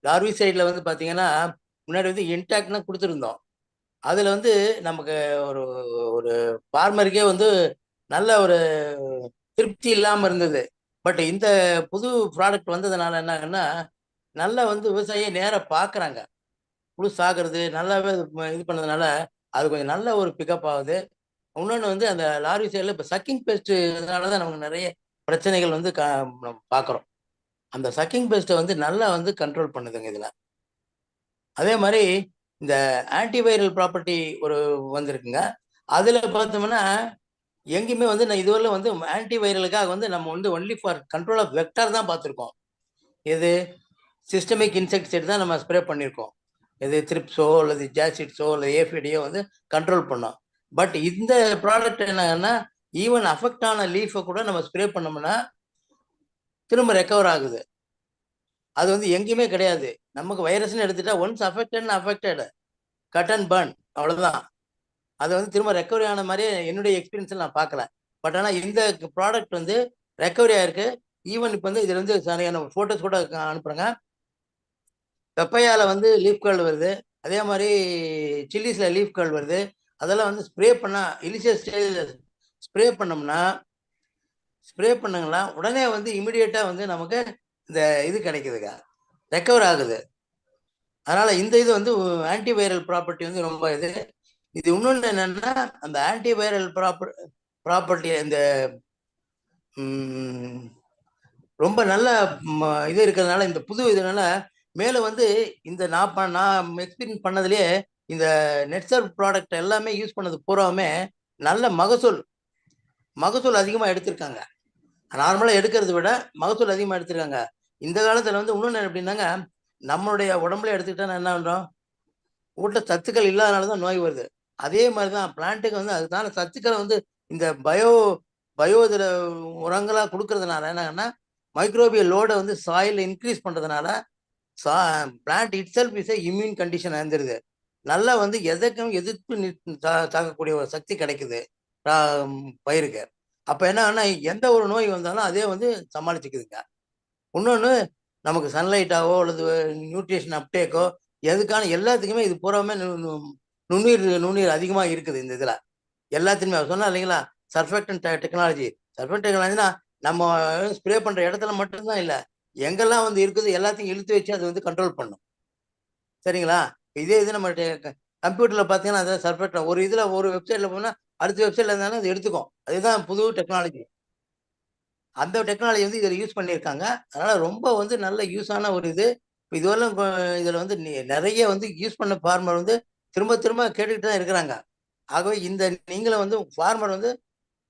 லார்விசைடில் வந்து பார்த்தீங்கன்னா முன்னாடி வந்து இன்டாக்ட்னா கொடுத்துருந்தோம். அதில் வந்து நமக்கு ஒரு ஒரு ஃபார்மருக்கே வந்து நல்ல ஒரு திருப்தி இல்லாமல் இருந்தது. பட் இந்த புது ப்ராடக்ட் வந்ததுனால என்னாங்கன்னா நல்லா வந்து விவசாயியை நேராக பார்க்குறாங்க. புதுசு ஆகிறது நல்லாவே இது பண்ணதுனால அது கொஞ்சம் நல்ல ஒரு பிக்கப் ஆகுது. இன்னொன்று வந்து அந்த லாரி சைடில் இப்போ சக்கிங் பெஸ்ட்னால தான் நமக்கு நிறைய பிரச்சனைகள் வந்து பார்க்குறோம். அந்த சக்கிங் பெஸ்ட்டை வந்து நல்லா வந்து கண்ட்ரோல் பண்ணுதுங்க இதில். அதே மாதிரி இந்த ஆன்டிவைரல் ப்ராப்பர்ட்டி ஒரு வந்திருக்குங்க. அதில் பார்த்தோம்னா எங்கேயுமே வந்து நான் இதுவரை வந்து ஆன்டிவைரலுக்காக வந்து நம்ம வந்து only for control of vector தான் பார்த்துருக்கோம். இது சிஸ்டமிக் இன்செக்டிசைடு தான் நம்ம ஸ்ப்ரே பண்ணியிருக்கோம். இது த்ரிப்ஸோ அல்லது ஜாசிட்ஸோ அல்லது ஏஃபிடியோ வந்து கண்ட்ரோல் பண்ணோம். பட் இந்த ப்ராடக்ட் என்னன்னா ஈவன் அஃபெக்ட் ஆன லீஃபை கூட நம்ம ஸ்ப்ரே பண்ணோம்னா திரும்ப ரெக்கவர் ஆகுது. அது வந்து எங்கேயுமே கிடையாது. நமக்கு வைரஸ்ன்னு எடுத்துட்டா once affected cut and burn அவ்வளோதான். அது வந்து திரும்ப ரெக்கவரி ஆன மாதிரியே என்னுடைய எக்ஸ்பீரியன்ஸில் நான் பார்க்கல. பட் ஆனால் இந்த ப்ராடக்ட் வந்து ரெக்கவரி ஆயிருக்கு. ஈவன் இப்போ வந்து இதில் வந்து சரியான ஃபோட்டோஸ் கூட அனுப்புகிறேங்க. பெப்பையால வந்து லீஃப் கர்ல் வருது, அதே மாதிரி சில்லிஸில் லீஃப் கர்ல் வருது. அதெல்லாம் வந்து ஸ்ப்ரே பண்ணால் இனிஷியல் ஸ்டேஜில் ஸ்ப்ரே பண்ணுங்களா உடனே வந்து இமிடியேட்டாக வந்து நமக்கு இந்த இது கிடைக்குதுங்க, ரெக்கவர் ஆகுது. அதனால இந்த இது வந்து ஆன்டிவைரல் ப்ராப்பர்ட்டி வந்து ரொம்ப இது இன்னொன்று என்னன்னா அந்த ஆன்டிவைரல் ப்ராப்பர்ட்டி இந்த ரொம்ப நல்ல இது இருக்கிறதுனால இந்த புது இதனால மேலே வந்து இந்த நான் எக்ஸ்பீரியன்ஸ் பண்ணதுலேயே இந்த நெட்சர்வ் ப்ராடக்ட் எல்லாமே யூஸ் பண்ணது பூராவுமே நல்ல மகசூல் அதிகமாக எடுத்திருக்காங்க. நார்மலாக எடுக்கிறத விட மகசூல் அதிகமாக எடுத்திருக்காங்க. இந்த காலத்தில் வந்து இன்னொன்று எப்படின்னாங்க, நம்மளுடைய உடம்புல எடுத்துக்கிட்டா என்ன பண்ணுறோம், வீட்டில் சத்துக்கள் இல்லாதனால தான் நோய் வருது. அதே மாதிரி தான் பிளான்ட்டுக்கு வந்து அதுக்கான சத்துக்களை வந்து இந்த பயோ இதில் உரங்களாக கொடுக்கறதுனால என்னன்னா மைக்ரோபியல் லோடை வந்து சாயில் இன்க்ரீஸ் பண்ணுறதுனால plant it self is immune condition வந்துடுது. நல்லா வந்து எதற்கும் எதிர்ப்பு தாக்கக்கூடிய ஒரு சக்தி கிடைக்குது பயிருக்கு. அப்போ என்னன்னா எந்த ஒரு நோய் வந்தாலும் அதே வந்து சமாளிச்சுக்குதுங்க. இன்னொன்று நமக்கு சன்லைட்டாவோ அல்லது நியூட்ரிஷன் அப்டேக்கோ எதுக்கான எல்லாத்துக்குமே இது பூராவுமே நுண்ணுயிர் அதிகமாக இருக்குது இந்த இதில் எல்லாத்துக்குமே. சொன்னா இல்லைங்களா சர்ஃபெக்டன் டெக்னாலஜினா நம்ம ஸ்ப்ரே பண்ணுற இடத்துல மட்டும்தான் இல்லை, எங்கெல்லாம் வந்து இருக்குது எல்லாத்தையும் இழுத்து வச்சு அது வந்து கண்ட்ரோல் பண்ணும். சரிங்களா? இதே இது நம்ம கம்ப்யூட்டரில் பார்த்தீங்கன்னா அதை சர்ஃபெக்டன் ஒரு இதில் ஒரு வெப்சைட்டில் போனால் அடுத்த வெப்சைட்ல இருந்தாலும் அது எடுத்துக்கும். அதுதான் புது டெக்னாலஜி. அந்த டெக்னாலஜி வந்து இதில் யூஸ் பண்ணியிருக்காங்க. அதனால் ரொம்ப வந்து நல்ல யூஸான ஒரு இது. இதுவரை இதில் வந்து நிறைய வந்து யூஸ் பண்ண ஃபார்மர் வந்து திரும்ப கேட்டுக்கிட்டு தான் இருக்கிறாங்க. ஆகவே இந்த நீங்களும் வந்து ஃபார்மர் வந்து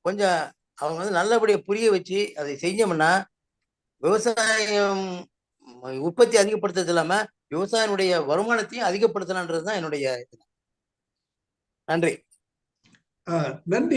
கொஞ்சம் அவங்க வந்து நல்லபடியாக புரிய வச்சு அதை செஞ்சோம்னா விவசாயம் உற்பத்தி அதிகப்படுத்துறது இல்லாமல் விவசாயினுடைய வருமானத்தையும் அதிகப்படுத்தலான்றது தான் என்னுடைய நன்றி. நன்றி.